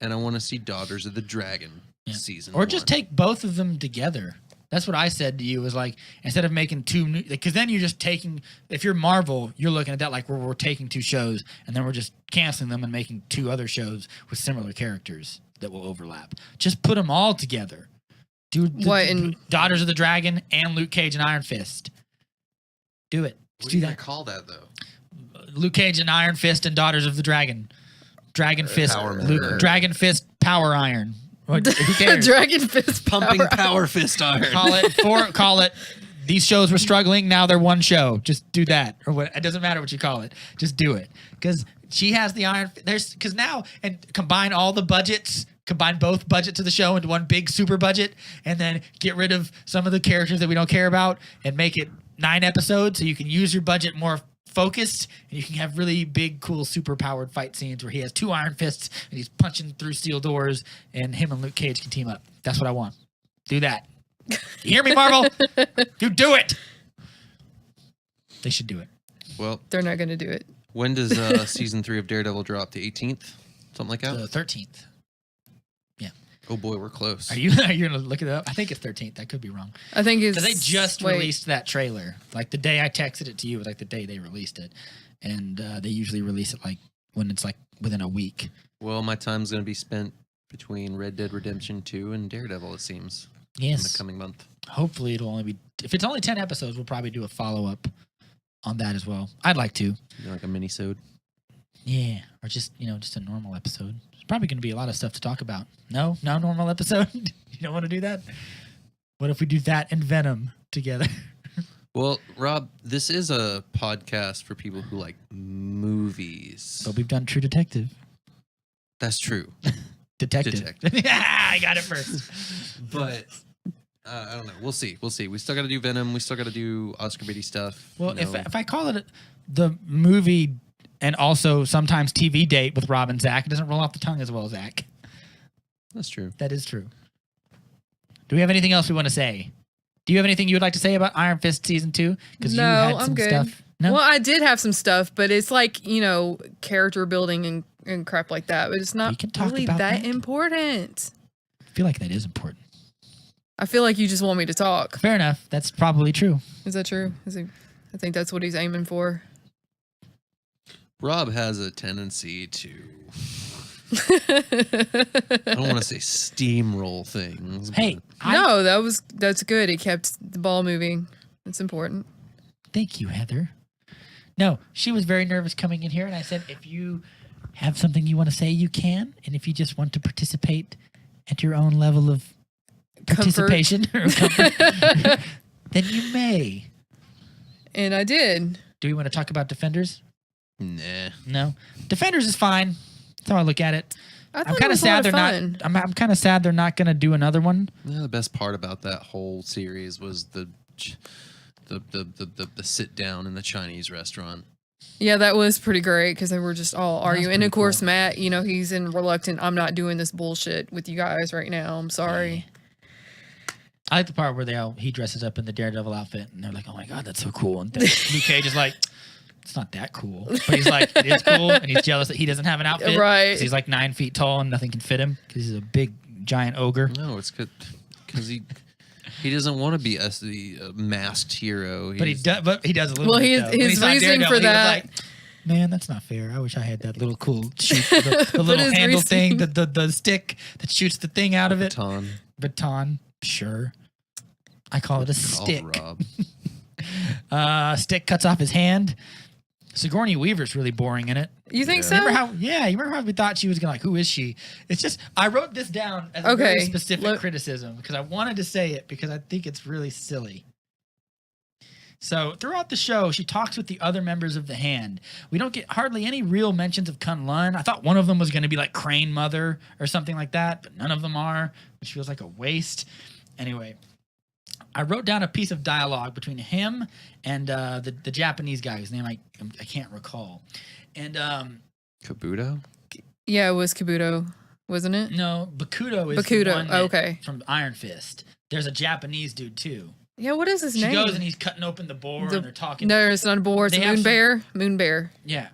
and I want to see Daughters of the Dragon season 1. Or just take both of them together. That's what I said to you, was like, instead of making 2 new, because then you're just taking, if you're Marvel, you're looking at that like we're taking 2 shows and then we're just canceling them and making 2 other shows with similar characters that will overlap. Just put them all together. Do Daughters of the Dragon and Luke Cage and Iron Fist. Do it. What Let's do you do gonna that. call that though? Luke Cage and Iron Fist and Daughters of the Dragon. Dragon Fist. Power Man. Dragon Fist Power Iron. What, who cares? Dragon Fist Pumping power. Power Fist Iron. Call it. These shows were struggling. Now they're one show. Just do that, or what? It doesn't matter what you call it. Just do it, because she has the Iron. Because now, and combine all the budgets. Combine both budgets of the show into one big super budget, and then get rid of some of the characters that we don't care about, and make it 9 episodes, so you can use your budget more focused, and you can have really big, cool, super powered fight scenes where he has 2 Iron Fists and he's punching through steel doors, and him and Luke Cage can team up. That's what I want. Do that. You hear me, Marvel? You do it. They should do it. Well, They're not gonna do it. when does season 3 of Daredevil drop? The 18th? Something like that? The 13th. Oh boy, we're close. Are you gonna look it up? I think it's 13th. I could be wrong. I think it's Because they just wait. released that trailer. Like the day I texted it to you was like the day they released it, and they usually release it like when it's like within a week. Well, my time's going to be spent between Red Dead Redemption 2 and Daredevil, it seems, in the Yes. coming month. Hopefully it'll only be, if it's only 10 episodes, we'll probably do a follow up on that as well. I'd like to. Like a mini-sode. Yeah, or just just a normal episode. There's probably going to be a lot of stuff to talk about. No normal episode. You don't want to do that. What if we do that and Venom together? Well, Rob, this is a podcast for people who like movies. But we've done True Detective. That's true. Detective. I got it first. But I don't know. We'll see. We still got to do Venom. We still got to do Oscar Beatty stuff. Well, you know. if I call it the movie and also sometimes TV date with Rob and Zach, it doesn't roll off the tongue as well as Zach. That's true. That is true. Do we have anything else we want to say? Do you have anything you would like to say about Iron Fist season 2? Because No, you had I'm some good. stuff. No? Well, I did have some stuff, but it's like, character building and crap like that. But it's We not can talk really about that that. important. I feel like that is important. I feel like you just want me to talk. Fair enough. That's probably true. Is that true? I think that's what he's aiming for. Rob has a tendency to, I don't want to say steamroll things. Hey, but No, that's good. It kept the ball moving. It's important. thank you, Heather. No, she was very nervous coming in here, and I said, if you have something you want to say, you can. And if you just want to participate at your own level of participation or comfort, then you may. And I did. Do we want to talk about Defenders? nah. No. Defenders is fine. That's how I look at it. I I'm thought it kind of was a lot sad they're fun. not. I'm kind of sad they're not going to do another one. Yeah, the best part about that whole series was the sit down in the Chinese restaurant. Yeah, that was pretty great because they were just all arguing. And pretty of course, cool. Matt, he's in reluctant. I'm not doing this bullshit with you guys right now. I'm sorry. I like the part where he dresses up in the Daredevil outfit, and they're like, "Oh my god, that's so cool!" And then Luke Cage is like, "It's not that cool," but he's like, "It is cool," and he's jealous that he doesn't have an outfit, Right. 'cause he's like 9 feet tall and nothing can fit him because he's a big giant ogre. No, it's good because he doesn't want to be the masked hero. But he does. But he does a little. Well, bit, though. When he his saw reasoning Daredevil, for he was that. like, man, that's not fair. I wish I had that little cool shoot, the But little his handle thing, reasoning- the stick that shoots the thing out of it. Baton. Sure. I call it a Call stick. Rob. Stick cuts off his hand. Sigourney Weaver's really boring in it. You think Yeah. so? You remember how we thought she was gonna who is she? It's just I wrote this down as a very Okay, specific criticism because I wanted to say it because I think it's really silly. So throughout the show, she talks with the other members of the Hand. We don't get hardly any real mentions of Kun Lun. I thought one of them was going to be like Crane Mother or something like that, but none of them are, which feels like a waste. Anyway, I wrote down a piece of dialogue between him and the Japanese guy whose name I can't recall. And Kabuto? Yeah, it was Kabuto, wasn't it? no, Bakudo is Bakudo, the one that- okay. from Iron Fist. There's a Japanese dude too. Yeah, what is his She name? goes and he's cutting open the board and they're talking. No, it's not a boar. It's They a have moon some- bear. Moon bear. Yeah.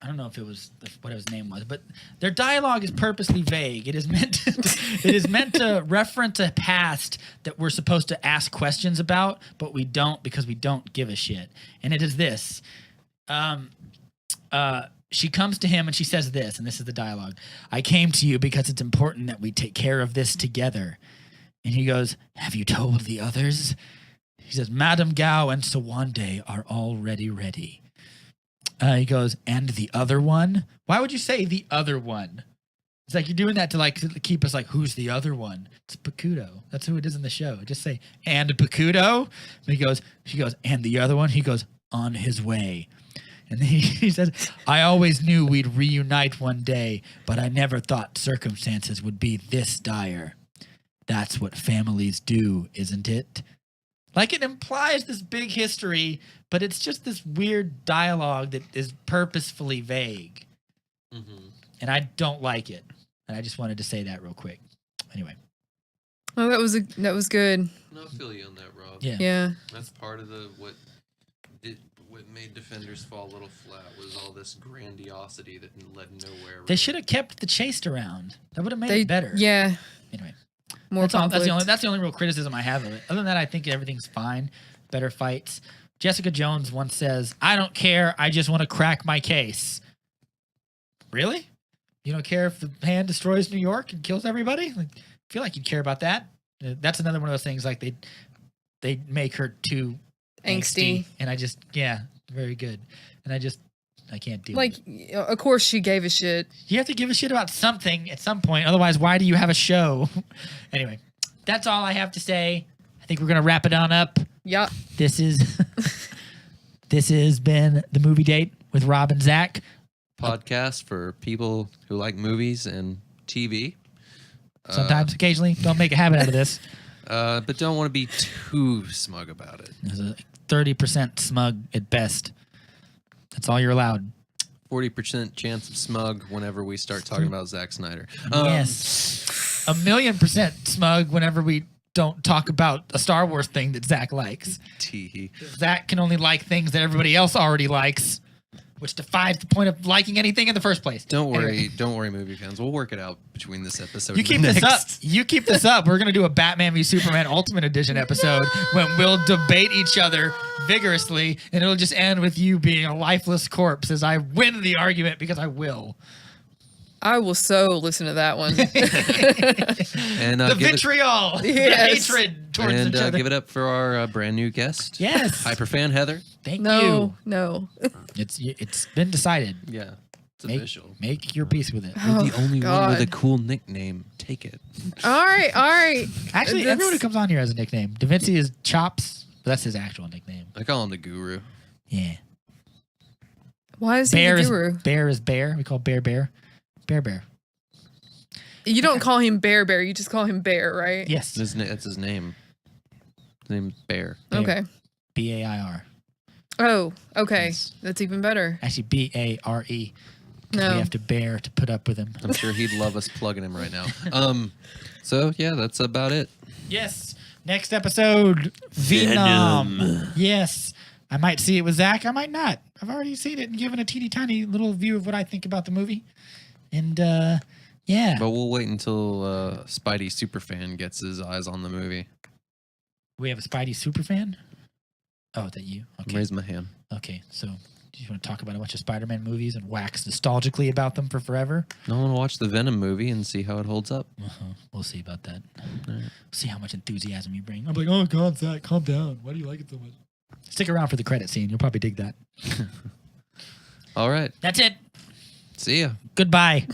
I don't know if it was what his name was, but their dialogue is purposely vague. It is meant to reference a past that we're supposed to ask questions about, but we don't because we don't give a shit. And it is this. She comes to him and she says this, and this is the dialogue. I came to you because it's important that we take care of this together. And he goes, have you told the others? He says, Madame Gao and Sawande are already ready. He goes, and the other one? Why would you say the other one? It's like you're doing that to like keep us like, who's the other one? It's Bakudo. That's who it is in the show. Just say, and Bakudo? And she goes, and the other one? He goes, on his way. And he says, I always knew we'd reunite one day, but I never thought circumstances would be this dire. That's what families do, isn't it? Like it implies this big history, but it's just this weird dialogue that is purposefully vague. Mm-hmm. And I don't like it. And I just wanted to say that real quick. Anyway. Oh, that was good. No, I feel you on that, Rob. Yeah. Yeah. That's part of what made Defenders fall a little flat was all this grandiosity that led nowhere. They should have kept the chase around. That would have made it better. Yeah. Anyway. More conflict. That's the only real criticism I have of it. Other than that, I think everything's fine. Better fights. Jessica Jones once says, I don't care. I just want to crack my case. Really? You don't care if the Hand destroys New York and kills everybody? Like, I feel like you'd care about that. That's another one of those things like they make her too Angsty. And I just, very good. And I can't deal Like, with it. of course she gave a shit. You have to give a shit about something at some point. Otherwise, why do you have a show? Anyway, that's all I have to say. I think we're going to wrap it on up. Yeah. This has been The Movie Date with Rob and Zach. Podcast for people who like movies and TV. Sometimes, occasionally, don't make a habit out of this. But don't want to be too smug about it. There's a 30% smug at best. That's all you're allowed. 40% chance of smug whenever we start talking about Zack Snyder. Yes. 1,000,000% smug whenever we don't talk about a Star Wars thing that Zach likes. Tee. Zach can only like things that everybody else already likes, which defies the point of liking anything in the first place. Don't worry, Anyway, don't worry, movie fans. We'll work it out between this episode. you and keep the this up. next. You keep this up. We're gonna do a Batman v Superman Ultimate Edition episode when we'll debate each other vigorously, and it'll just end with you being a lifeless corpse as I win the argument because I will. I will so listen to that one. And The give vitriol, the Yes. hatred towards and each other. give it up for our brand new guest. Yes. Hyperfan Heather. Thank no, you. no. It's been decided. Yeah, it's Make, official. make your peace with it. You're the Oh, only one with a God. cool nickname. Take it. All right, all right. Actually, That's- everyone who comes on here has a nickname. Da Vinci is Chops, but that's his actual nickname. I call him the Guru. Yeah. Why is he Bear the is guru? Bear is Bear. We call Bear Bear. Bear Bear. You don't call him Bear Bear. You just call him Bear, right? Yes. That's his name. His name's Bear. Bear. Okay. B-A-I-R. Oh, okay. Yes. That's even better. Actually, B-A-R-E. 'cause No. We have to bear to put up with him. I'm sure he'd love us plugging him right now. So yeah, that's about it. Yes. Next episode, Venom. Yes. I might see it with Zach. I might not. I've already seen it and given a teeny tiny little view of what I think about the movie. And yeah. But we'll wait until Spidey Superfan gets his eyes on the movie. We have a Spidey superfan. Oh, is that you? Okay. Raise my hand. Okay. So, do you want to talk about a bunch of Spider-Man movies and wax nostalgically about them for forever? No one will watch the Venom movie and see how it holds up. We'll see about that. Alright. See how much enthusiasm you bring. I'm like, oh God, Zach, calm down. Why do you like it so much? Stick around for the credit scene. You'll probably dig that. All right. That's it. See ya. Goodbye.